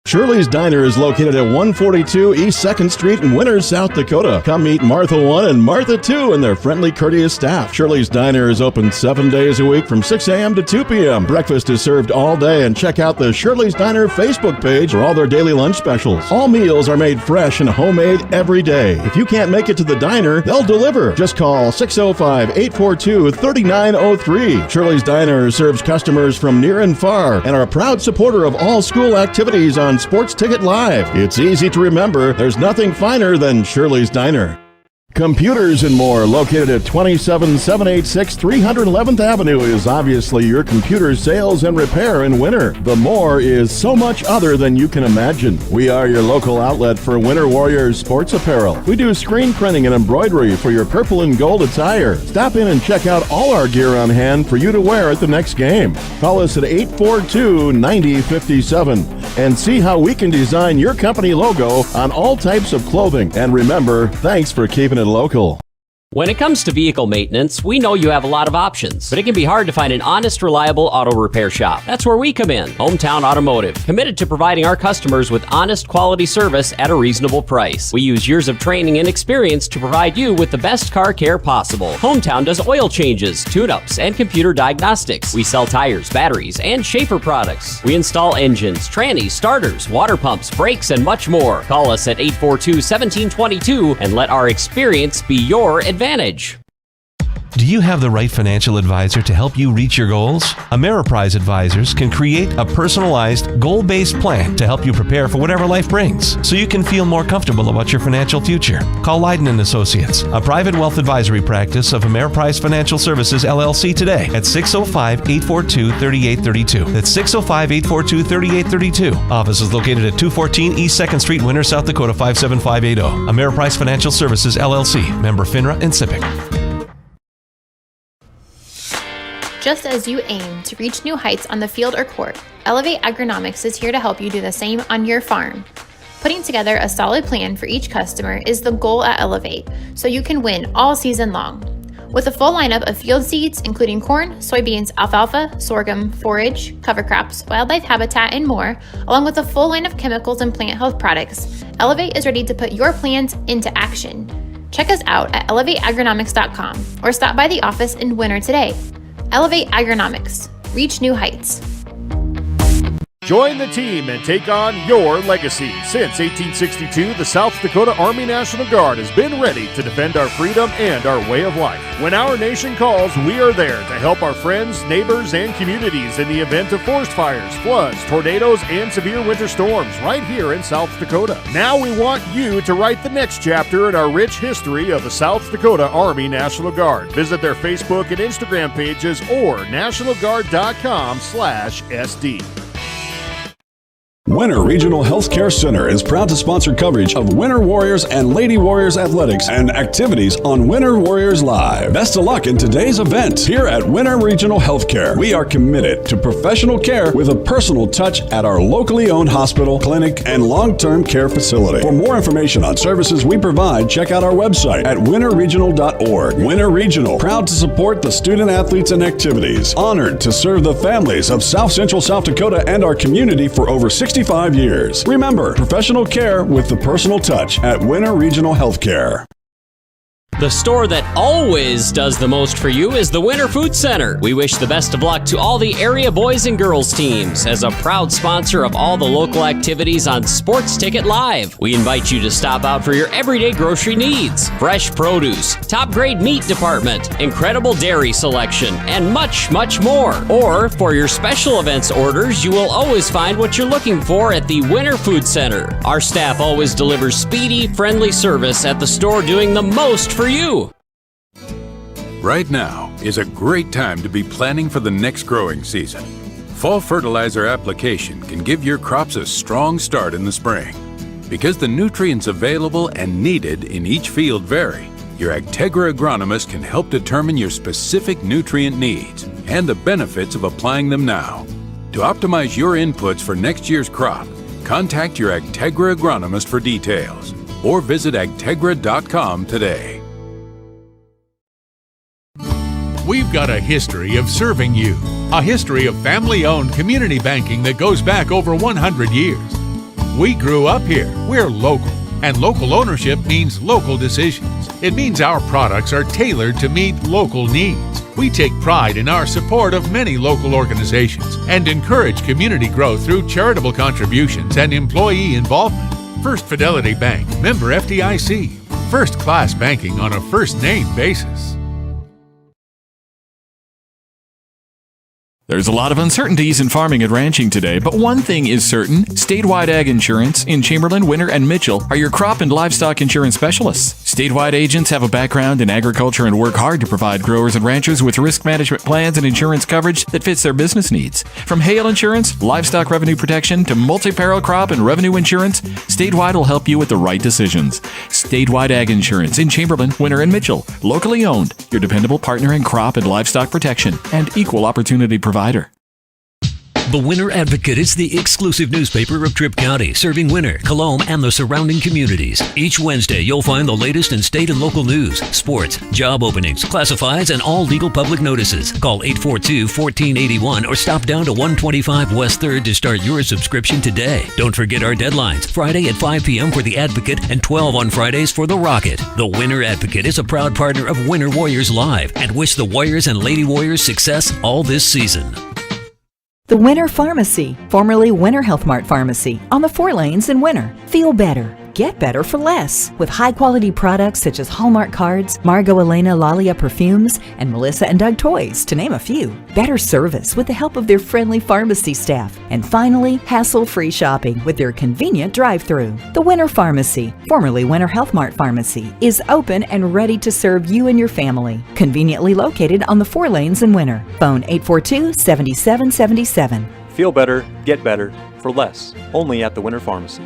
Shirley's Diner is located at 142 East 2nd Street in Winter, South Dakota. Come meet Martha 1 and Martha 2 and their friendly, courteous staff. Shirley's Diner is open 7 days a week from 6 a.m. to 2 p.m. Breakfast is served all day, and check out the Shirley's Diner Facebook page for all their daily lunch specials. All meals are made fresh and homemade every day. If you can't make it to the diner, they'll deliver. Just call 605-842-3903. Shirley's Diner serves customers from near and far and are a proud supporter of all school activities on Sports Ticket Live. It's easy to remember. There's nothing finer than Shirley's Diner. Computers and More, located at 27786 311th Avenue, is obviously your computer sales and repair in winter. The More is so much other than you can imagine. We are your local outlet for Winter Warriors sports apparel. We do screen printing and embroidery for your purple and gold attire. Stop in and check out all our gear on hand for you to wear at the next game. Call us at 842-9057 and see how we can design your company logo on all types of clothing. And remember, thanks for keeping it local. When it comes to vehicle maintenance, we know you have a lot of options, but it can be hard to find an honest, reliable auto repair shop. That's where we come in. Hometown Automotive, committed to providing our customers with honest, quality service at a reasonable price. We use years of training and experience to provide you with the best car care possible. Hometown does oil changes, tune-ups, and computer diagnostics. We sell tires, batteries, and Schaefer products. We install engines, trannies, starters, water pumps, brakes, and much more. Call us at 842-1722 and let our experience be your advantage. Do you have the right financial advisor to help you reach your goals? Ameriprise Advisors can create a personalized, goal-based plan to help you prepare for whatever life brings, so you can feel more comfortable about your financial future. Call Leiden & Associates, a private wealth advisory practice of Ameriprise Financial Services, LLC today at 605-842-3832. That's 605-842-3832. Office is located at 214 East 2nd Street, Winter, South Dakota 57580. Ameriprise Financial Services, LLC. Member FINRA and SIPC. Just as you aim to reach new heights on the field or court, Elevate Agronomics is here to help you do the same on your farm. Putting together a solid plan for each customer is the goal at Elevate, so you can win all season long. With a full lineup of field seeds, including corn, soybeans, alfalfa, sorghum, forage, cover crops, wildlife habitat, and more, along with a full line of chemicals and plant health products, Elevate is ready to put your plans into action. Check us out at elevateagronomics.com or stop by the office in Winter today. Elevate Agronomics. Reach new heights. Join the team and take on your legacy. Since 1862, the South Dakota Army National Guard has been ready to defend our freedom and our way of life. When our nation calls, we are there to help our friends, neighbors, and communities in the event of forest fires, floods, tornadoes, and severe winter storms right here in South Dakota. Now we want you to write the next chapter in our rich history of the South Dakota Army National Guard. Visit their Facebook and Instagram pages or nationalguard.com/SD. Winter Regional Healthcare Center is proud to sponsor coverage of Winter Warriors and Lady Warriors athletics and activities on Winter Warriors Live. Best of luck in today's event. Here at Winter Regional Healthcare, we are committed to professional care with a personal touch at our locally owned hospital, clinic, and long-term care facility. For more information on services we provide, check out our website at winterregional.org. Winter Regional, proud to support the student athletes and activities. Honored to serve the families of South Central South Dakota and our community for over 65 years. Remember, professional care with the personal touch at Winter Regional Healthcare. The store that always does the most for you is the Winter Food Center. We wish the best of luck to all the area boys and girls teams. As a proud sponsor of all the local activities on Sports Ticket Live, we invite you to stop out for your everyday grocery needs. Fresh produce, top grade meat department, incredible dairy selection, and much, much more. Or for your special events orders, you will always find what you're looking for at the Winter Food Center. Our staff always delivers speedy, friendly service at the store, doing the most for you. Right now is a great time to be planning for the next growing season. Fall fertilizer application can give your crops a strong start in the spring. Because the nutrients available and needed in each field vary, your Agtegra agronomist can help determine your specific nutrient needs and the benefits of applying them now. To optimize your inputs for next year's crop, contact your Agtegra agronomist for details or visit agtegra.com today. We've got a history of serving you, a history of family-owned community banking that goes back over 100 years. We grew up here. We're local. And local ownership means local decisions. It means our products are tailored to meet local needs. We take pride in our support of many local organizations and encourage community growth through charitable contributions and employee involvement. First Fidelity Bank, member FDIC. First-class banking on a first-name basis. There's a lot of uncertainties in farming and ranching today, but one thing is certain. Statewide Ag Insurance in Chamberlain, Winter, and Mitchell are your crop and livestock insurance specialists. Statewide agents have a background in agriculture and work hard to provide growers and ranchers with risk management plans and insurance coverage that fits their business needs. From hail insurance, livestock revenue protection, to multi-peril crop and revenue insurance, Statewide will help you with the right decisions. Statewide Ag Insurance in Chamberlain, Winter, and Mitchell. Locally owned, your dependable partner in crop and livestock protection and equal opportunity provider. The Winter Advocate is the exclusive newspaper of Tripp County, serving Winter, Colome, and the surrounding communities. Each Wednesday, you'll find the latest in state and local news, sports, job openings, classifieds, and all legal public notices. Call 842-1481 or stop down to 125 West 3rd to start your subscription today. Don't forget our deadlines, Friday at 5 p.m. for the Advocate and 12 on Fridays for the Rocket. The Winter Advocate is a proud partner of Winter Warriors Live and wish the Warriors and Lady Warriors success all this season. The Winter Pharmacy, formerly Winter Health Mart Pharmacy, on the 4 lanes in Winter. Feel better. Get better for less. With high-quality products such as Hallmark cards, Margot Elena Lalia perfumes, and Melissa and Doug toys, to name a few. Better service with the help of their friendly pharmacy staff. And finally, hassle-free shopping with their convenient drive-thru. The Winter Pharmacy, formerly Winter Health Mart Pharmacy, is open and ready to serve you and your family. Conveniently located on the 4 lanes in Winter. Phone 842-7777. Feel better, get better, for less. Only at the Winter Pharmacy.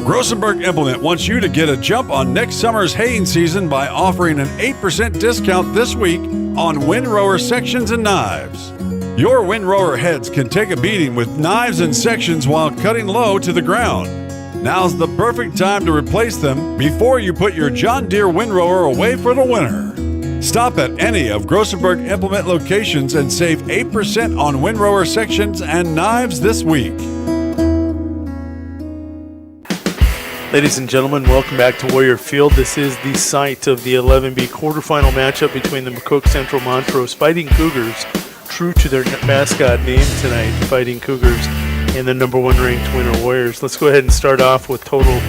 Grossenberg Implement wants you to get a jump on next summer's haying season by offering an 8% discount this week on windrower sections and knives. Your windrower heads can take a beating with knives and sections while cutting low to the ground. Now's the perfect time to replace them before you put your John Deere windrower away for the winter. Stop at any of Grossenberg Implement locations and save 8% on windrower sections and knives this week. Ladies and gentlemen, welcome back to Warrior Field. This is the site of the 11B quarterfinal matchup between the McCook Central Montrose Fighting Cougars, true to their mascot name tonight, Fighting Cougars, and the number 1 ranked Winter Warriors. Let's go ahead and start off with total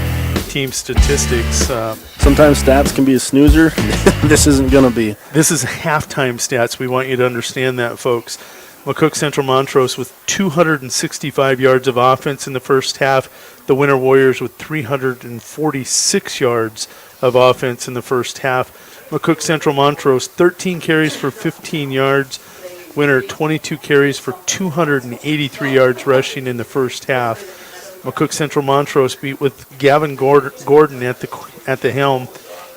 team statistics. Sometimes stats can be a snoozer. This isn't going to be. This is halftime stats. We want you to understand that, folks. McCook Central Montrose with 265 yards of offense in the first half. The Winter Warriors with 346 yards of offense in the first half. McCook Central Montrose 13 carries for 15 yards. Winter 22 carries for 283 yards rushing in the first half. McCook Central Montrose beat with Gavin Gordon at the helm.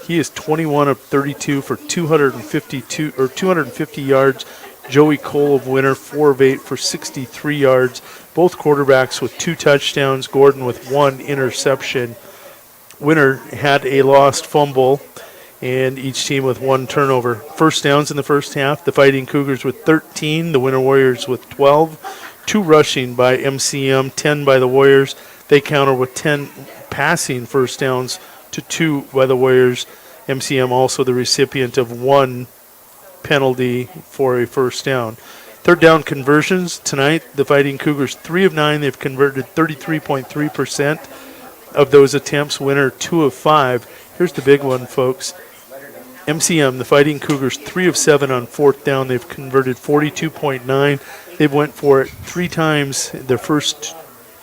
He is 21 of 32 for 250 yards. Joey Cole of Winter, 4 of 8 for 63 yards. Both quarterbacks with 2 touchdowns, Gordon with 1 interception. Winter had a lost fumble, and each team with 1 turnover. First downs in the first half, the Fighting Cougars with 13, the Winter Warriors with 12. 2 rushing by MCM, 10 by the Warriors. They counter with 10 passing first downs to 2 by the Warriors. MCM also the recipient of 1 penalty for a first down. Third down conversions tonight, the Fighting Cougars 3 of 9. They've converted 33.3% of those attempts. Winter 2 of 5. Here's the big one, folks. MCM, the Fighting Cougars 3 of 7 on fourth down. They've converted 42.9. They've went for it 3 times their first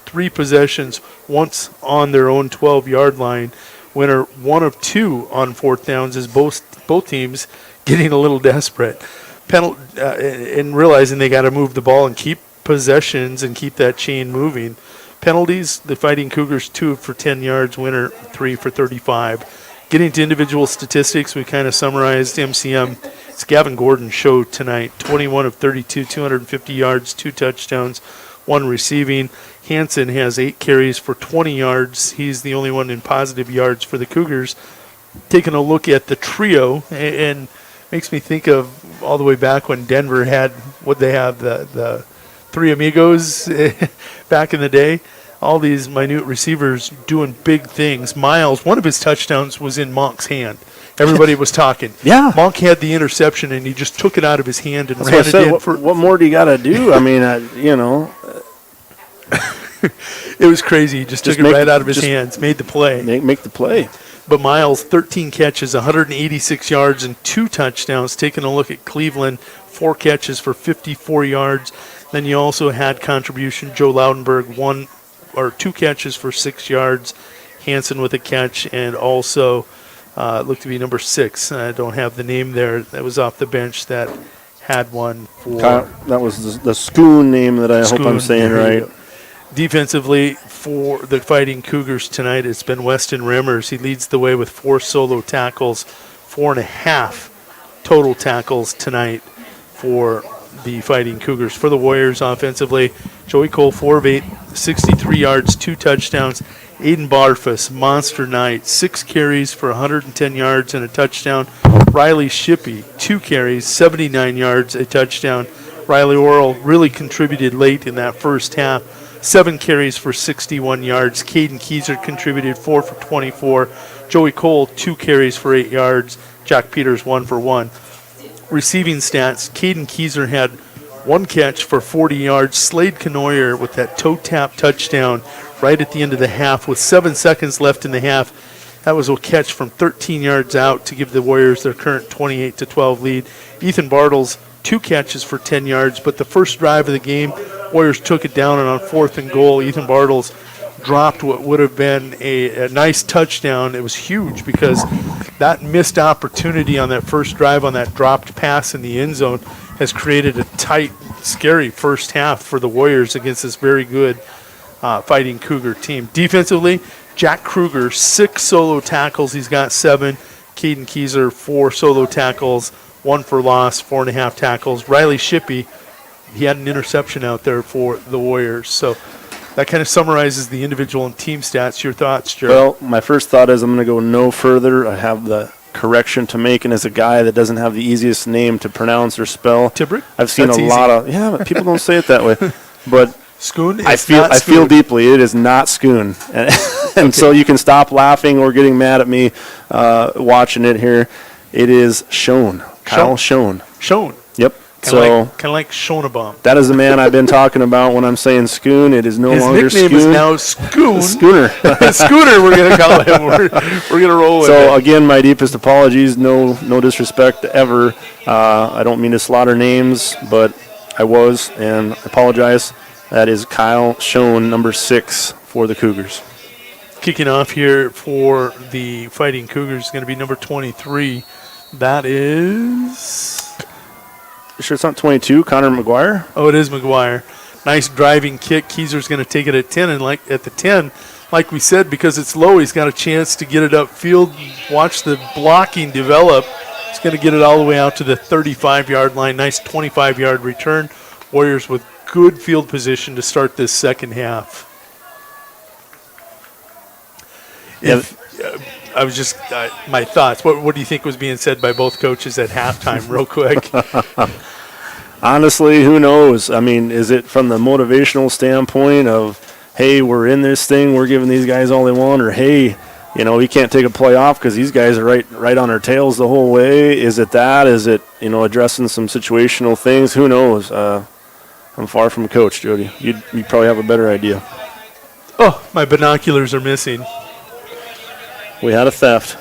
3 possessions, once on their own 12-yard line. Winter 1 of 2 on fourth downs as both teams getting a little desperate and realizing they got to move the ball and keep possessions and keep that chain moving. Penalties, the Fighting Cougars 2 for 10 yards, Winter 3 for 35. Getting to individual statistics, we kind of summarized MCM. It's Gavin Gordon's show tonight, 21 of 32, 250 yards, 2 touchdowns, 1 receiving. Hansen has 8 carries for 20 yards. He's the only one in positive yards for the Cougars. Taking a look at the trio, and makes me think of all the way back when Denver had, what they have, the Three Amigos back in the day. All these minute receivers doing big things. Miles, one of his touchdowns was in Monk's hand. Everybody was talking. Yeah. Monk had the interception, and he just took it out of his hand and That's ran what I said. it in. What more do you got to do? I mean, It was crazy. He just took it right out of his hands, made the play. Make the play. But Miles, 13 catches, 186 yards, and 2 touchdowns. Taking a look at Cleveland, 4 catches for 54 yards. Then you also had contribution. Joe Loudenberg, 2 catches for 6 yards. Hansen with a catch, and also looked to be number 6. I don't have the name there. That was off the bench that had one for. That was the Schoon name that I hope I'm saying right. Defensively for the Fighting Cougars tonight, it's been Weston Remmers. He leads the way with 4 solo tackles, 4.5 total tackles tonight for the Fighting Cougars. For the Warriors offensively, Joey Cole, 4 of 8, 63 yards, 2 touchdowns. Aiden Barfus, monster night, 6 carries for 110 yards and a touchdown. Riley Shippey, 2 carries, 79 yards, a touchdown. Riley Orrell really contributed late in that first half. 7 carries for 61 yards. Caden Keyser contributed 4 for 24. Joey Cole, 2 carries for 8 yards. Jack Peters, 1 for 1. Receiving stats, Caden Keyser had 1 catch for 40 yards. Slade Canoyer with that toe tap touchdown right at the end of the half with 7 seconds left in the half. That was a catch from 13 yards out to give the Warriors their current 28-12 lead. Ethan Bartles, 2 catches for 10 yards, but the first drive of the game, Warriors took it down, and on 4th and goal, Ethan Bartles dropped what would have been a nice touchdown. It was huge because that missed opportunity on that first drive on that dropped pass in the end zone has created a tight, scary first half for the Warriors against this very good Fighting Cougar team. Defensively, Jack Kruger, 6 solo tackles. He's got 7. Caden Keyser, 4 solo tackles, 1 for loss, 4.5 tackles. Riley Shippey, he had an interception out there for the Warriors. So that kind of summarizes the individual and team stats. Your thoughts, Jerry? Well, my first thought is I'm going to go no further. I have the correction to make, and as a guy that doesn't have the easiest name to pronounce or spell, Tibrick? I've seen That's a easy. lot of but people don't say it that way. But Schoon? I feel deeply it is not Schoon, and so you can stop laughing or getting mad at me watching it here. It is Schoen. Kyle Schoen. Schoen. Yep. Kind of like Schoenebaum. That is the man I've been talking about when I'm saying Schoon. It is no longer His nickname Schoon. is now Schoon. Schooner. Schooner, we're going to call him. We're going to roll with it. So, again, my deepest apologies. No disrespect ever. I don't mean to slaughter names, but I was, and I apologize. That is Kyle Schoen, number 6 for the Cougars. Kicking off here for the Fighting Cougars is going to be number 23. That is... You sure it's not 22, Connor McGuire? Oh, it is McGuire. Nice driving kick. Keyser's going to take it at 10, and at the 10, like we said, because it's low, he's got a chance to get it upfield, watch the blocking develop. He's going to get it all the way out to the 35-yard line. Nice 25-yard return. Warriors with good field position to start this second half. I was just my thoughts. What do you think was being said by both coaches at halftime, real quick? Honestly, who knows? I mean, is it from the motivational standpoint of, hey, we're in this thing, we're giving these guys all they want, or hey, we can't take a play off because these guys are right on our tails the whole way? Is it that? Is it addressing some situational things? Who knows? I'm far from a coach, Jody. You probably have a better idea. Oh, my binoculars are missing. We had a theft,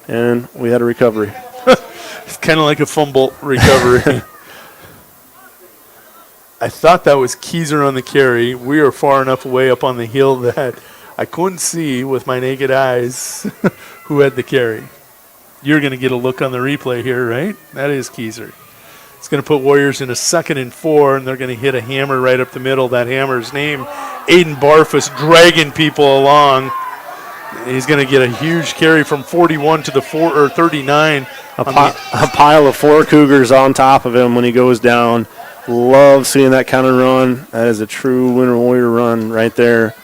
and we had a recovery. It's kind of like a fumble recovery. I thought that was Keyser on the carry. We are far enough away up on the hill that I couldn't see with my naked eyes who had the carry. You're going to get a look on the replay here, right? That is Keyser. It's going to put Warriors in a 2nd and 4, and they're going to hit a hammer right up the middle. That hammer's name, Aiden Barfus, dragging people along. He's going to get a huge carry from 41 to the 39. A pile of 4 Cougars on top of him when he goes down. Love seeing that kind of run. That is a true Winter Warrior run right there.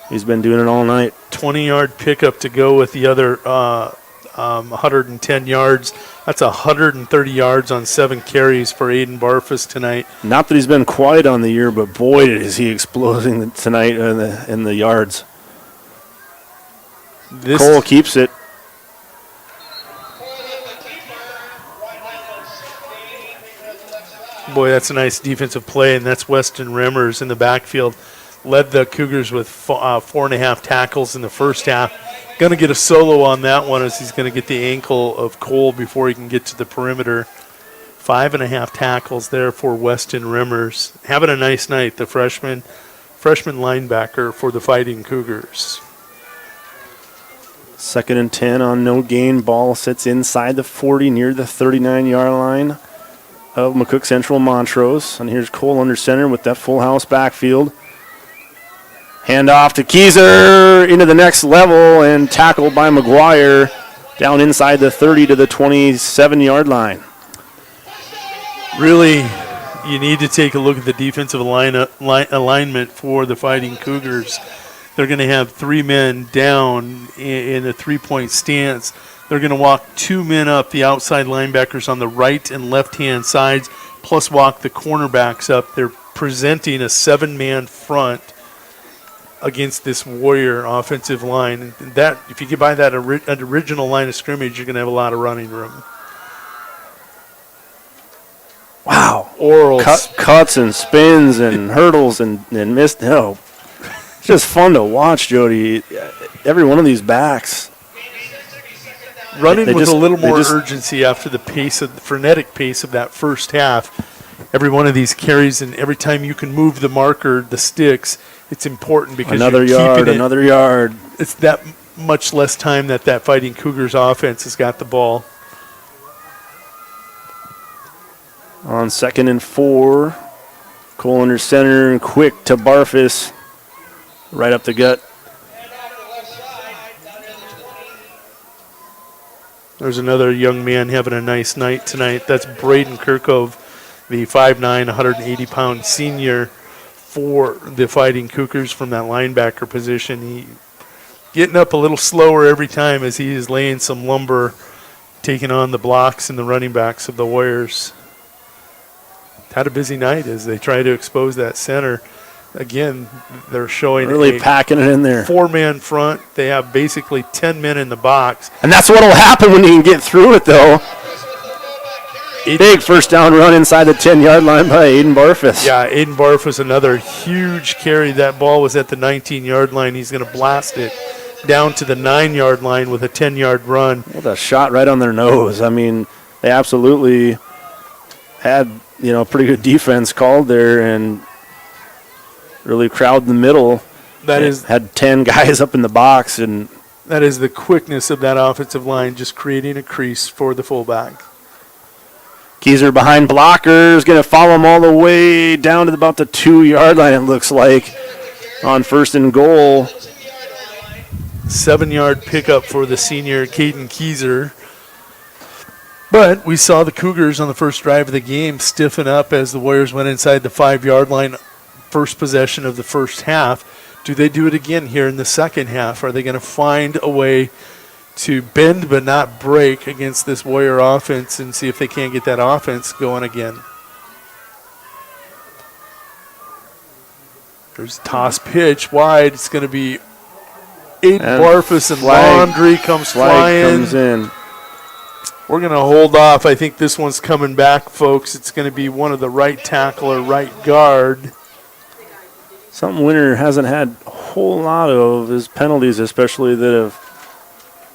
He's been doing it all night. 20-yard pickup to go with the other 110 yards. That's 130 yards on 7 carries for Aiden Barfus tonight. Not that he's been quiet on the year, but boy, is he exploding tonight in the yards. Cole keeps it. Boy, that's a nice defensive play, and that's Weston Remmers in the backfield. Led the Cougars with 4.5 tackles in the first half. Going to get a solo on that one as he's going to get the ankle of Cole before he can get to the perimeter. 5.5 tackles there for Weston Remmers. Having a nice night, the freshman linebacker for the Fighting Cougars. 2nd and 10 on no gain. Ball sits inside the 40 near the 39-yard line of McCook Central Montrose. And here's Cole under center with that full house backfield. Hand off to Keyser into the next level and tackled by McGuire down inside the 30 to the 27-yard line. Really, you need to take a look at the defensive alignment for the Fighting Cougars. They're going to have 3 men down in a 3-point stance. They're going to walk 2 men up, the outside linebackers on the right and left-hand sides, plus walk the cornerbacks up. They're presenting a 7-man front against this Warrior offensive line. And that, if you get by that original line of scrimmage, you're going to have a lot of running room. Wow. Orals. Cuts and spins and hurdles and missed. No. It's just fun to watch, Jody. Every one of these backs. Running with a little more urgency after the frenetic pace of that first half. Every one of these carries, and every time you can move the marker, the sticks, it's important because another yard. It's that much less time that Fighting Cougars offense has got the ball. On 2nd and 4, Cole under center, quick to Barfus, right up the gut. There's another young man having a nice night tonight. That's Braden Kirkove, the 5'9", 180-pound senior for the Fighting Cougars from that linebacker position. He getting up a little slower every time as he is laying some lumber, taking on the blocks and the running backs of the Warriors. Had a busy night as they try to expose that center. Again, they're showing really packing it in there. 4-man front. They have basically 10 men in the box. And that's what will happen when you can get through it, though. Big first down run inside the 10-yard line by Aiden Barfus. Yeah, Aiden Barfus, another huge carry. That ball was at the 19-yard line. He's going to blast it down to the 9-yard line with a 10-yard run. What a shot right on their nose. I mean, they absolutely had, pretty good defense called there and really crowd the middle. Had 10 guys up in the box, and that is the quickness of that offensive line, just creating a crease for the fullback. Keyser behind blockers, going to follow him all the way down to about the 2-yard line, it looks like, on 1st and goal. 7-yard pickup for the senior Caden Keyser. But we saw the Cougars on the first drive of the game stiffen up as the Warriors went inside the 5-yard line, first possession of the first half. Do they do it again here in the second half? Are they going to find a way to bend but not break against this Warrior offense and see if they can't get that offense going again? There's a toss pitch wide. It's going to be Aiden Barfus and Laundry comes flying. Comes in. We're going to hold off. I think this one's coming back, folks. It's going to be one of the right tackle or right guard. Something Winter hasn't had a whole lot of is penalties, especially that have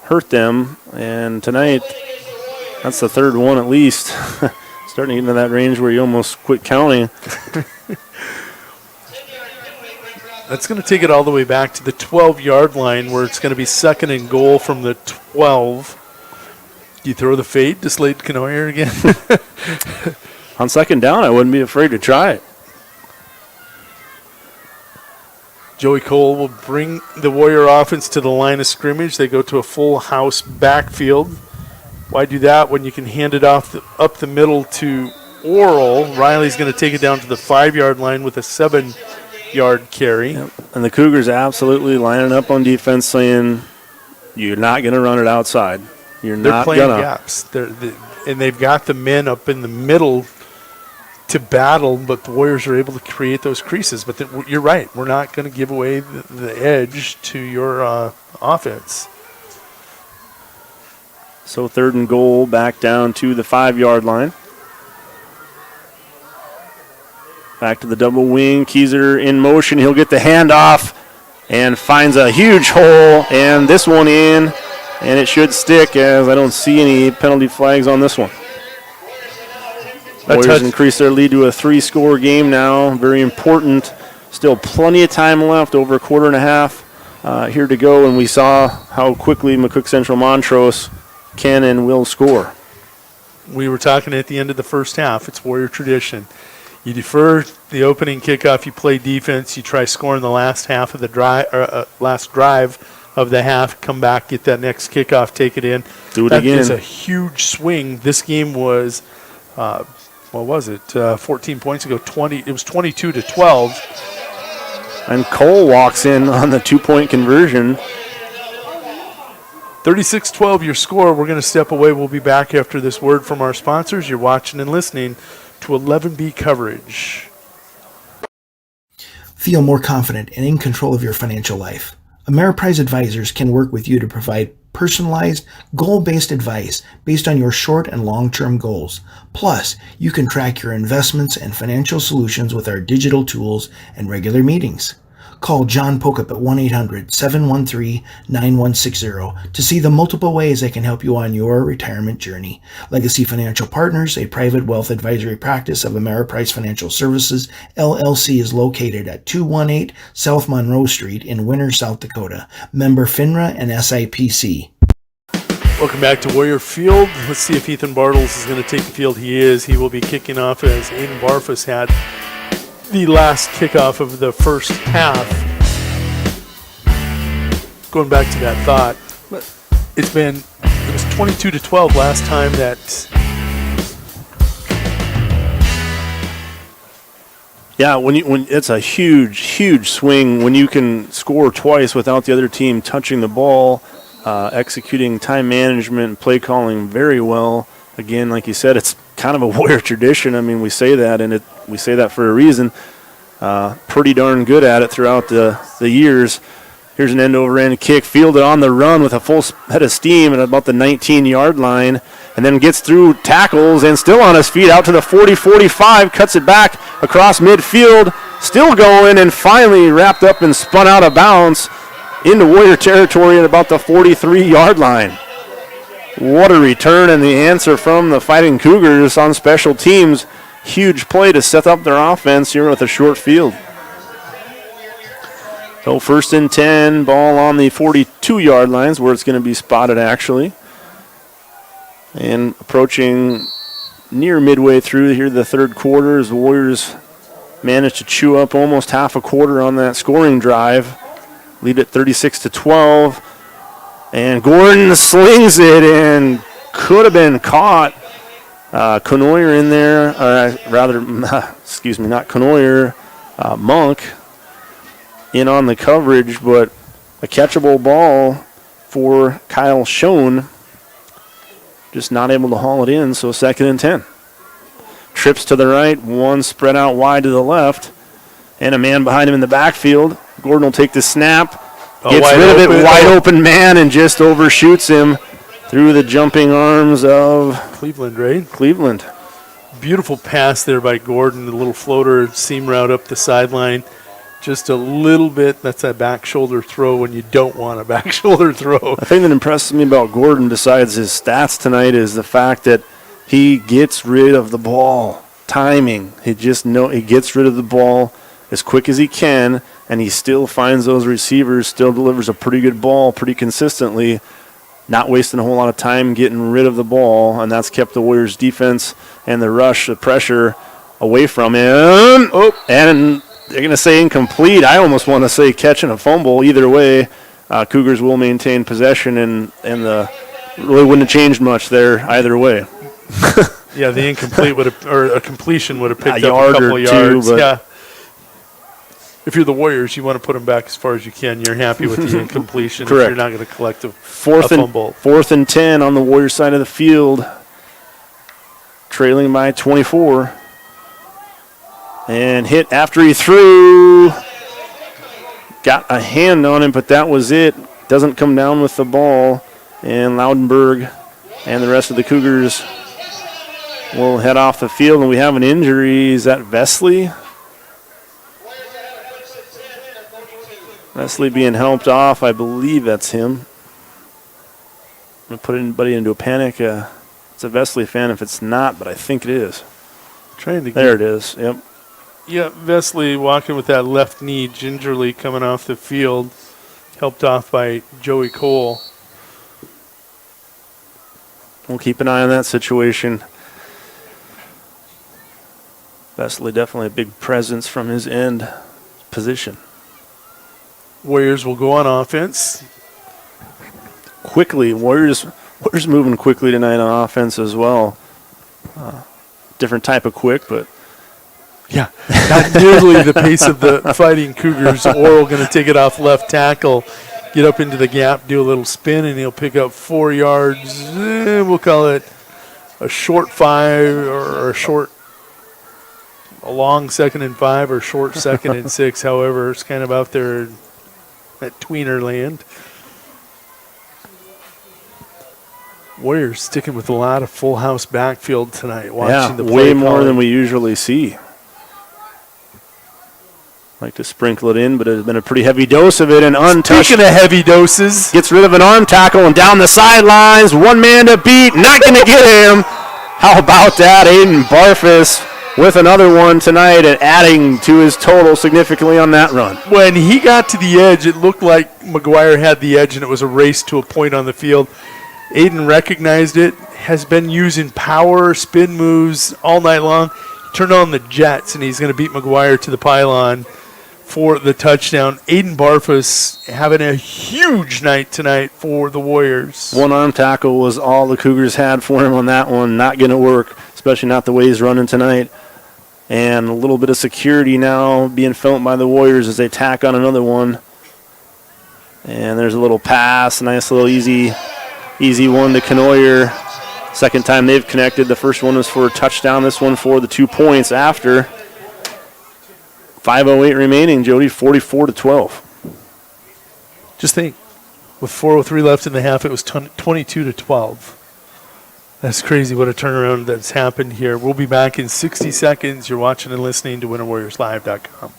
hurt them. And tonight, that's the third one at least. Starting to get into that range where you almost quit counting. That's going to take it all the way back to the 12-yard line where it's going to be 2nd and goal from the 12. Do you throw the fade to Slade Canoyer again? On 2nd down, I wouldn't be afraid to try it. Joey Cole will bring the Warrior offense to the line of scrimmage. They go to a full house backfield. Why do that when you can hand it off up the middle to Oral? Riley's going to take it down to the 5-yard line with a 7-yard carry. Yep. And the Cougars absolutely lining up on defense saying, you're not going to run it outside. They're playing gaps. and they've got the men up in the middle to battle, but the Warriors are able to create those creases. But you're right. We're not going to give away the edge to your offense. So 3rd and goal, back down to the 5-yard line. Back to the double wing. Keyser in motion. He'll get the handoff and finds a huge hole, and this one in, and it should stick, as I don't see any penalty flags on this one. Warriors increase their lead to a 3-score game now. Very important. Still plenty of time left, over a quarter and a half here to go, and we saw how quickly McCook Central Montrose can and will score. We were talking at the end of the first half. It's Warrior tradition. You defer the opening kickoff. You play defense. You try scoring the last half of the last drive of the half. Come back, get that next kickoff, take it in. Do it again. That is a huge swing. This game was. What was it? 14 points ago. It was 22-12. And Cole walks in on the 2-point conversion. 36-12 your score. We're going to step away. We'll be back after this word from our sponsors. You're watching and listening to 11B coverage. Feel more confident and in control of your financial life. Ameriprise Advisors can work with you to provide personalized, goal-based advice based on your short and long-term goals. Plus, you can track your investments and financial solutions with our digital tools and regular meetings. Call John Pokup at 1-800-713-9160 to see the multiple ways they can help you on your retirement journey. Legacy Financial Partners, a private wealth advisory practice of Ameriprise Financial Services, LLC, is located at 218 South Monroe Street in Winter, South Dakota. Member FINRA and SIPC. Welcome back to Warrior Field. Let's see if Ethan Bartles is going to take the field. He is. He will be kicking off as Aiden Barfus had the last kickoff of the first half. Going back to that thought, it was 22-12 last time that. Yeah, when it's a huge swing when you can score twice without the other team touching the ball, executing time management and play calling very well. Again, like you said, it's kind of a Warrior tradition. I mean, we say that, and we say that for a reason. Pretty darn good at it throughout the years. Here's an end-over-end kick, fielded on the run with a full head of steam at about the 19-yard line, and then gets through tackles and still on his feet out to the 40-45, cuts it back across midfield, still going, and finally wrapped up and spun out of bounds into Warrior territory at about the 43-yard line. What a return and the answer from the Fighting Cougars on special teams. Huge play to set up their offense here with a short field. So 1st and 10, ball on the 42-yard lines where it's going to be spotted actually. And approaching near midway through here the 3rd quarter as the Warriors managed to chew up almost half a quarter on that scoring drive. Lead at 36-12. And Gordon slings it and could have been caught. Conoyer in there, excuse me, not Conoyer, Monk in on the coverage, but a catchable ball for Kyle Schoen. Just not able to haul it in, so 2nd and 10. Trips to the right, one spread out wide to the left, and a man behind him in the backfield. Gordon will take the snap. Gets rid of it, wide open man, and just overshoots him through the jumping arms of Cleveland, right? Cleveland. Beautiful pass there by Gordon, the little floater seam route up the sideline. Just a little bit, that's that back shoulder throw when you don't want a back shoulder throw. The thing that impresses me about Gordon, besides his stats tonight, is the fact that he gets rid of the ball. Timing. He gets rid of the ball as quick as he can, and he still finds those receivers, still delivers a pretty good ball pretty consistently, not wasting a whole lot of time getting rid of the ball, and that's kept the Warriors' defense and the rush, the pressure away from him. And they're going to say incomplete. I almost want to say catch and a fumble. Either way, Cougars will maintain possession, and really wouldn't have changed much there either way. Yeah, the incomplete or a completion would have picked a up a couple or yards. Two, yeah. If you're the Warriors, you want to put them back as far as you can. You're happy with the incompletion. Correct. You're not going to collect a fumble. 4th and 10 on the Warriors side of the field. trailing by 24. And hit after he threw. Got a hand on him, but that was it. Doesn't come down with the ball. And Loudenberg and the rest of the Cougars will head off the field. And we have an injury. Is that Vesley? Vesley being helped off. I believe that's him. I'm going to put anybody into a panic. It's a Vesley fan if it's not, but I think it is. There it is. Yep. Yeah, Vesley walking with that left knee gingerly coming off the field, helped off by Joey Cole. We'll keep an eye on that situation. Vesley definitely a big presence from his end position. Warriors will go on offense. Quickly, Warriors moving quickly tonight on offense as well. Different type of quick, but yeah, not nearly the pace of the Fighting Cougars. Oral going to take it off left tackle, get up into the gap, do a little spin, and he'll pick up 4 yards. We'll call it a short 5 or a long 2nd and 5 or short 2nd and 6. However, it's kind of out there at tweener land. Warriors sticking with a lot of full house backfield tonight. Watching the play way more than we usually see. Like to sprinkle it in, but it's been a pretty heavy dose of it. And untouched. Speaking of heavy doses, gets rid of an arm tackle and down the sidelines. One man to beat. Not going to get him. How about that? Aiden Barfus with another one tonight and adding to his total significantly on that run. When he got to the edge, it looked like McGuire had the edge and it was a race to a point on the field. Aiden recognized it, has been using power, spin moves all night long. He turned on the jets, and he's going to beat McGuire to the pylon for the touchdown. Aiden Barfus having a huge night tonight for the Warriors. One arm tackle was all the Cougars had for him on that one. Not going to work, especially not the way he's running tonight. And a little bit of security now being felt by the Warriors as they tack on another one. And there's a little pass, nice little easy one to Knoyer. Second time they've connected. The first one was for a touchdown. This one for the 2 points after. 5:08 remaining, Jody, 44-12. Just think, with 4:03 left in the half, it was 22-12. That's crazy what a turnaround that's happened here. We'll be back in 60 seconds. You're watching and listening to WinterWarriorsLive.com.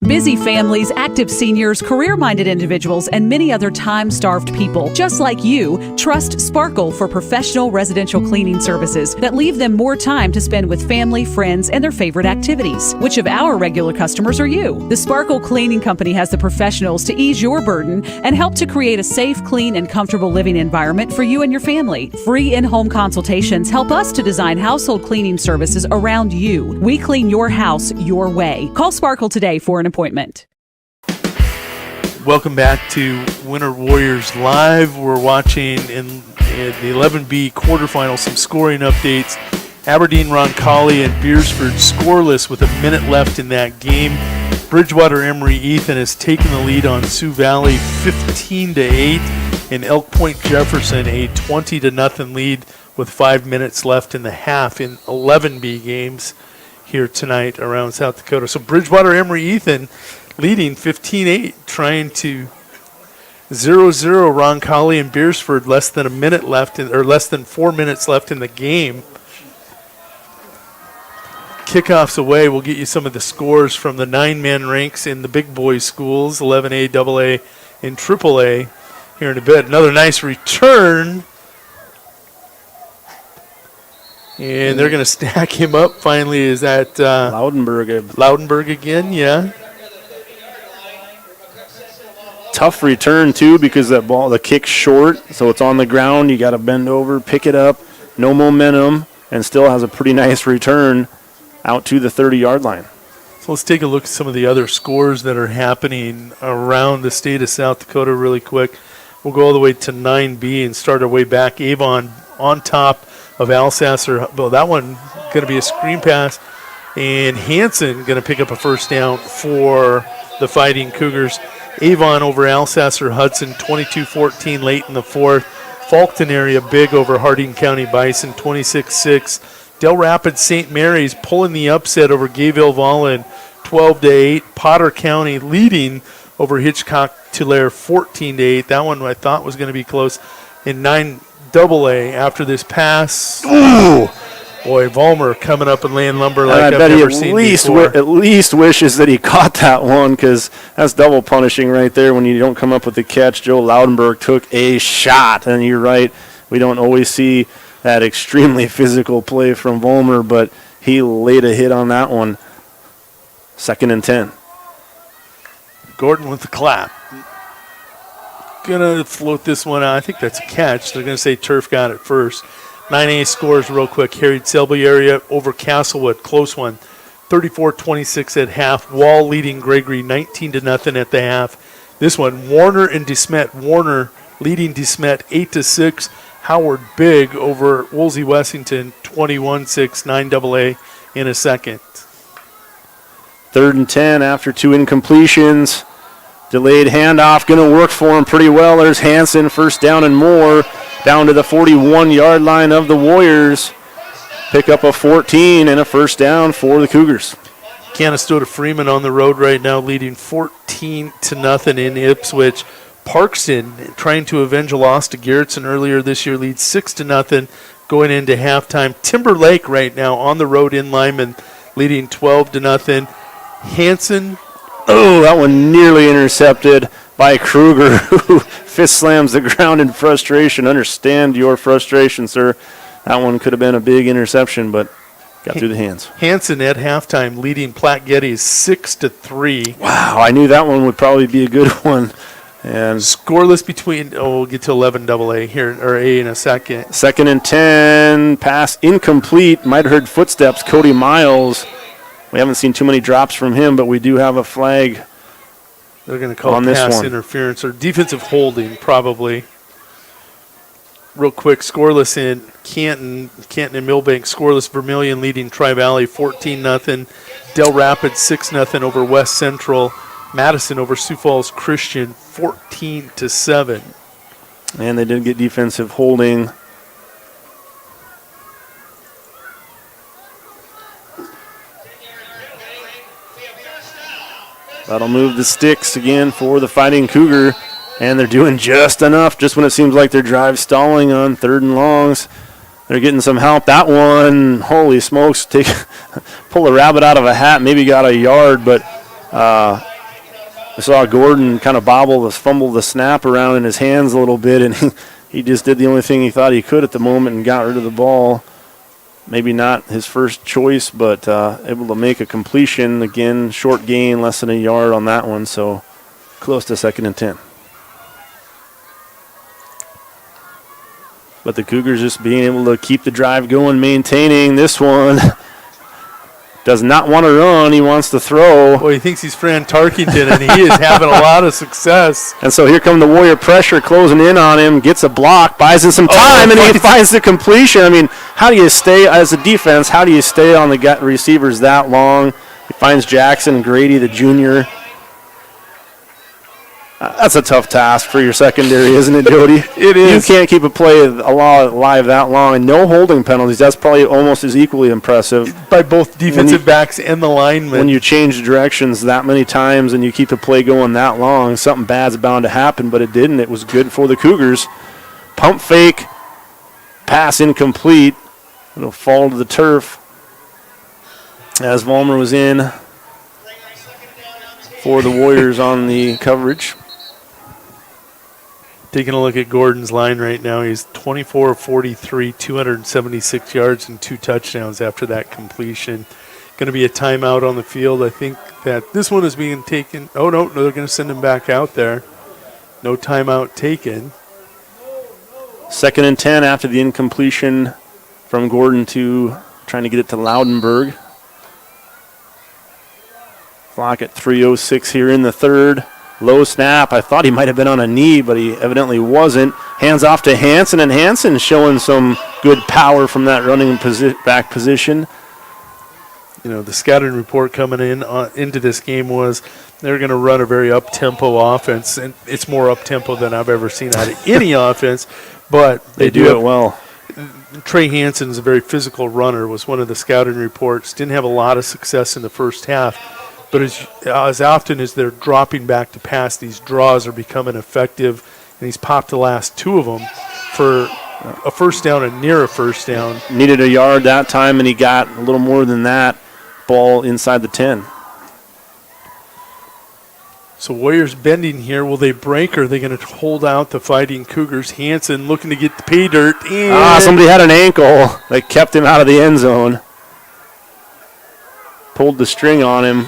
Busy families, active seniors, career-minded individuals, and many other time-starved people, just like you, trust Sparkle for professional residential cleaning services that leave them more time to spend with family, friends, and their favorite activities. Which of our regular customers are you? The Sparkle Cleaning Company has the professionals to ease your burden and help to create a safe, clean, and comfortable living environment for you and your family. Free in-home consultations help us to design household cleaning services around you. We clean your house your way. Call Sparkle today for an appointment. Welcome back to Winter Warriors Live. We're watching in the 11B quarterfinal some scoring updates. Aberdeen, Roncalli, and Beersford scoreless with a minute left in that game. Bridgewater Emory Ethan has taken the lead on Sioux Valley 15-8, and Elk Point Jefferson a 20-0 lead with 5 minutes left in the half in 11B games here tonight around South Dakota. So Bridgewater Emory Ethan leading 15-8, trying to 0-0 Roncalli and Beersford. Less than a minute left, or less than 4 minutes left in the game. Kickoffs away. We'll get you some of the scores from the 9-man ranks in the big boys schools, 11A, AA, and AAA here in a bit. Another nice return. And they're going to stack him up finally. Is that Loudenberg again? Yeah. Tough return, too, because that ball, the kick's short, so it's on the ground. You got to bend over, pick it up, no momentum, and still has a pretty nice return out to the 30-yard line. So let's take a look at some of the other scores that are happening around the state of South Dakota really quick. We'll go all the way to 9B and start our way back. Avon on top of Alsasser. Well, that one going to be a screen pass. And Hansen going to pick up a first down for the Fighting Cougars. Avon over Alsasser Hudson, 22-14 late in the fourth. Faulkton area big over Harding County Bison, 26-6. Del Rapids St. Mary's pulling the upset over Gayville Vollen 12-8. Potter County leading over Hitchcock Tulare 14-8. That one I thought was going to be close in 9AA after this pass. Ooh! Boy, Vollmer coming up and laying lumber like I I've bet never he seen before. at least wishes that he caught that one, because that's double punishing right there when you don't come up with the catch. Joe Loudenberg took a shot, and you're right, we don't always see that extremely physical play from Vollmer, but he laid a hit on that one. 2nd and 10. Gordon with the clap. Gonna float this one out. I think that's a catch. They're gonna say Turf got it first. 9A scores real quick. Harried Selby area over Castlewood. Close one. 34-26 at half. Wall leading Gregory 19-0 at the half. This one, Warner and DeSmet. Warner leading DeSmet 8-6. Howard big over Woolsey Wessington 21-6, 9AA in a second. 3rd and 10 after 2 incompletions. Delayed handoff going to work for him pretty well. There's Hansen, 1st down and more, down to the 41-yard line of the Warriors. Pick up a 14 and a 1st down for the Cougars. Canastota Freeman on the road right now, leading 14-0 in Ipswich. Parkston trying to avenge a loss to Garrettson earlier this year, leads 6-0 going into halftime. Timberlake right now on the road in Lyman, leading 12-0. Hansen. Oh, that one nearly intercepted by Kruger, who fist slams the ground in frustration. Understand your frustration, sir. That one could have been a big interception, but got through the hands. Hansen at halftime leading Platte Geddes 6-3. Wow, I knew that one would probably be a good one. And scoreless between, we'll get to 11AA here, or A in a second. 2nd and 10, pass incomplete. Might have heard footsteps. Cody Miles. We haven't seen too many drops from him, but we do have a flag. They're going to call on it pass this one. Interference or defensive holding, probably. Real quick, scoreless in Canton and Millbank. Scoreless Vermilion leading Tri-Valley 14-0. Del Rapids 6-0 over West Central. Madison over Sioux Falls Christian 14-7. And they did get defensive holding. That'll move the sticks again for the Fighting Cougar. And they're doing just enough, just when it seems like their drive's stalling on 3rd and longs. They're getting some help. That one, holy smokes, pull a rabbit out of a hat, maybe got a yard, but I saw Gordon kind of fumble the snap around in his hands a little bit, and he just did the only thing he thought he could at the moment and got rid of the ball. Maybe not his first choice, but able to make a completion. Again, short gain, less than a yard on that one, so close to 2nd and 10. But the Cougars just being able to keep the drive going, maintaining this one. Does not want to run. He wants to throw. Boy, he thinks he's Fran Tarkington, and he is having a lot of success. And so here come the Warrior pressure closing in on him. Gets a block, buys him some time, and he finds the completion. I mean, how do you stay, as a defense, how do you stay on the receivers that long? He finds Jackson Grady, the junior. That's a tough task for your secondary, isn't it, Jody? It is. You can't keep a play alive that long, and no holding penalties. That's probably almost as equally impressive. By both defensive backs and the linemen. When you change directions that many times and you keep the play going that long, something bad's bound to happen, but it didn't. It was good for the Cougars. Pump fake, pass incomplete. It'll fall to the turf as Vollmer was in for the Warriors on the coverage. Taking a look at Gordon's line right now, he's 24-43, 276 yards and 2 touchdowns after that completion. Going to be a timeout on the field. I think that this one is being taken. Oh, no, they're going to send him back out there. No timeout taken. 2nd and 10 after the incompletion from Gordon to trying to get it to Loudenberg. Clock at 3:06 here in the 3rd. Low snap. I thought he might have been on a knee, but he evidently wasn't. Hands off to Hansen, and Hansen showing some good power from that running back position. You know, the scouting report coming into this game was they're going to run a very up-tempo offense, and it's more up-tempo than I've ever seen out of any offense. But they do it well. Trey Hansen is a very physical runner, was one of the scouting reports. Didn't have a lot of success in the first half, but as often as they're dropping back to pass, these draws are becoming effective, and he's popped the last 2 of them for a first down and near a first down. Needed a yard that time, and he got a little more than that. Ball inside the 10. So Warriors bending here. Will they break, or are they going to hold out the Fighting Cougars? Hansen looking to get the pay dirt. Somebody had an ankle that kept him out of the end zone. Pulled the string on him.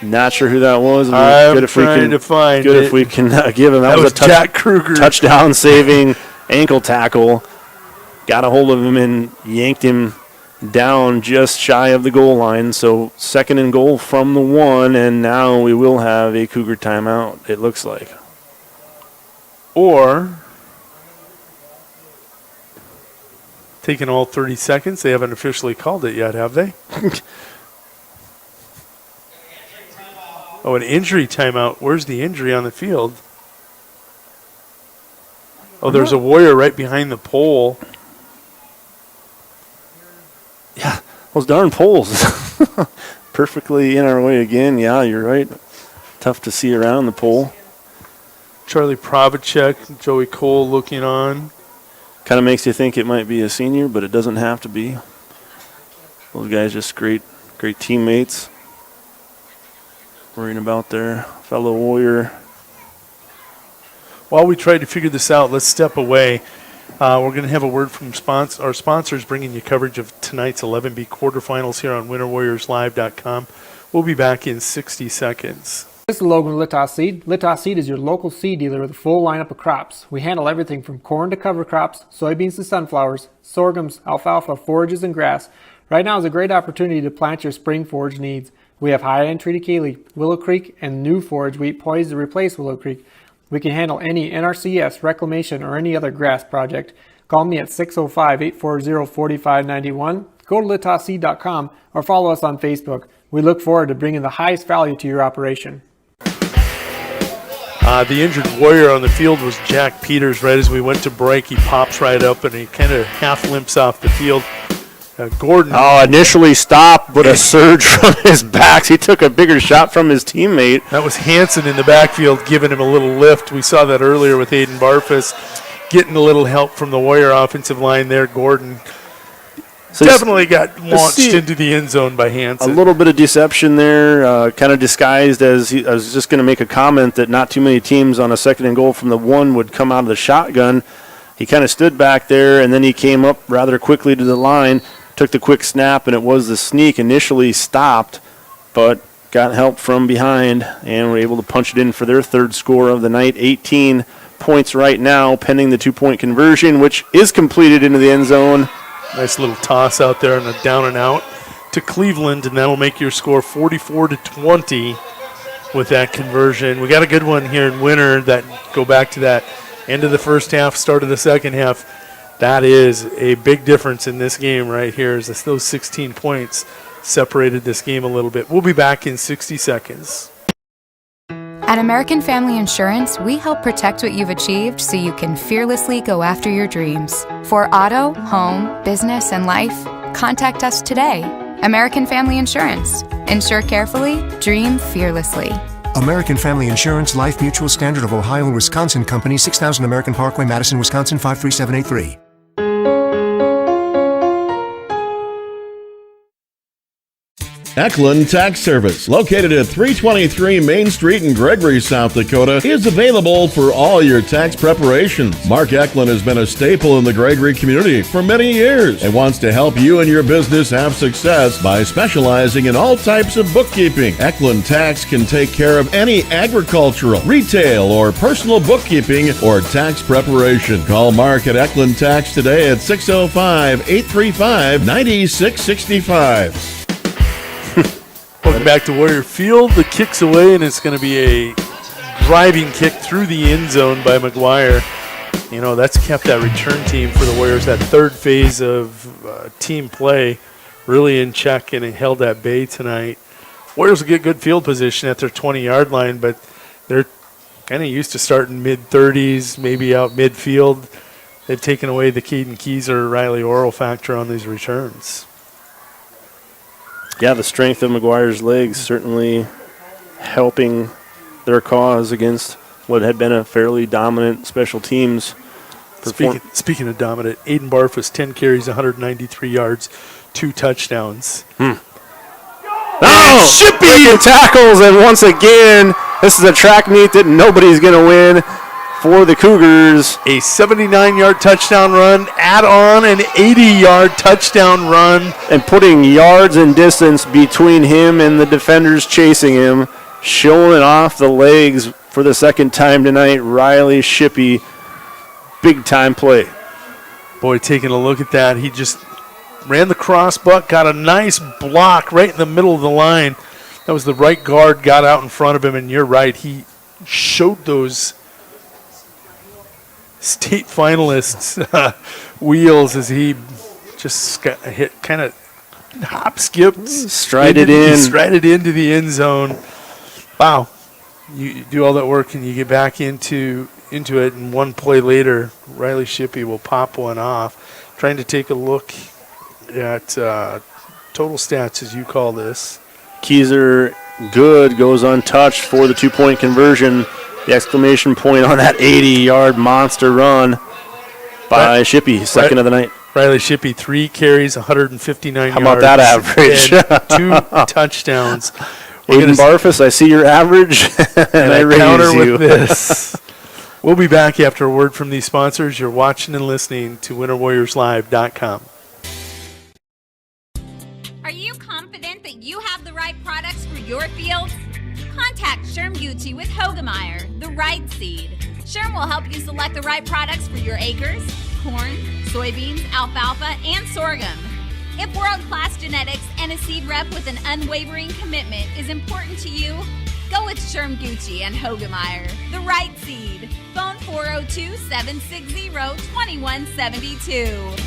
Not sure who that was. I'm trying to find it. If we can give him. That was a Jack Kruger. Touchdown-saving ankle tackle. Got a hold of him and yanked him down just shy of the goal line. So 2nd and goal from the 1, and now we will have a Cougar timeout, it looks like. Or taking all 30 seconds. They haven't officially called it yet, have they? An injury timeout. Where's the injury on the field? There's a Warrior right behind the pole. Yeah, those darn poles. Perfectly in our way again. Yeah, you're right. Tough to see around the pole. Charlie Probacek, Joey Cole looking on. Kind of makes you think it might be a senior, but it doesn't have to be. Those guys just great teammates. Worrying about their fellow Warrior. While we try to figure this out, let's step away. We're going to have a word from our sponsors bringing you coverage of tonight's 11B quarterfinals here on winterwarriorslive.com. We'll be back in 60 seconds. This is Logan with Litas Seed. Litas Seed is your local seed dealer with a full lineup of crops. We handle everything from corn to cover crops, soybeans to sunflowers, sorghums, alfalfa, forages, and grass. Right now is a great opportunity to plant your spring forage needs. We have high-end Triticale, Willow Creek, and new forage wheat poised to replace Willow Creek. We can handle any NRCS, reclamation, or any other grass project. Call me at 605-840-4591. Go to litasseed.com or follow us on Facebook. We look forward to bringing the highest value to your operation. The injured Warrior on the field was Jack Peters. Right as we went to break, he pops right up and he kind of half limps off the field. Gordon. Initially stopped, but a surge from his back. He took a bigger shot from his teammate. That was Hansen in the backfield giving him a little lift. We saw that earlier with Aiden Barfus getting a little help from the Warrior offensive line there. Gordon definitely got launched into the end zone by Hansen. A little bit of deception there, kind of disguised as I was just going to make a comment that not too many teams on a 2nd and goal from the 1 would come out of the shotgun. He kind of stood back there, and then he came up rather quickly to the line. Took the quick snap, and it was the sneak. Initially stopped, but got help from behind, and were able to punch it in for their 3rd score of the night. 18 points right now, pending the 2-point conversion, which is completed into the end zone. Nice little toss out there on a down and out to Cleveland, and that'll make your score 44-20 with that conversion. We got a good one here in Winter that go back to that end of the first half, start of the second half. That is a big difference in this game right here, as those 16 points separated this game a little bit. We'll be back in 60 seconds. At American Family Insurance, we help protect what you've achieved so you can fearlessly go after your dreams. For auto, home, business, and life, contact us today. American Family Insurance. Insure carefully, dream fearlessly. American Family Insurance, Life Mutual, Standard of Ohio and Wisconsin Company, 6000 American Parkway, Madison, Wisconsin, 53783. Eklund Tax Service, located at 323 Main Street in Gregory, South Dakota, is available for all your tax preparations. Mark Eklund has been a staple in the Gregory community for many years and wants to help you and your business have success by specializing in all types of bookkeeping. Eklund Tax can take care of any agricultural, retail, or personal bookkeeping or tax preparation. Call Mark at Eklund Tax today at 605-835-9665. Welcome back to Warrior Field. The kick's away, and it's going to be a driving kick through the end zone by McGuire. You know, that's kept that return team for the Warriors, that 3rd phase of team play, really in check, and it held at bay tonight. Warriors will get good field position at their 20-yard line, but they're kind of used to starting mid-30s, maybe out midfield. they've taken away the Caden Keys or Riley Oral factor on these returns. Yeah, the strength of McGuire's legs certainly helping their cause against what had been a fairly dominant special teams. Speaking of dominant, Aiden Barfus, 10 carries, 193 yards, 2 touchdowns. Oh, Shippy tackles, and once again, this is a track meet that nobody's going to win for the Cougars. A 79-yard touchdown run, add on an 80-yard touchdown run. And putting yards and distance between him and the defenders chasing him, showing off the legs for the second time tonight. Riley Shippy, big-time play. Boy, taking a look at that, he just ran the crossbuck, got a nice block right in the middle of the line. That was the right guard, got out in front of him, and you're right, he showed those state finalists wheels as he just got hit, kind of skipped, strided into the end zone. Wow, you do all that work and you get back into it, and one play later, Riley Shippy will pop one off. Trying to take a look at total stats, as you call this. Keezer good, goes untouched for the 2-point conversion. The exclamation point on that 80-yard monster run by Shippy, second of the night. Riley Shippy, 3 carries, 159 yards. How about that average? And 2 touchdowns. Aiden Barfus, I see your average, and I raise counter you. with this. We'll be back after a word from these sponsors. You're watching and listening to WinterWarriorsLive.com. Are you confident that you have the right products for your fields? Contact Sherm Gucci with Hogemeyer, the right seed. Sherm will help you select the right products for your acres, corn, soybeans, alfalfa, and sorghum. If world-class genetics and a seed rep with an unwavering commitment is important to you, go with Sherm Gucci and Hogemeyer, the right seed. Phone 402-760-2172.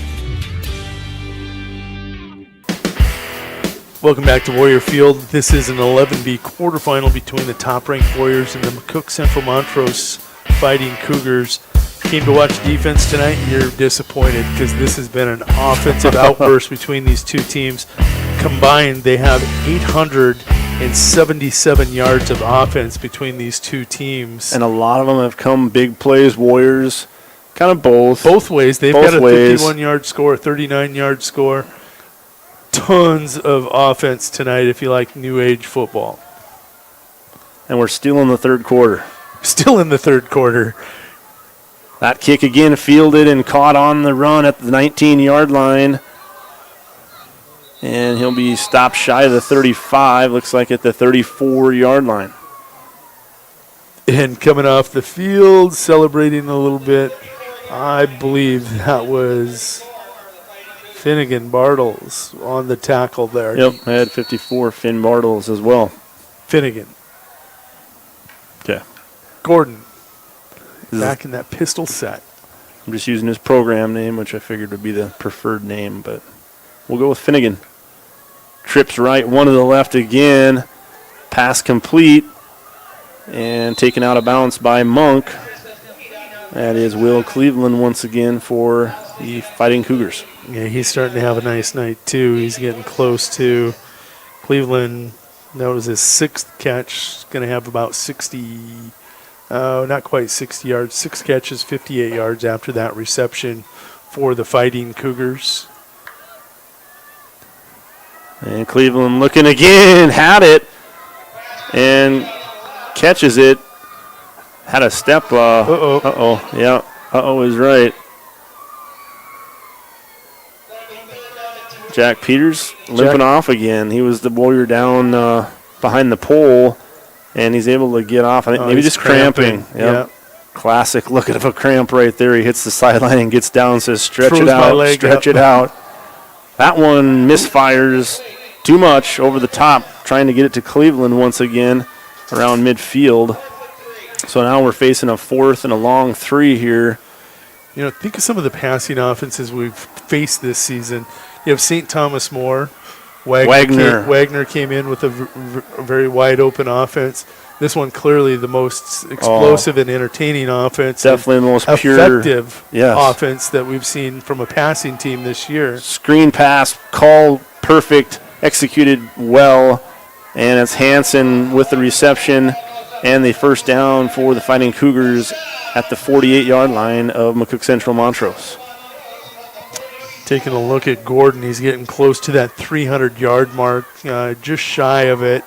Welcome back to Warrior Field. This is an 11B quarterfinal between the top-ranked Warriors and the McCook Central Montrose Fighting Cougars. Came to watch defense tonight, you're disappointed because this has been an offensive outburst between these two teams. Combined, they have 877 yards of offense between these two teams. And a lot of them have come big plays, Warriors, kind of both. Both ways. They've got a 51-yard score, a 39-yard score. Tons of offense tonight if you like new age football. And we're still in the third quarter. Still in the third quarter. That kick again fielded and caught on the run at the 19-yard line. And he'll be stopped shy of the 35, looks like at the 34-yard line. And coming off the field, celebrating a little bit, I believe that was Finnegan Bartles on the tackle there. Yep, I had 54, Finn Bartles as well. Finnegan. Okay. Gordon. Back in that pistol set. I'm just using his program name, which I figured would be the preferred name, but we'll go with Finnegan. Trips right, one to the left again. Pass complete. And taken out of bounds by Monk. That is Will Cleveland once again for the Fighting Cougars. Yeah, he's starting to have a nice night, too. He's getting close to Cleveland. That was his 6th catch. He's going to have about 60, not quite 60 yards. 6 catches, 58 yards after that reception for the Fighting Cougars. And Cleveland looking again, had it, and catches it. Had a step. Yeah. Is right. Jack Peters limping off again. He was the Warrior down behind the pole, and he's able to get off. I think maybe just cramping. Yep. Classic look at a cramp right there. He hits the sideline and gets down, says stretch it out. That one misfires too much over the top, trying to get it to Cleveland once again around midfield. So now we're facing a 4th and a long 3 here. You know, think of some of the passing offenses we've faced this season. You have St. Thomas More. Wagner came in with a very wide open offense. This one clearly the most explosive and entertaining offense. Definitely the most effective offense that we've seen from a passing team this year. Screen pass, call perfect, executed well, and it's Hansen with the reception and the first down for the Fighting Cougars at the 48-yard line of McCook Central Montrose. Taking a look at Gordon, he's getting close to that 300-yard mark, just shy of it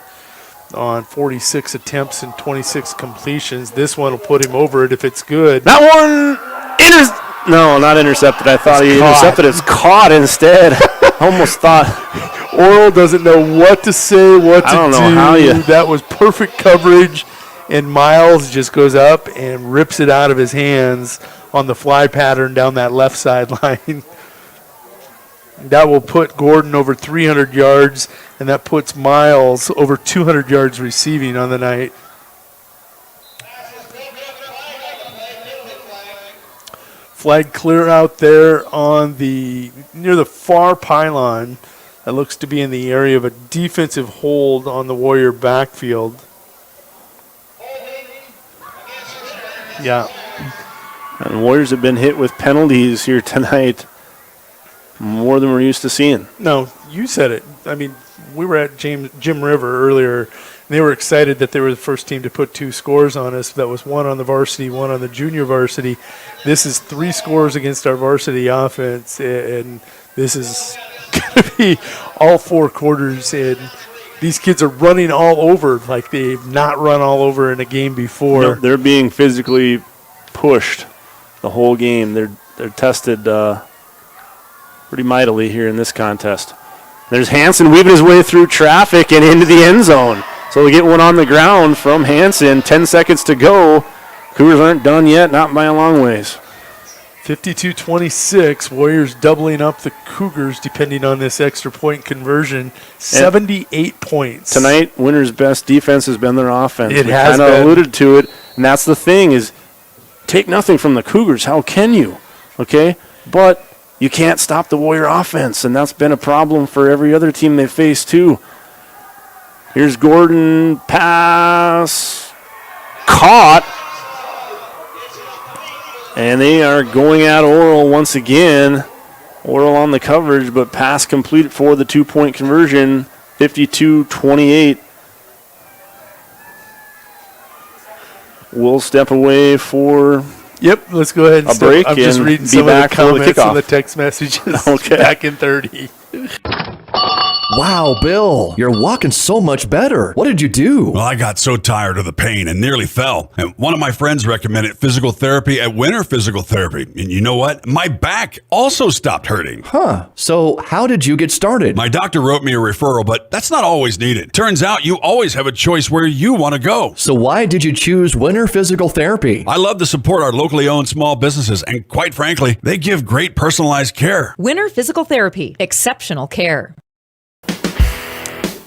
on 46 attempts and 26 completions. This one will put him over it if it's good. That one, no, not intercepted. I thought he intercepted. It's caught instead. Almost thought. Oral doesn't know what to say, what to do. I don't know how you. That was perfect coverage, and Miles just goes up and rips it out of his hands on the fly pattern down that left sideline. That will put Gordon over 300 yards, and that puts Miles over 200 yards receiving on the night. Flag clear out there on near the far pylon. That looks to be in the area of a defensive hold on the Warrior backfield. Yeah. And Warriors have been hit with penalties here tonight. More than we're used to seeing. No, you said it. I mean, we were at Jim River earlier, and they were excited that they were the first team to put 2 scores on us. That was 1 on the varsity, 1 on the junior varsity. This is 3 scores against our varsity offense, and this is going to be all 4 quarters. And these kids are running all over like they've not run all over in a game before. No, they're being physically pushed the whole game. They're tested pretty mightily here in this contest. There's Hansen weaving his way through traffic and into the end zone. So we get one on the ground from Hansen. 10 seconds to go. Cougars aren't done yet, not by a long ways. 52-26. Warriors doubling up the Cougars depending on this extra point conversion. 78 points. Tonight, Winter's best defense has been their offense. It we has kind of been. alluded to it, and that's the thing is take nothing from the Cougars. How can you? Okay? But you can't stop the Warrior offense, and that's been a problem for every other team they face too. Here's Gordon, pass, caught, and they are going at Oral once again. Oral on the coverage, but pass complete for the 2-point conversion, 52-28. We'll step away for Yep, let's go ahead and a break. I'm just reading some of the comments on the text messages. Okay. Back in 30. Wow, Bill, you're walking so much better. What did you do? Well, I got so tired of the pain and nearly fell. And one of my friends recommended physical therapy at Winter Physical Therapy. And you know what? My back also stopped hurting. Huh. So how did you get started? My doctor wrote me a referral, but that's not always needed. Turns out you always have a choice where you want to go. So why did you choose Winter Physical Therapy? I love to support our locally owned small businesses, and quite frankly, they give great personalized care. Winter Physical Therapy. Exceptional care.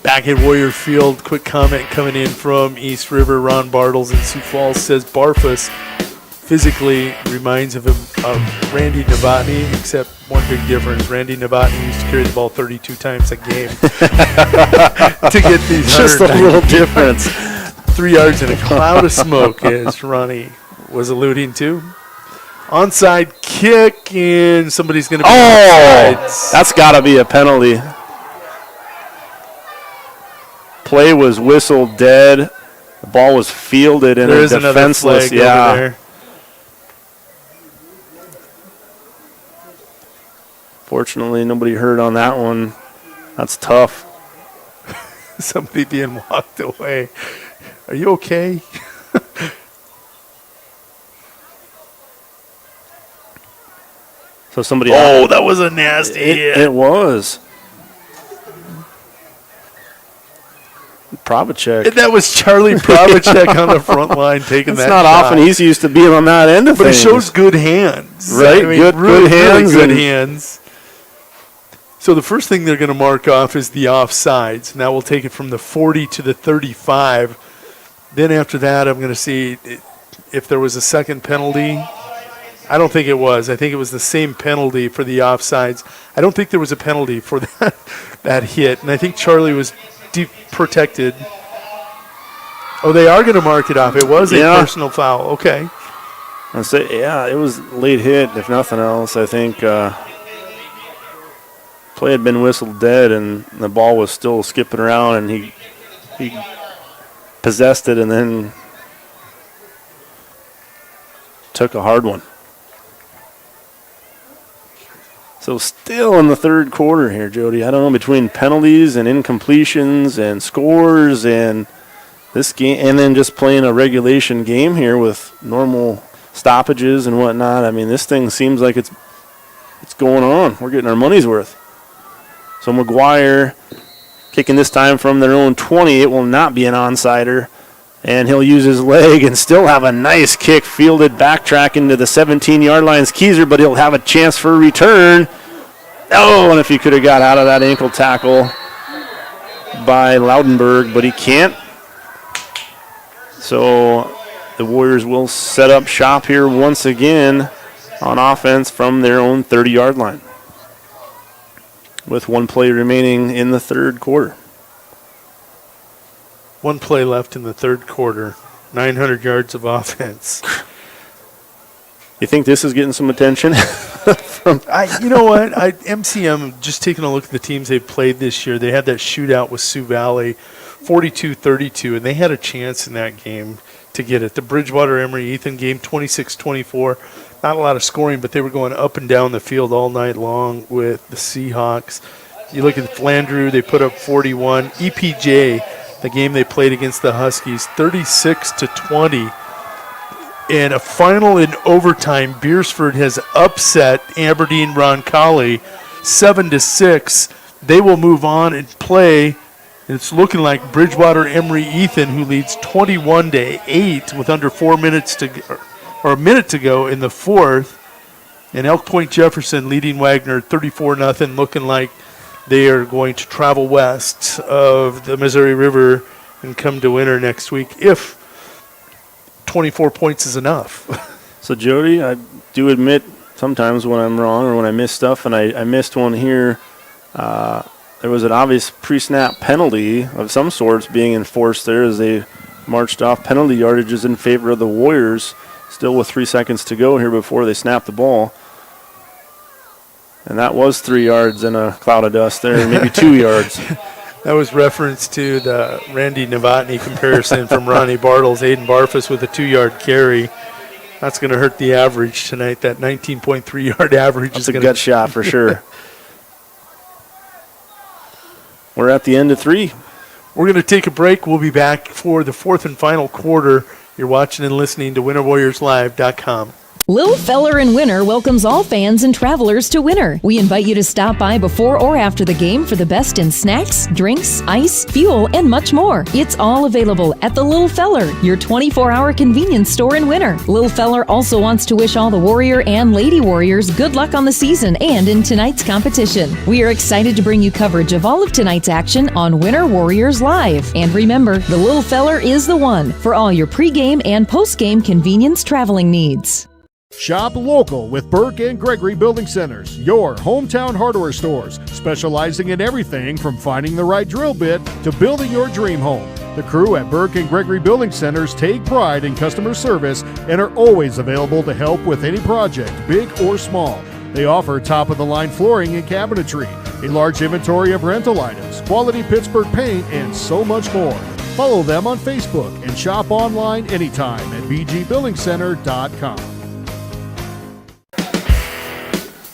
Back at Warrior Field, quick comment coming in from East River. Ron Bartles in Sioux Falls says Barfus physically reminds him of Randy Novotny, except one big difference. Randy Novotny used to carry the ball 32 times a game to get these. Just a little difference. 3 yards in a cloud of smoke, as Ronnie was alluding to. Onside kick, and somebody's going to be onside. That's got to be a penalty. Play was whistled dead. The ball was fielded in a defenseless. Over there. Fortunately, nobody hurt on that one. That's tough. Somebody being walked away. Are you okay? So somebody. Oh, that was a nasty hit. It was. Probacek. And that was Charlie Probacek on the front line taking that It's not shot. often he's used to being on that end of but things. But it shows good hands. Right, I mean, good hands. Really good hands. So the first thing they're going to mark off is the offsides. Now we'll take it from the 40 to the 35. Then after that, I'm going to see if there was a second penalty. I don't think it was. I think it was the same penalty for the offsides. I don't think there was a penalty for that hit. And I think Charlie was deep protected. Oh, they are going to mark it off. It was a personal foul. Okay. I'd say, it was late hit, if nothing else. I think play had been whistled dead, and the ball was still skipping around, and he possessed it and then took a hard one. So still in the third quarter here, Jody. I don't know, between penalties and incompletions and scores and this game, and then just playing a regulation game here with normal stoppages and whatnot. I mean, this thing seems like it's going on. We're getting our money's worth. So McGuire kicking this time from their own 20. It will not be an onside-er. And he'll use his leg and still have a nice kick fielded, backtrack into the 17-yard line's Keyser, but he'll have a chance for a return. Oh, and if he could have got out of that ankle tackle by Loudenberg, but he can't. So the Warriors will set up shop here once again on offense from their own 30-yard line with one play remaining in the third quarter. One play left in the third quarter. 900 yards of offense. You think this is getting some attention? You know what? MCM, just taking a look at the teams they've played this year, they had that shootout with Sioux Valley, 42-32, and they had a chance in that game to get it. The Bridgewater-Emory-Ethan game, 26-24. Not a lot of scoring, but they were going up and down the field all night long with the Seahawks. You look at Flandreau, they put up 41. EPJ, the game they played against the Huskies, 36-20. In a final in overtime, Beersford has upset Aberdeen Roncalli 7-6. They will move on and play. It's looking like Bridgewater-Emory-Ethan, who leads 21-8 with under 4 minutes or a minute to go in the fourth. And Elk Point Jefferson leading Wagner 34-0, looking like they are going to travel west of the Missouri River and come to winter next week if 24 points is enough. So, Jody, I do admit sometimes when I'm wrong or when I miss stuff, and I missed one here. There was an obvious pre-snap penalty of some sorts being enforced there as they marched off. Penalty yardages in favor of the Warriors, still with 3 seconds to go here before they snap the ball. And that was 3 yards in a cloud of dust there, maybe 2 yards. That was reference to the Randy Novotny comparison from Ronnie Bartles. Aiden Barfus with a 2-yard carry. That's going to hurt the average tonight. That 19.3-yard average That's a gut shot for sure. We're at the end of 3. We're going to take a break. We'll be back for the fourth and final quarter. You're watching and listening to WinterWarriorsLive.com. Lil Feller in Winter welcomes all fans and travelers to Winter. We invite you to stop by before or after the game for the best in snacks, drinks, ice, fuel, and much more. It's all available at the Lil Feller, your 24-hour convenience store in Winter. Lil Feller also wants to wish all the Warrior and Lady Warriors good luck on the season and in tonight's competition. We are excited to bring you coverage of all of tonight's action on Winter Warriors Live. And remember, the Lil Feller is the one for all your pregame and postgame convenience traveling needs. Shop local with Burke and Gregory Building Centers, your hometown hardware stores, specializing in everything from finding the right drill bit to building your dream home. The crew at Burke and Gregory Building Centers take pride in customer service and are always available to help with any project, big or small. They offer top-of-the-line flooring and cabinetry, a large inventory of rental items, quality Pittsburgh paint, and so much more. Follow them on Facebook and shop online anytime at bgbuildingcenter.com.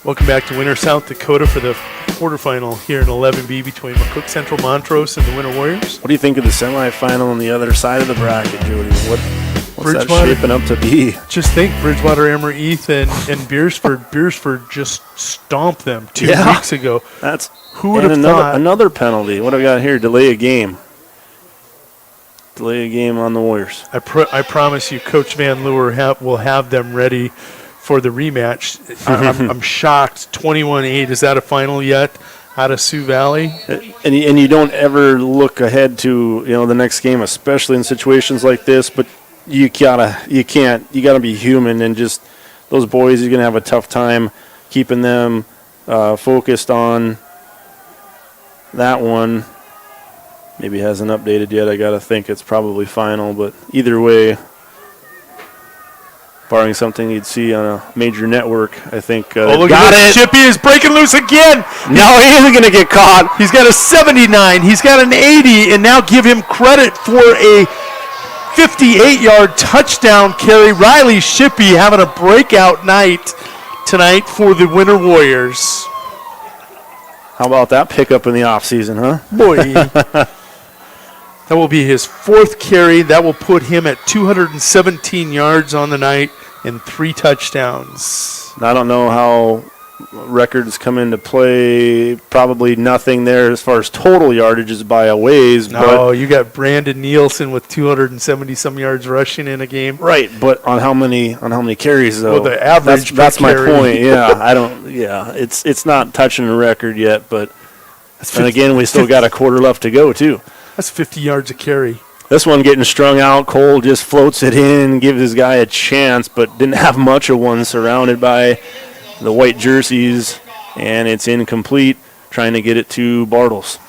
Welcome back to Winter, South Dakota for the quarterfinal here in 11B between McCook Central Montrose and the Winter Warriors. What do you think of the semifinal on the other side of the bracket, Jody? What's that shaping up to be? Just think, Bridgewater-Emory-Ethan and Beersford just stomped them 2 weeks ago. Who would have thought? Another penalty. What do we got here? Delay a game. Delay a game on the Warriors. I promise you, Coach Van Leeuwer will have them ready for the rematch. I'm shocked. 21-8. Is that a final yet out of Sioux Valley? And you don't ever look ahead to the next game, especially in situations like this. But you gotta be human, and just those boys, you're gonna have a tough time keeping them focused on that one. maybe hasn't updated yet. I got to think it's probably final, but either way, barring something you'd see on a major network, I think. Look at this. Shippey is breaking loose again. No, he isn't going to get caught. He's got a 79. He's got an 80, and now give him credit for a 58-yard touchdown carry. Riley Shippey having a breakout night tonight for the Winter Warriors. How about that pickup in the offseason, huh? Boy. That will be his 4th carry. That will put him at 217 yards on the night and 3 touchdowns. I don't know how records come into play. Probably nothing there as far as total yardages by a ways. No, you got Brandon Nielsen with 270-some yards rushing in a game. Right, but on how many carries though? Well, the average. That's my point. Yeah, it's not touching a record yet, but and again we still got a quarter left to go too. That's 50 yards a carry. This one getting strung out. Cole just floats it in, gives his guy a chance, but didn't have much of one, surrounded by the white jerseys, and it's incomplete, trying to get it to Bartles.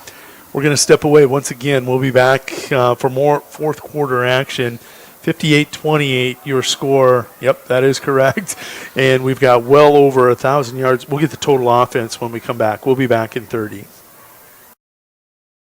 We're going to step away once again. We'll be back for more fourth quarter action. 58-28, your score. Yep, that is correct. And we've got well over 1,000 yards. We'll get the total offense when we come back. We'll be back in 30.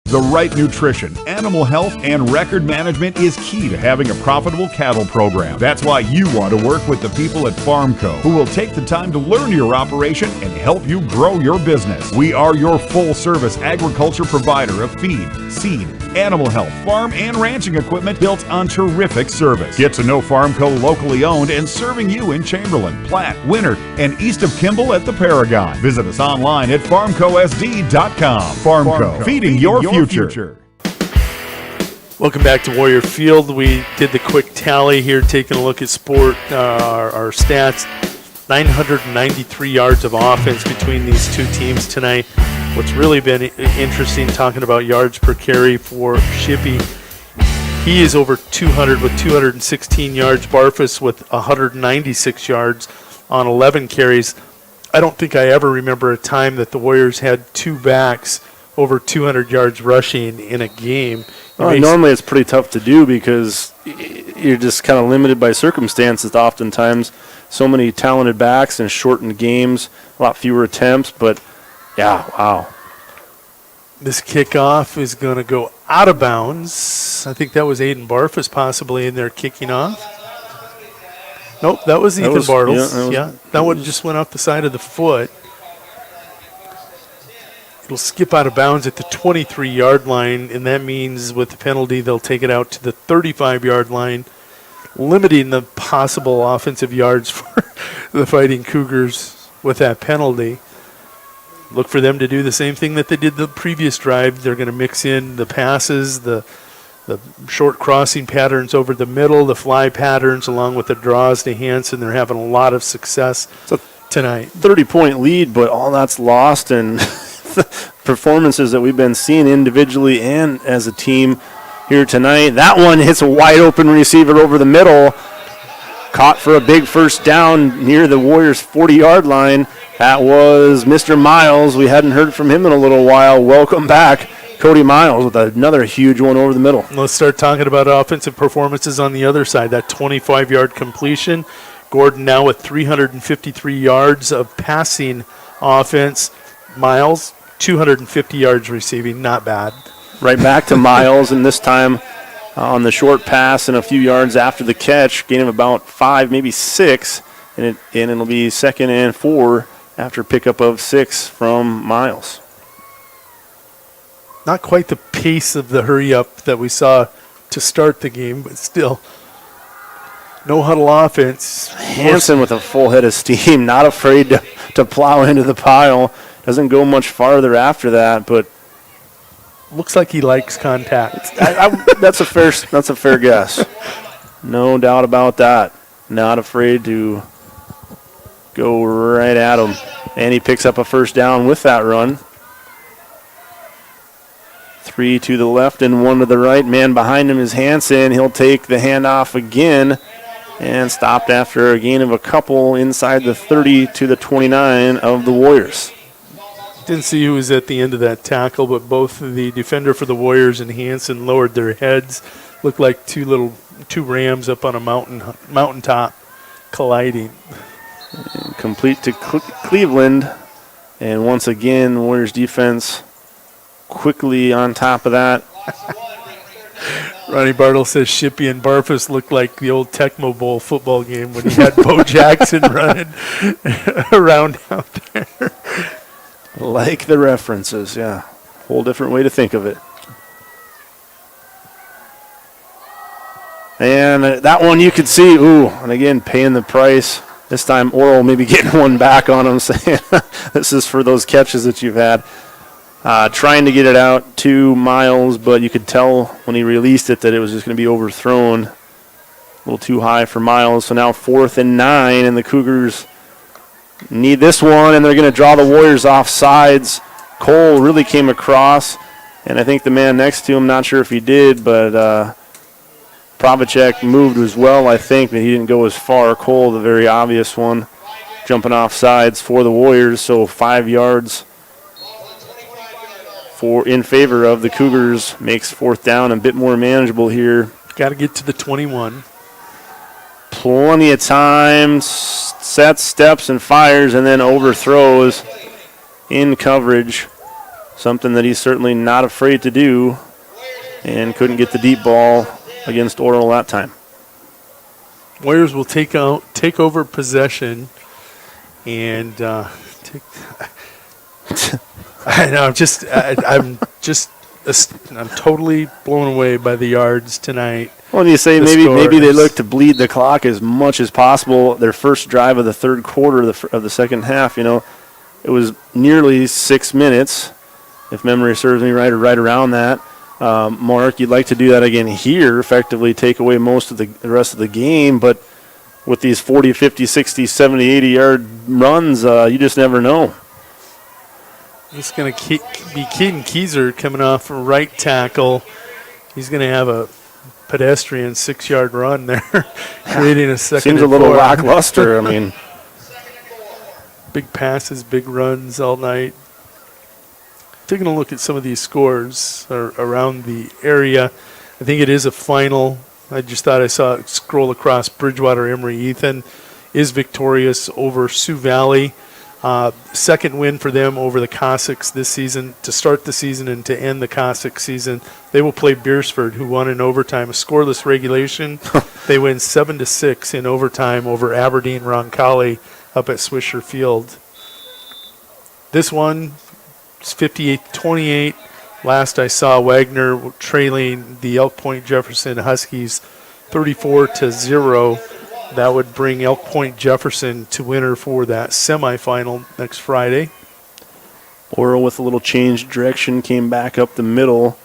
The right nutrition, animal health, and record management is key to having a profitable cattle program. That's why you want to work with the people at Farmco, who will take the time to learn your operation and help you grow your business. We are your full-service agriculture provider of feed, seed, animal health, farm, and ranching equipment built on terrific service. Get to know Farmco, locally owned and serving you in Chamberlain, Platte, Winter, and east of Kimball at the Paragon. Visit us online at farmcosd.com. Farmco, feeding your future. Welcome back to Warrior Field. We did the quick tally here, taking a look at our stats. 993 yards of offense between these two teams tonight. What's really been interesting, talking about yards per carry for Shippey, he is over 200 with 216 yards. Barfus with 196 yards on 11 carries. I don't think I ever remember a time that the Warriors had two backs over 200 yards rushing in a game. Normally it's pretty tough to do because you're just kind of limited by circumstances oftentimes. So many talented backs and shortened games, a lot fewer attempts, but yeah, wow. This kickoff is going to go out of bounds. I think that was Aiden Barfus possibly in there kicking off. Nope, that was Ethan Bartles. That one just went off the side of the foot. It'll skip out of bounds at the 23-yard line, and that means with the penalty they'll take it out to the 35-yard line, limiting the possible offensive yards for the Fighting Cougars with that penalty. Look for them to do the same thing that they did the previous drive. They're going to mix in the passes, the short crossing patterns over the middle, the fly patterns, along with the draws to Hansen. They're having a lot of success tonight. 30-point lead, but all that's lost and performances that we've been seeing individually and as a team here tonight. That one hits a wide open receiver over the middle, caught for a big first down near the Warriors' 40-yard line. That was Mr. Miles. We hadn't heard from him in a little while. Welcome back, Cody Miles, with another huge one over the middle. Let's start talking about offensive performances on the other side. That 25-yard completion. Gordon now with 353 yards of passing offense. Miles, 250 yards receiving, not bad. Right back to Miles, and this time on the short pass and a few yards after the catch, gain of about 5, maybe 6, and it'll be 2nd and 4 after pickup of 6 from Miles. Not quite the pace of the hurry-up that we saw to start the game, but still, no huddle offense. Hansen with a full head of steam, not afraid to plow into the pile. Doesn't go much farther after that, but looks like he likes contact. That's a fair guess. No doubt about that. Not afraid to go right at him. And he picks up a first down with that run. 3 to the left and 1 to the right. Man behind him is Hansen. He'll take the handoff again and stopped after a gain of a couple inside the 30 to the 29 of the Warriors. Didn't see who was at the end of that tackle, but both the defender for the Warriors and Hansen lowered their heads. Looked like two rams up on a mountaintop colliding. And complete to Cleveland. And once again, Warriors defense quickly on top of that. Ronnie Bartle says Shippey and Barfus look like the old Tecmo Bowl football game when you had Bo Jackson running around out there. Like the references, yeah. Whole different way to think of it. And that one you could see, and again, paying the price. This time Oral maybe getting one back on him, saying this is for those catches that you've had. Trying to get it out to Miles, but you could tell when he released it that it was just going to be overthrown. A little too high for Miles. So now 4th and 9, and the Cougars need this one, and they're going to draw the Warriors off sides. Cole really came across, and I think the man next to him, not sure if he did, but Provacek moved as well, I think, but he didn't go as far. Cole, the very obvious one, jumping off sides for the Warriors, so 5 yards in favor of the Cougars. Makes 4th down a bit more manageable here. Got to get to the 21. Plenty of time, sets, steps, and fires, and then overthrows in coverage. Something that he's certainly not afraid to do, and couldn't get the deep ball against Oral that time. Warriors will take over possession, and I know. I'm totally blown away by the yards tonight. Well, you say maybe they look to bleed the clock as much as possible. Their first drive of the third quarter of the second half, it was nearly 6 minutes, if memory serves me right, or right around that. Mark, you'd like to do that again here, effectively take away most of the rest of the game, but with these 40, 50, 60, 70, 80-yard runs, you just never know. It's going to be Keaton Keyser coming off a right tackle. He's going to have a pedestrian 6-yard run there, creating a second. Seems a little lackluster. I mean, big passes, big runs all night. Taking a look at some of these scores around the area, I think it is a final. I just thought I saw it scroll across. Bridgewater Emory Ethan is victorious over Sioux Valley. Second win for them over the Cossacks this season, to start the season and to end the Cossack season. They will play Beersford, who won in overtime, a scoreless regulation. They win 7-6 in overtime over Aberdeen Roncalli up at Swisher Field. This one is 58-28. Last I saw, Wagner trailing the Elk Point Jefferson Huskies 34-0. That would bring Elk Point Jefferson to winner for that semifinal next Friday. Oral with a little change direction came back up the middle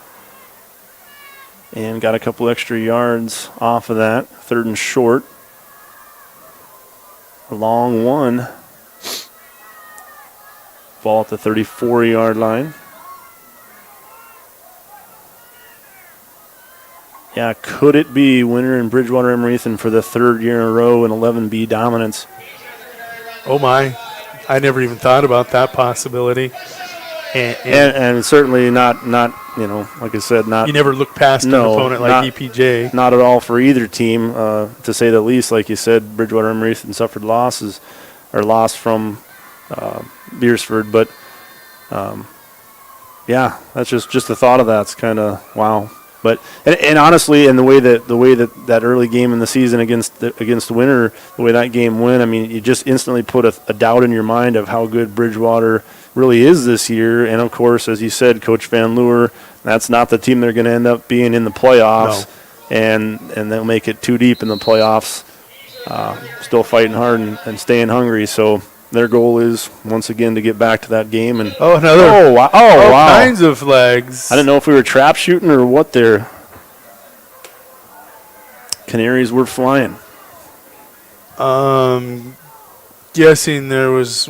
and got a couple extra yards off of that. 3rd and short. A long one. Ball at the 34-yard line. Yeah, could it be winner in Bridgewater Emory Ethan for the 3rd year in a row in 11B dominance? Oh my, I never even thought about that possibility. And certainly not like I said, not. You never look past an opponent like EPJ. Not at all for either team, to say the least. Like you said, Bridgewater Emory Ethan suffered loss from Beersford, but yeah, that's just the thought of that's kind of wow. But and honestly, and the way that early game in the season against Winter, the way that game went, I mean, you just instantly put a doubt in your mind of how good Bridgewater really is this year. And of course, as you said, Coach Van Leeuwen, that's not the team they're going to end up being in the playoffs, and they'll make it too deep in the playoffs. Still fighting hard and staying hungry. So their goal is once again to get back to that game. And wow! Kinds of flags. I didn't know if we were trap shooting or what. Their Canaries were flying. Guessing there was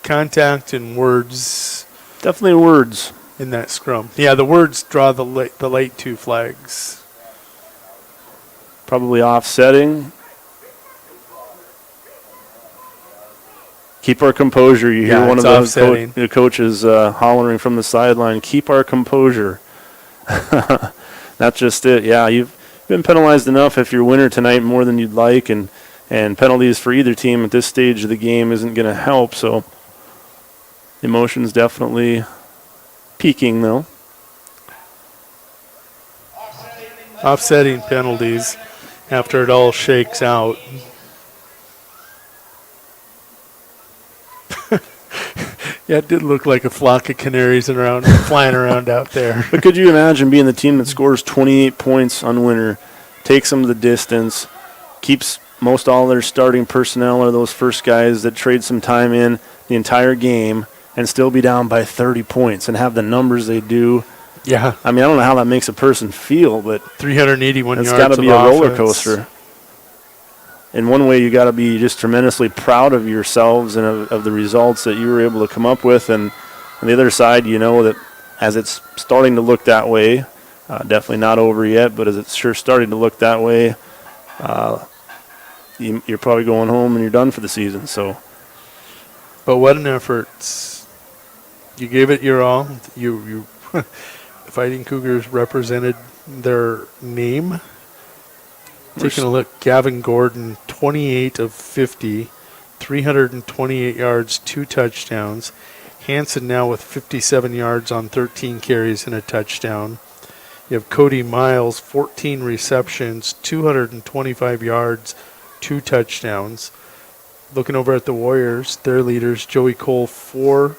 contact and words. Definitely words in that scrum. Yeah, the words draw the late 2 flags. Probably offsetting. Keep our composure. You hear one of the coaches hollering from the sideline, keep our composure. That's just it. Yeah, you've been penalized enough if you're winner tonight more than you'd like, and penalties for either team at this stage of the game isn't going to help. So emotions definitely peaking, though. Offsetting penalties after it all shakes out. Yeah, it did look like a flock of canaries flying around out there. But could you imagine being the team that scores 28 points on winner, takes them the distance, keeps most all their starting personnel or those first guys that trade some time in the entire game, and still be down by 30 points and have the numbers they do? Yeah. I mean, I don't know how that makes a person feel, but 381 yards. It's got to be a roller coaster. In one way, you got to be just tremendously proud of yourselves and of the results that you were able to come up with. And on the other side, you know that as it's starting to look that way, definitely not over yet, but as it's sure starting to look that way, you're probably going home and you're done for the season. So, but what an effort! You gave it your all. You the Fighting Cougars represented their name. Taking a look, Gavin Gordon, 28 of 50, 328 yards, 2 touchdowns. Hansen now with 57 yards on 13 carries and a touchdown. You have Cody Miles, 14 receptions, 225 yards, 2 touchdowns. Looking over at the Warriors, their leaders, Joey Cole, 4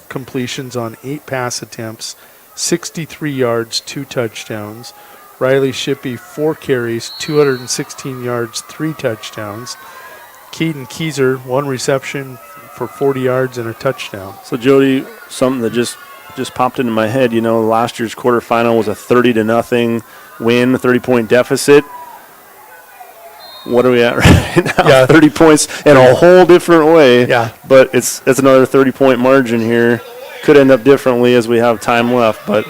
completions on 8 pass attempts, 63 yards, 2 touchdowns. Riley Shippey, 4 carries, 216 yards, 3 touchdowns. Keaton Keyser, 1 reception for 40 yards and a touchdown. So, Jody, something that just popped into my head, last year's quarterfinal was a 30-0 win, 30-point deficit. What are we at right now? Yeah. 30 points in a whole different way. Yeah. But it's another 30-point margin here. Could end up differently as we have time left, but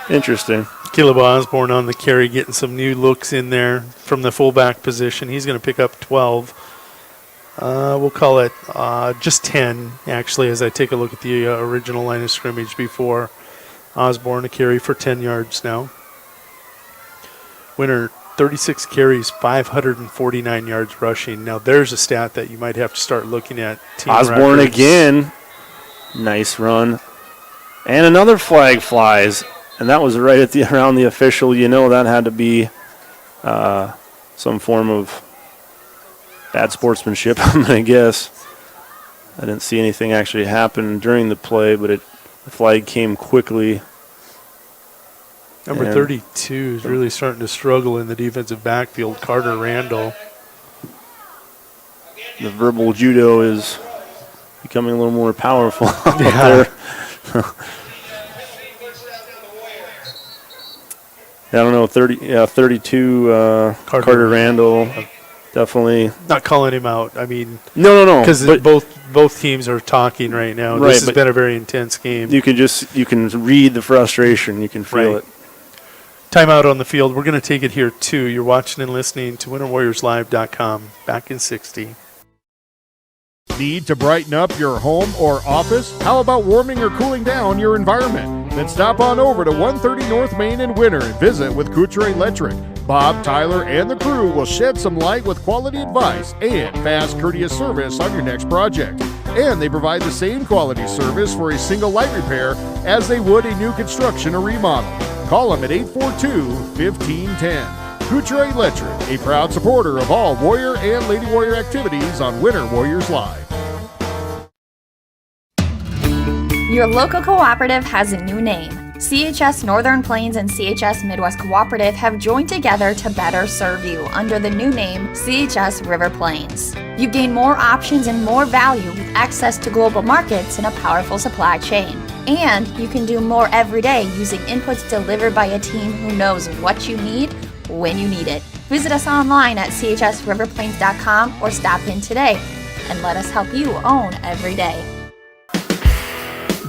interesting. Caleb Osborne on the carry, getting some new looks in there from the fullback position. He's going to pick up 12. We'll call it just 10, actually, as I take a look at the original line of scrimmage before. Osborne a carry for 10 yards now. Winner, 36 carries, 549 yards rushing. Now, there's a stat that you might have to start looking at. Team Osborne records. Again. Nice run. And another flag flies. And that was right at around the official. That had to be some form of bad sportsmanship, I'm going to guess. I didn't see anything actually happen during the play, but the flag came quickly. Number 32 is really starting to struggle in the defensive backfield, Carter Randall. The verbal judo is becoming a little more powerful out Yeah. there. I don't know, 32, Carter Randall, definitely. Not calling him out. I mean, no. Because both teams are talking right now. Right, this has been a very intense game. You can read the frustration. You can feel it. Timeout on the field. We're going to take it here, too. You're watching and listening to WinterWarriorsLive.com. Back in 60. Need to brighten up your home or office? How about warming or cooling down your environment? Then stop on over to 130 North Main in Winter and visit with Couture Electric. Bob, Tyler, and the crew will shed some light with quality advice and fast, courteous service on your next project. And they provide the same quality service for a single light repair as they would a new construction or remodel. Call them at 842-1510. Couture Electric, a proud supporter of all Warrior and Lady Warrior activities on Winter Warriors Live. Your local cooperative has a new name. CHS Northern Plains and CHS Midwest Cooperative have joined together to better serve you under the new name CHS River Plains. You gain more options and more value with access to global markets and a powerful supply chain. And you can do more every day using inputs delivered by a team who knows what you need when you need it. Visit us online at chsriverplains.com or stop in today and let us help you own every day.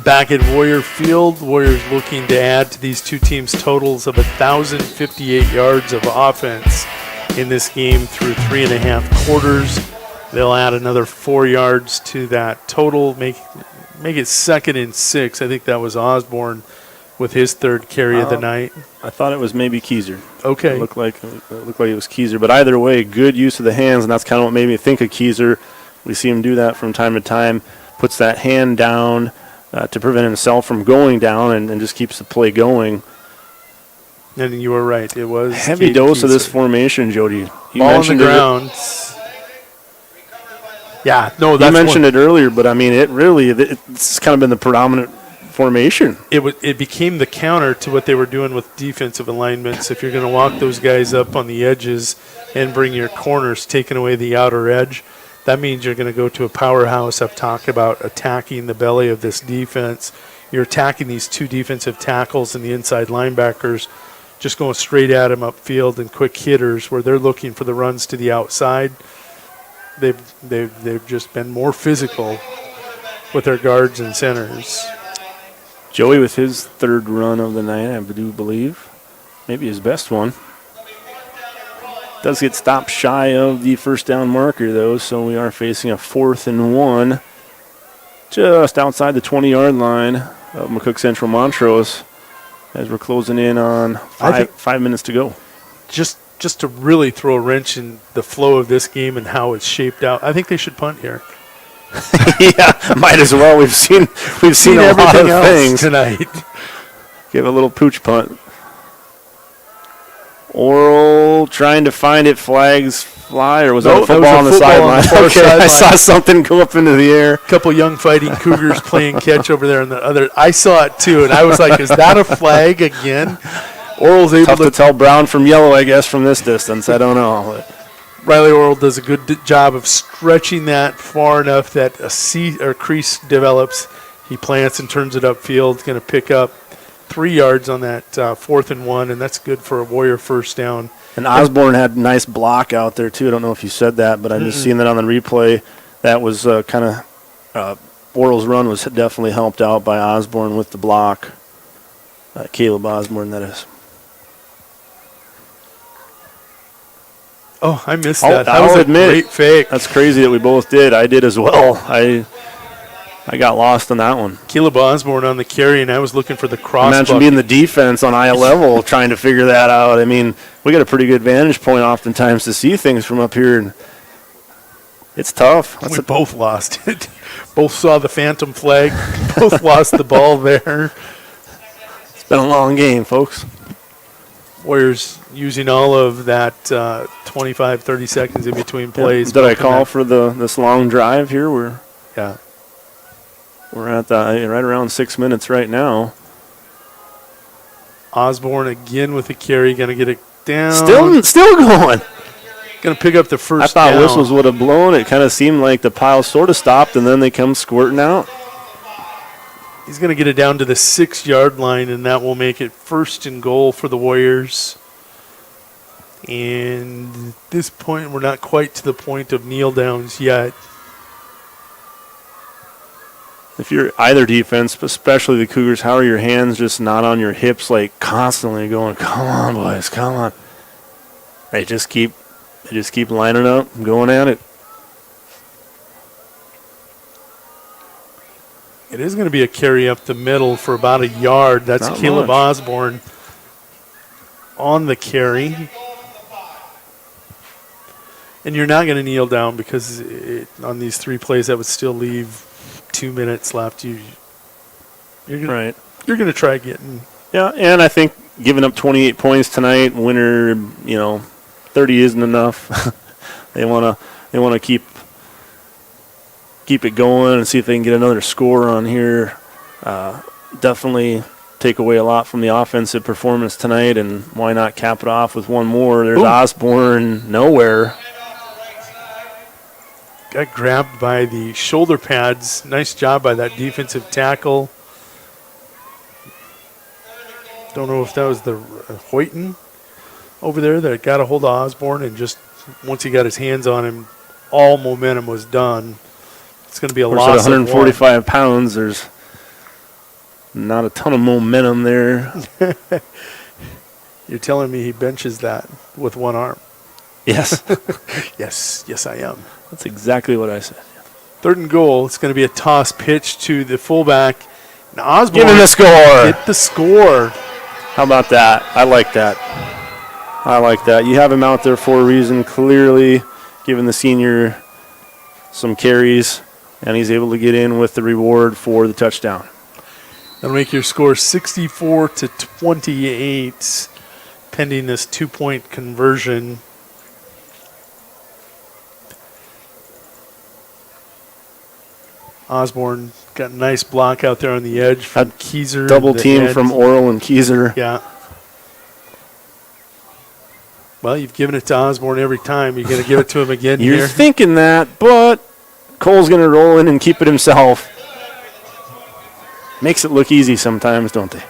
Back at Warrior Field, Warriors looking to add to these two teams' totals of 1,058 yards of offense in this game through 3.5 quarters. They'll add another 4 yards to that total, make it 2nd and 6. I think that was Osborne with his 3rd carry of the night. I thought it was maybe Keiser. Okay. It looked like it was Keiser. But either way, good use of the hands, and that's kind of what made me think of Keiser. We see him do that from time to time. Puts that hand down to prevent himself from going down and just keeps the play going. And you were right. It was heavy Cade dose Keiser. of this formation, Jody. You Ball on the mentioned ground. Yeah, no, you that's mentioned it earlier, but I mean, it's kind of been the predominant formation. It became the counter to what they were doing with defensive alignments. If you're going to walk those guys up on the edges and bring your corners, taking away the outer edge, that means you're going to go to a powerhouse. I've talked about attacking the belly of this defense. You're attacking these 2 defensive tackles and the inside linebackers, just going straight at them upfield and quick hitters where they're looking for the runs to the outside. They've just been more physical with their guards and centers. Joey with his 3rd run of the night, I do believe. Maybe his best one. Does get stopped shy of the first down marker, though, so we are facing a 4th and 1 just outside the 20-yard line of McCook Central Montrose as we're closing in on 5 minutes to go. Just to really throw a wrench in the flow of this game and how it's shaped out, I think they should punt here. Yeah, might as well. We've seen a lot of things tonight. Give a little pooch punt. Oral trying to find it. Flags fly, or was that a football on the sideline? Okay, I saw something go up into the air. A couple young fighting Cougars playing catch over there, and the other. I saw it too, and I was like, "Is that a flag again?" Oral's able to tell brown from yellow, I guess, from this distance. I don't know. Riley Oral does a good job of stretching that far enough that a C or crease develops. He plants and turns it upfield. Going to pick up 3 yards on that 4th and 1, and that's good for a Warrior first down. And Osborne had nice block out there, too. I don't know if you said that, but I'm just seeing that on the replay. That was kind of Oral's run was definitely helped out by Osborne with the block. Caleb Osborne, that is. Oh, I missed that. That I'll was admit, a great fake. That's crazy that we both did. I did as well. I got lost on that one. Caleb Osborne on the carry, and I was looking for the cross. Imagine being the defense on eye level trying to figure that out. I mean, we got a pretty good vantage point oftentimes to see things from up here. And it's tough. We both lost it. Both saw the phantom flag. Both lost the ball there. It's been a long game, folks. Warriors using all of that 25, 30 seconds in between plays. Did I call for this long drive here? We're at right around 6 minutes right now. Osborne again with the carry, going to get it down. Still going. Going to pick up the first down. I thought down. whistles would have blown. It kind of seemed like the pile sort of stopped, and then they come squirting out. He's going to get it down to the 6-yard line, and that will make it 1st and goal for the Warriors. And at this point, we're not quite to the point of kneel downs yet. If you're either defense, especially the Cougars, how are your hands just not on your hips, like constantly going, "Come on, boys, come on"? They just keep lining up, going at it. It is going to be a carry up the middle for about a yard. That's Not Caleb much. Osborne on the carry. And you're not going to kneel down because on these 3 plays that would still leave 2 minutes left. You're going to try getting. Yeah, and I think giving up 28 points tonight, winner, 30 isn't enough. They want to keep it going and see if they can get another score on here. Definitely take away a lot from the offensive performance tonight, and why not cap it off with one more? There's Osborne nowhere. Got grabbed by the shoulder pads. Nice job by that defensive tackle. Don't know if that was the Hoyton over there that got a hold of Osborne, and just once he got his hands on him, all momentum was done. It's going to be a loss. At 145 pounds, there's not a ton of momentum there. You're telling me he benches that with one arm? Yes. Yes, I am. That's exactly what I said. 3rd and goal. It's going to be a toss pitch to the fullback. And Osborne, give him the score. Get the score. How about that? I like that. You have him out there for a reason, clearly giving the senior some carries, and he's able to get in with the reward for the touchdown. That'll make your score 64-28, pending this 2-point conversion. Osborne got a nice block out there on the edge from Keyser. Double team from Orel and Keyser. Yeah. Well, you've given it to Osborne every time. You're going to give it to him again You're here. thinking that, but Cole's going to roll in and keep it himself. Makes it look easy sometimes, don't they?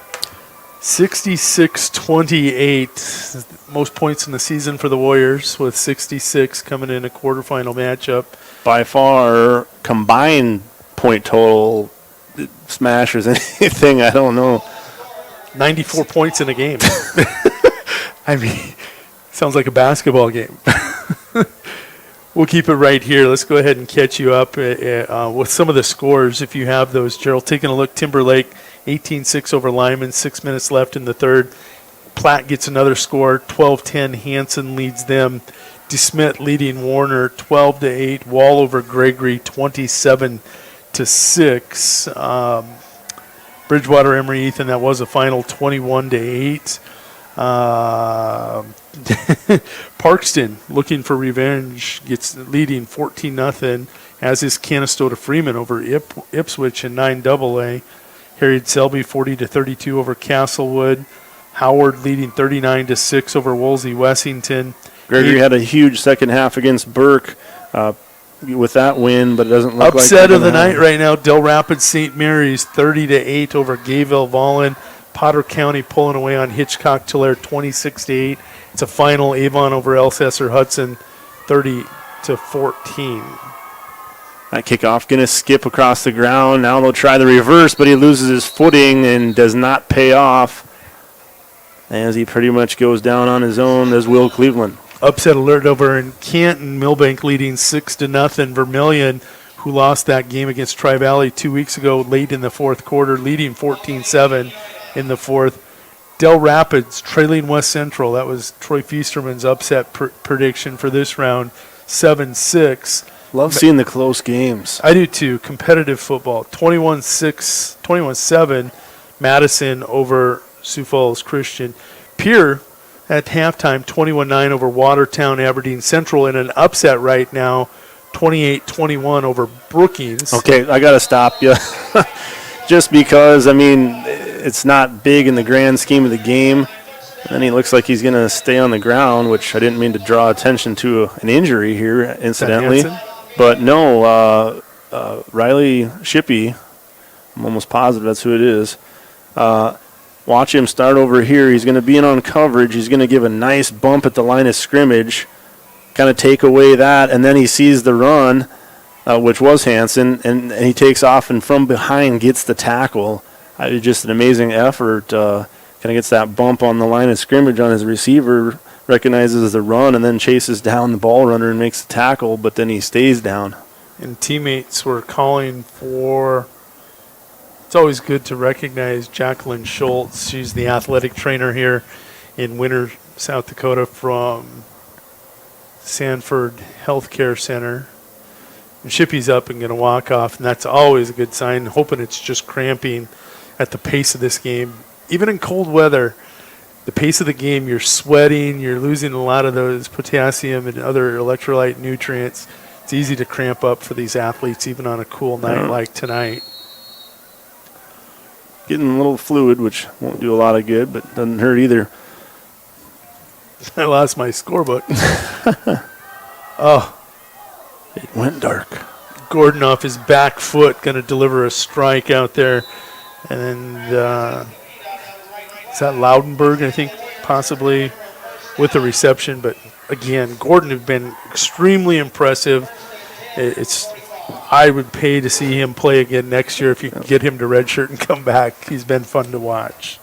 66-28. Most points in the season for the Warriors, with 66 coming in a quarterfinal matchup. By far, combined point total smashers anything, I don't know. 94 points in a game. I mean, sounds like a basketball game. We'll keep it right here. Let's go ahead and catch you up with some of the scores, if you have those. Gerald, taking a look, Timberlake, 18-6 over Lyman, 6 minutes left in the third. Platt gets another score, 12-10. Hanson leads them. DeSmit leading Warner, 12-8. Wall over Gregory, 27-6. Bridgewater, Emory, Ethan, that was a final 21-8. Parkston looking for revenge, gets leading 14-0, as is Canastota Freeman over Ipswich in 9AA. Harriet Selby 40-32 over Castlewood. Howard leading 39-6 over Wolsey Wessington. Gregory had a huge second half against Burke with that win, but it doesn't look like upset of the night right now. Del Rapids St. Mary's 30-8 over Gayville Vollen. Potter County pulling away on Hitchcock Tulare 26-8. It's a final. Avon over Elsesser Hudson 30-14. That kickoff going to skip across the ground. Now they'll try the reverse, but he loses his footing and does not pay off, as he pretty much goes down on his own as Will Cleveland. Upset alert over in Canton. Millbank leading 6-0. Vermilion, who lost that game against Tri-Valley 2 weeks ago late in the fourth quarter, leading 14-7 in the fourth. Del Rapids trailing West Central. That was Troy Feasterman's upset prediction for this round, 7-6. Love seeing the close games. I do too. Competitive football. 21-7. Madison over Sioux Falls Christian. Pierre at halftime, 21-9 over Watertown Aberdeen Central, in an upset right now, 28-21 over Brookings. Okay, I got to stop you. Just because, I mean, it's not big in the grand scheme of the game. And he looks like he's going to stay on the ground, which I didn't mean to draw attention to an injury here, incidentally. But no, Riley Shippey, I'm almost positive that's who it is. Watch him start over here. He's going to be in on coverage. He's going to give a nice bump at the line of scrimmage, kind of take away that, and then he sees the run, which was Hanson, and he takes off and from behind gets the tackle. Just an amazing effort. Kind of gets that bump on the line of scrimmage on his receiver, recognizes the run, and then chases down the ball runner and makes the tackle, but then he stays down. And teammates were calling for... It's always good to recognize Jacqueline Schultz. She's the athletic trainer here in Winter, South Dakota from Sanford Healthcare Center. And Shippey's up and going to walk off, and that's always a good sign, hoping it's just cramping at the pace of this game. Even in cold weather, the pace of the game, you're sweating, you're losing a lot of those potassium and other electrolyte nutrients. It's easy to cramp up for these athletes, even on a cool night like tonight. Getting a little fluid, which won't do a lot of good, but doesn't hurt either. I lost my scorebook. Oh. It went dark. Gordon off his back foot, going to deliver a strike out there. And is that Loudenberg, I think, possibly with the reception. But, again, Gordon has been extremely impressive. I would pay to see him play again next year if you can get him to redshirt and come back. He's been fun to watch.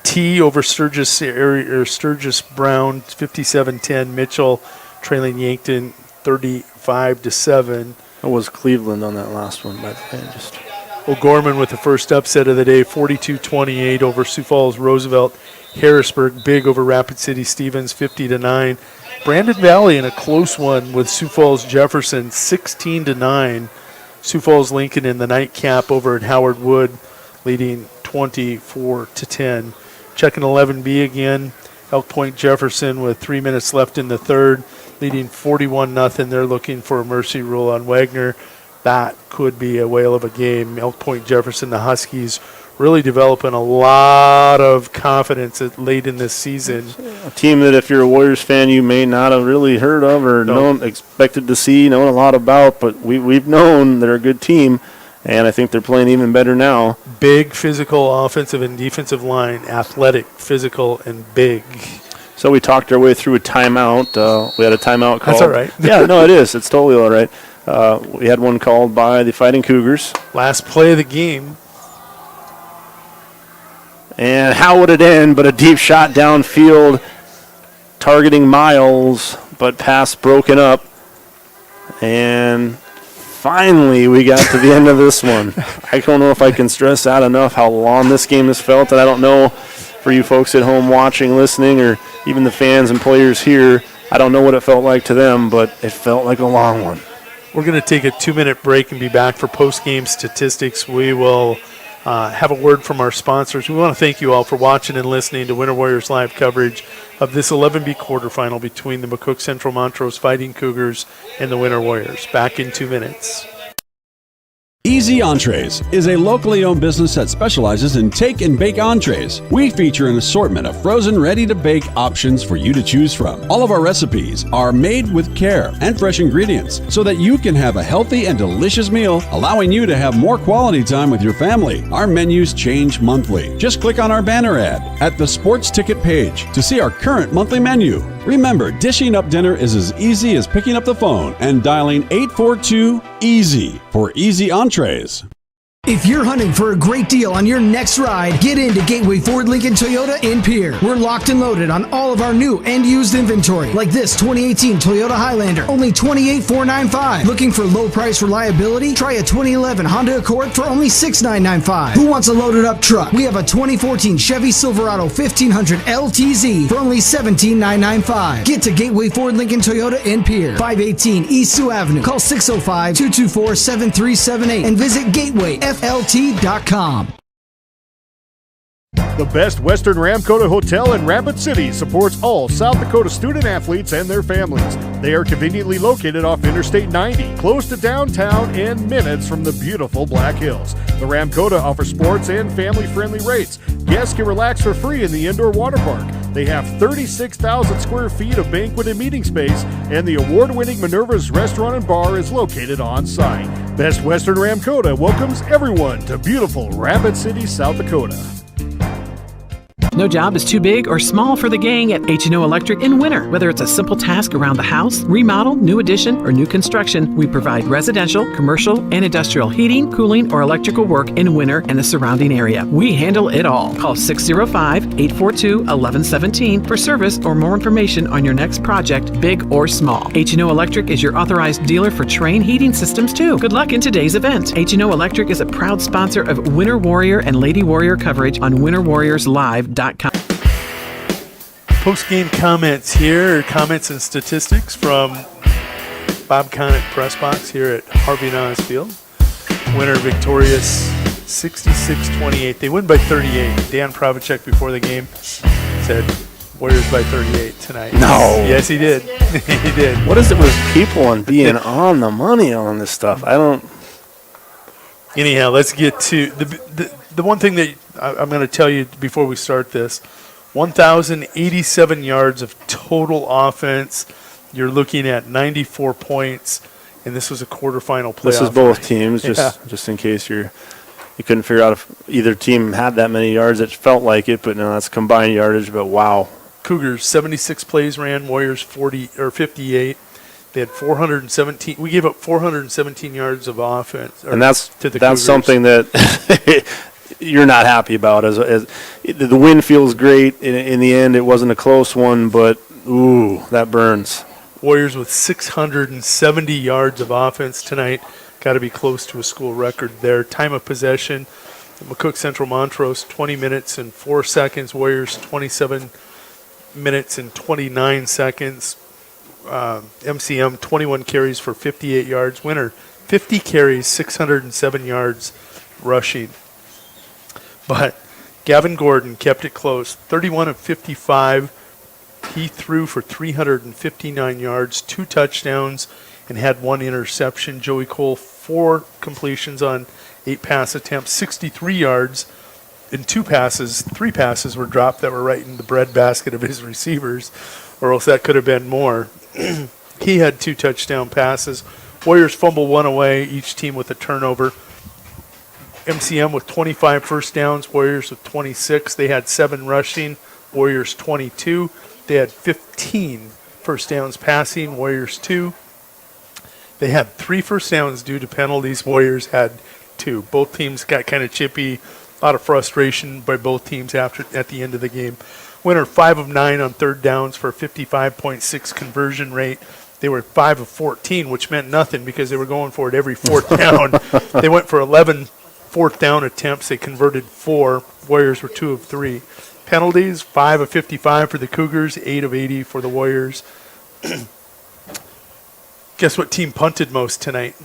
T over Sturgis Brown, 57-10. Mitchell trailing Yankton 35-7. It was Cleveland on that last one, but O'Gorman with the first upset of the day, 42-28 over Sioux Falls Roosevelt. Harrisburg big over Rapid City Stevens, 50-9. Brandon Valley in a close one with Sioux Falls Jefferson, 16-9. Sioux Falls Lincoln in the nightcap over at Howard Wood, leading 24-10. Checking 11B again. Elk Point Jefferson with 3 minutes left in the third, leading 41-0. They're looking for a mercy rule on Wagner. That could be a whale of a game. Elk Point Jefferson, the Huskies, really developing a lot of confidence late in this season. A team that if you're a Warriors fan, you may not have really heard of or expected to see, known a lot about, but we've known they're a good team, and I think they're playing even better now. Big physical offensive and defensive line, athletic, physical, and big. So we talked our way through a timeout. We had a timeout called. That's all right. Yeah, no, it is. It's totally all right. We had one called by the Fighting Cougars. Last play of the game. And how would it end but a deep shot downfield targeting Miles, but pass broken up. And finally we got to the end of this one. I don't know if I can stress out enough how long this game has felt, and I don't know for you folks at home watching, listening, or even the fans and players here, I don't know what it felt like to them, but it felt like a long one. We're going to take a 2-minute break and be back for post-game statistics. We will have a word from our sponsors. We want to thank you all for watching and listening to Winter Warriors live coverage of this 11B quarterfinal between the McCook Central Montrose Fighting Cougars and the Winter Warriors. Back in 2 minutes. Easy Entrees is a locally owned business that specializes in take and bake entrees. We feature an assortment of frozen, ready-to-bake options for you to choose from. All of our recipes are made with care and fresh ingredients so that you can have a healthy and delicious meal, allowing you to have more quality time with your family. Our menus change monthly. Just click on our banner ad at the sports ticket page to see our current monthly menu. Remember, dishing up dinner is as easy as picking up the phone and dialing 842-EASY for Easy Entrees. If you're hunting for a great deal on your next ride, get into Gateway Ford Lincoln Toyota in Pierre. We're locked and loaded on all of our new and used inventory, like this 2018 Toyota Highlander, only $28,495. Looking for low price reliability? Try a 2011 Honda Accord for only $6,995. Who wants a loaded up truck? We have a 2014 Chevy Silverado 1500 LTZ for only $17,995. Get to Gateway Ford Lincoln Toyota in Pierre, 518 East Sioux Avenue. Call 605-224-7378 and visit GatewayFLT.com. The Best Western Ramkota Hotel in Rapid City supports all South Dakota student athletes and their families. They are conveniently located off Interstate 90, close to downtown and minutes from the beautiful Black Hills. The Ramkota offers sports and family-friendly rates. Guests can relax for free in the indoor water park. They have 36,000 square feet of banquet and meeting space, and the award-winning Minerva's Restaurant and Bar is located on site. Best Western Ramkota welcomes everyone to beautiful Rapid City, South Dakota. No job is too big or small for the gang at HNO Electric in winter. Whether it's a simple task around the house, remodel, new addition, or new construction, we provide residential, commercial, and industrial heating, cooling, or electrical work in winter and the surrounding area. We handle it all. Call 605-842-1117 for service or more information on your next project, big or small. HNO Electric is your authorized dealer for Trane heating systems too. Good luck in today's event. HNO Electric is a proud sponsor of Winter Warrior and Lady Warrior coverage on winterwarriorslive.com. Post-game comments here, comments and statistics from Bob Conant Press Box here at Harvey Naas Field. Winner victorious 66-28. They win by 38. Dan Pravacek before the game said Warriors by 38 tonight. No. Yes, he did. He did. What is it with people and being on the money on this stuff? I don't. Anyhow, let's get to the one thing that I'm going to tell you before we start this. 1,087 yards of total offense. You're looking at 94 points, and this was a quarterfinal playoff. This is both teams, just in case you couldn't figure out if either team had that many yards. It felt like it, but no, that's combined yardage. But wow, Cougars 76 plays ran, Warriors 58. They had 417. We gave up 417 yards of offense, and that's to the Cougars. Something that you're not happy about. As the win feels great. In the end, it wasn't a close one, but ooh, that burns. Warriors with 670 yards of offense tonight. Got to be close to a school record there. Time of possession, McCook Central Montrose 20 minutes and 4 seconds. Warriors 27 minutes and 29 seconds. MCM 21 carries for 58 yards. Winner 50 carries, 607 yards rushing. But Gavin Gordon kept it close. 31 of 55. He threw for 359 yards, 2 touchdowns, and had 1 interception. Joey Cole, 4 completions on 8 pass attempts, 63 yards, and 2 passes. 3 passes were dropped that were right in the breadbasket of his receivers, or else that could have been more. He had 2 touchdown passes. Warriors fumble 1 away, each team with a turnover. MCM with 25 first downs, Warriors with 26. They had 7 rushing, Warriors 22. They had 15 first downs passing, Warriors 2. They had 3 first downs due to penalties, Warriors had 2. Both teams got kind of chippy, a lot of frustration by both teams at the end of the game. Winner 5 of 9 on third downs for a 55.6 conversion rate. They were 5 of 14, which meant nothing because they were going for it every fourth down. They went for 11 fourth down attempts. They converted 4. Warriors were 2 of 3. Penalties, 5 of 55 for the Cougars, 8 of 80 for the Warriors. Guess what team punted most tonight?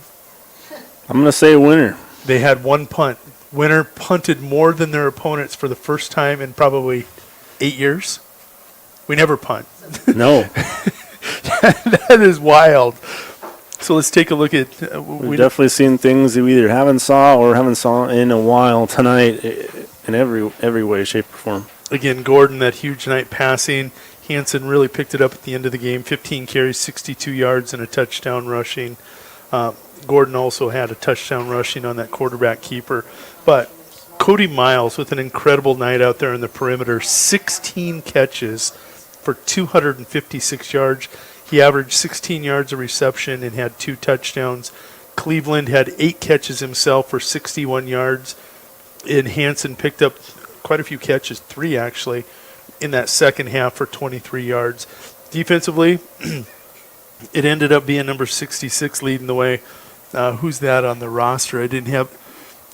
I'm going to say Winner. They had 1 punt. Winner punted more than their opponents for the first time in probably 8 years. We never punt. No. That is wild. So let's take a look at... We've definitely seen things that we either haven't saw in a while tonight in every way, shape, or form. Again, Gordon, that huge night passing. Hansen really picked it up at the end of the game. 15 carries, 62 yards, and a touchdown rushing. Gordon also had a touchdown rushing on that quarterback keeper. But Cody Miles with an incredible night out there in the perimeter. 16 catches for 256 yards. He averaged 16 yards of reception and had 2 touchdowns. Cleveland had 8 catches himself for 61 yards. And Hansen picked up quite a few catches, 3 actually, in that second half for 23 yards. Defensively, it ended up being number 66 leading the way. Who's that on the roster? I didn't have...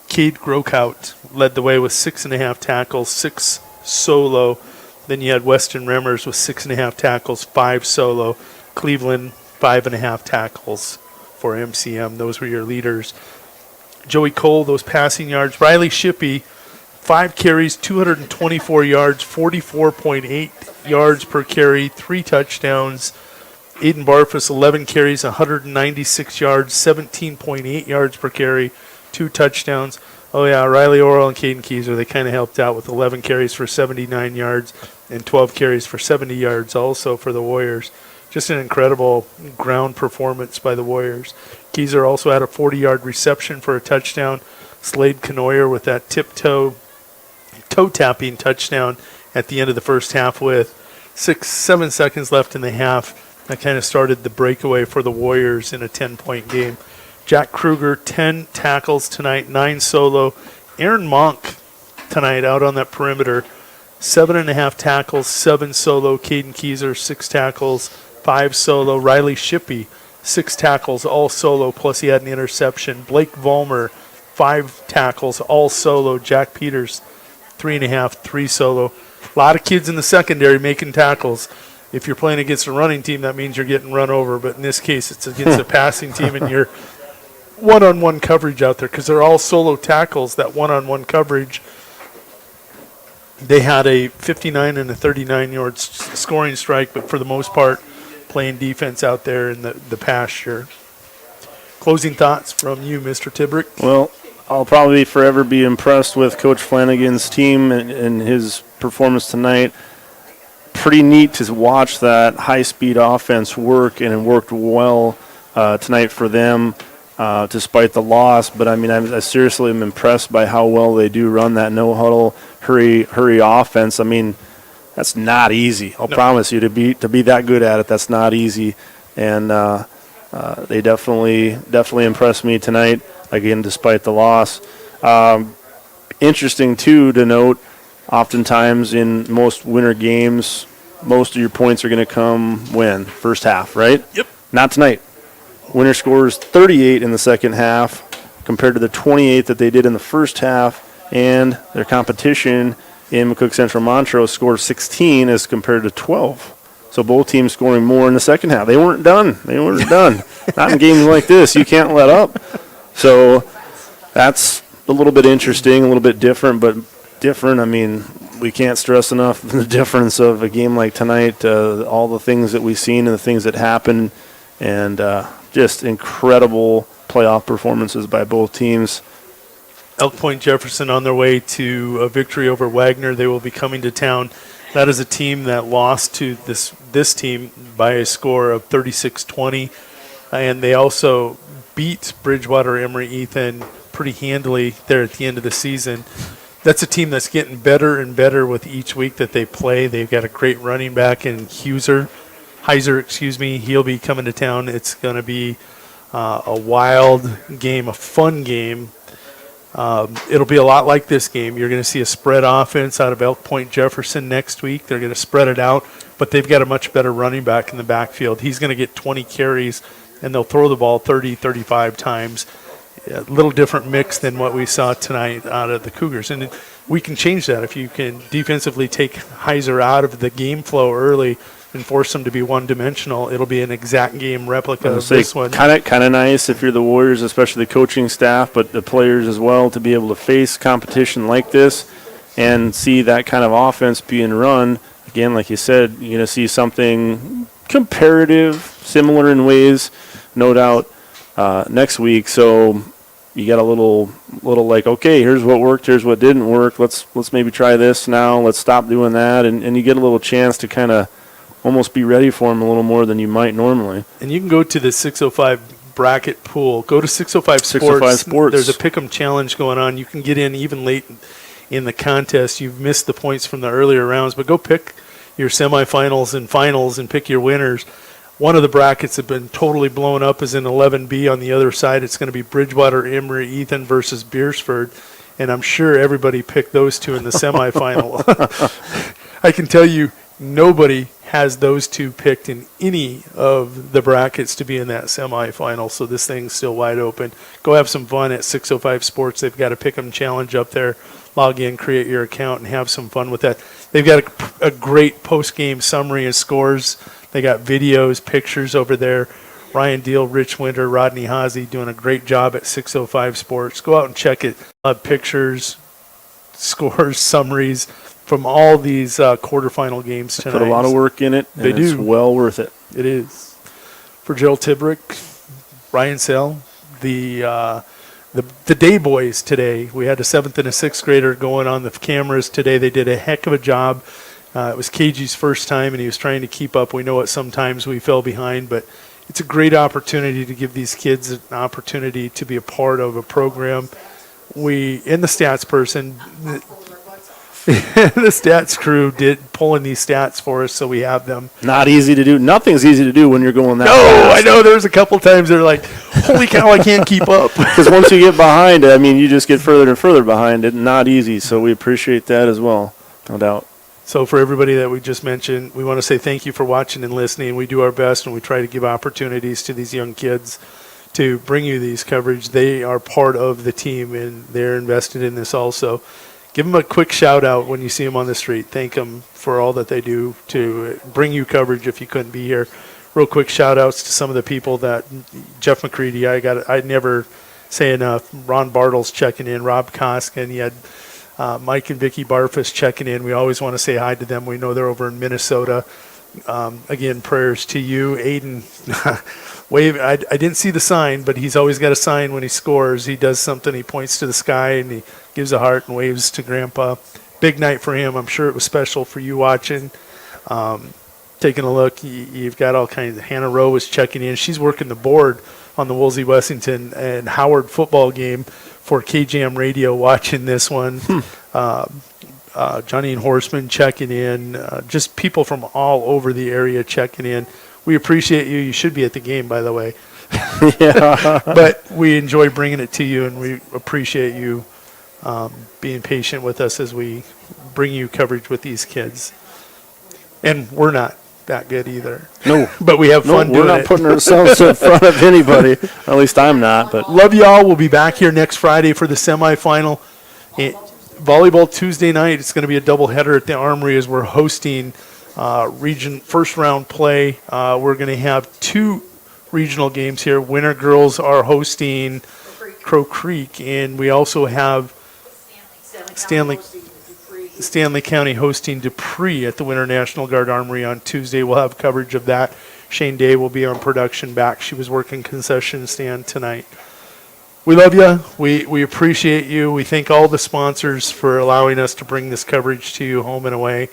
Cade Grokout led the way with 6.5 tackles, 6 solo. Then you had Weston Remmers with 6.5 tackles, 5 solo. Cleveland, 5.5 tackles for MCM. Those were your leaders. Joey Cole, those passing yards. Riley Shippey, 5 carries, 224 yards, 44.8 yards per carry, 3 touchdowns. Aiden Barfus, 11 carries, 196 yards, 17.8 yards per carry, 2 touchdowns. Oh, yeah, Riley Orrell and Caden Keyser, they kind of helped out with 11 carries for 79 yards and 12 carries for 70 yards also for the Warriors. Just an incredible ground performance by the Warriors. Keyser also had a 40-yard reception for a touchdown. Slade Canoyer with that toe-tapping touchdown at the end of the first half with 7 seconds left in the half. That kind of started the breakaway for the Warriors in a 10-point game. Jack Kruger, 10 tackles tonight, 9 solo. Aaron Monk tonight out on that perimeter, 7.5 tackles, 7 solo. Caden Keyser, 6 tackles, 5 solo. Riley Shippey, 6 tackles, all solo, plus he had an interception. Blake Vollmer, 5 tackles, all solo. Jack Peters, 3.5, 3 solo. A lot of kids in the secondary making tackles. If you're playing against a running team, that means you're getting run over. But in this case, it's against a passing team, and you're one-on-one coverage out there because they're all solo tackles, that one-on-one coverage. They had a 59 and a 39-yard scoring strike, but for the most part, playing defense out there in the pasture. Closing thoughts from you, Mr. Tibrick? Well, I'll probably forever be impressed with Coach Flanagan's team and his performance tonight. Pretty neat to watch that high-speed offense work, and it worked well tonight for them despite the loss. But, I mean, I seriously am impressed by how well they do run that no-huddle, hurry offense. I mean, that's not easy. I'll promise you, to be that good at it, that's not easy. And they definitely impressed me tonight, again, despite the loss. interesting, too, to note, oftentimes in most winter games, most of your points are going to come when? First half, right? Yep. Not tonight. Winter scores 38 in the second half compared to the 28 that they did in the first half, and their competition in McCook Central Montrose scored 16 as compared to 12. So both teams scoring more in the second half. They weren't done. Not in games like this. You can't let up. So that's a little bit interesting, a little bit different, but different. I mean, we can't stress enough the difference of a game like tonight, all the things that we've seen and the things that happened, and just incredible playoff performances by both teams. Elk Point Jefferson on their way to a victory over Wagner. They will be coming to town. That is a team that lost to this team by a score of 36-20, and they also beat Bridgewater Emory Ethan pretty handily there at the end of the season. That's a team that's getting better and better with each week that they play. They've got a great running back in Heiser. He'll be coming to town. It's going to be a wild game, a fun game. It'll be a lot like this game. You're going to see a spread offense out of Elk Point Jefferson next week. They're going to spread it out, but they've got a much better running back in the backfield. He's going to get 20 carries, and they'll throw the ball 30, 35 times. A little different mix than what we saw tonight out of the Cougars. And we can change that if you can defensively take Heiser out of the game flow early and force them to be one-dimensional. It'll be an exact game replica of this one. Kind of nice if you're the Warriors, especially the coaching staff, but the players as well, to be able to face competition like this and see that kind of offense being run. Again, like you said, you're going to see something comparative, similar in ways, no doubt, next week. So you got a little like, okay, here's what worked, here's what didn't work. Let's maybe try this now. Let's stop doing that, and you get a little chance to kind of almost be ready for them a little more than you might normally. And you can go to the 605 bracket pool. Go to 605 Sports. There's a pick'em challenge going on. You can get in even late in the contest. You've missed the points from the earlier rounds, but go pick your semifinals and finals and pick your winners. One of the brackets that have been totally blown up is in 11B. On the other side, it's going to be Bridgewater Emory Ethan versus Beersford, and I'm sure everybody picked those two in the semifinal. I can tell you nobody has those two picked in any of the brackets to be in that semifinal, so this thing's still wide open. Go have some fun at 605 Sports. They've got a pick'em challenge up there. Log in, create your account, and have some fun with that. They've got a great post-game summary and scores. They got videos, pictures over there. Ryan Deal, Rich Winter, Rodney Haase doing a great job at 605 Sports. Go out and check it. Pictures, scores, summaries from all these quarterfinal games tonight. Put a lot of work in it. They do. It's well worth it. It is. For Gerald Tibrick, Ryan Sell, the day boys today. We had a 7th and a 6th grader going on the cameras today. They did a heck of a job. It was KG's first time, and he was trying to keep up. We know it sometimes we fell behind, but it's a great opportunity to give these kids an opportunity to be a part of a program. In the stats person, the stats crew did pulling these stats for us, so we have them. Not easy to do. Nothing's easy to do when you're going that I fast. know. There's a couple times they're like, holy cow, I can't keep up. Because once you get behind it, I mean, you just get further and further behind it. Not easy, so we appreciate that as well, no doubt. So for everybody that we just mentioned, we want to say thank you for watching and listening. We do our best, and we try to give opportunities to these young kids to bring you these coverage. They are part of the team, and they're invested in this also. Give them a quick shout-out when you see them on the street. Thank them for all that they do to bring you coverage if you couldn't be here. Real quick shout-outs to some of the people that Jeff McCready, I never say enough. Ron Bartles checking in, Rob Koskin. You had Mike and Vicky Barfus checking in. We always want to say hi to them. We know they're over in Minnesota. Again, prayers to you. Aiden, wave. I didn't see the sign, but he's always got a sign when he scores. He does something. He points to the sky, and he gives a heart and waves to Grandpa. Big night for him. I'm sure it was special for you watching. Taking a look, you've got all kinds. Hannah Rowe was checking in. She's working the board on the Woolsey Wessington and Howard football game for KJM Radio, watching this one. Johnny and Horseman checking in. Just people from all over the area checking in. We appreciate you. You should be at the game, by the way. Yeah. But we enjoy bringing it to you, and we appreciate you being patient with us as we bring you coverage with these kids. And we're not that good either. No. But we have fun doing it. We're not putting ourselves in front of anybody. At least I'm not. But love y'all. We'll be back here next Friday for the semifinal. Volleyball Tuesday night. It's going to be a doubleheader at the Armory as we're hosting region first round play. We're going to have 2 regional games here. Winter girls are hosting Crow Creek, and we also have Stanley County hosting Dupree at the Winter National Guard Armory on Tuesday. We'll have coverage of that. Shane Day will be on production back. She was working concession stand tonight. We love you. We appreciate you. We thank all the sponsors for allowing us to bring this coverage to you home and away.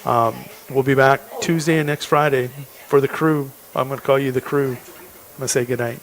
We'll be back Tuesday and next Friday for the crew. I'm going to call you the crew. I'm going to say goodnight.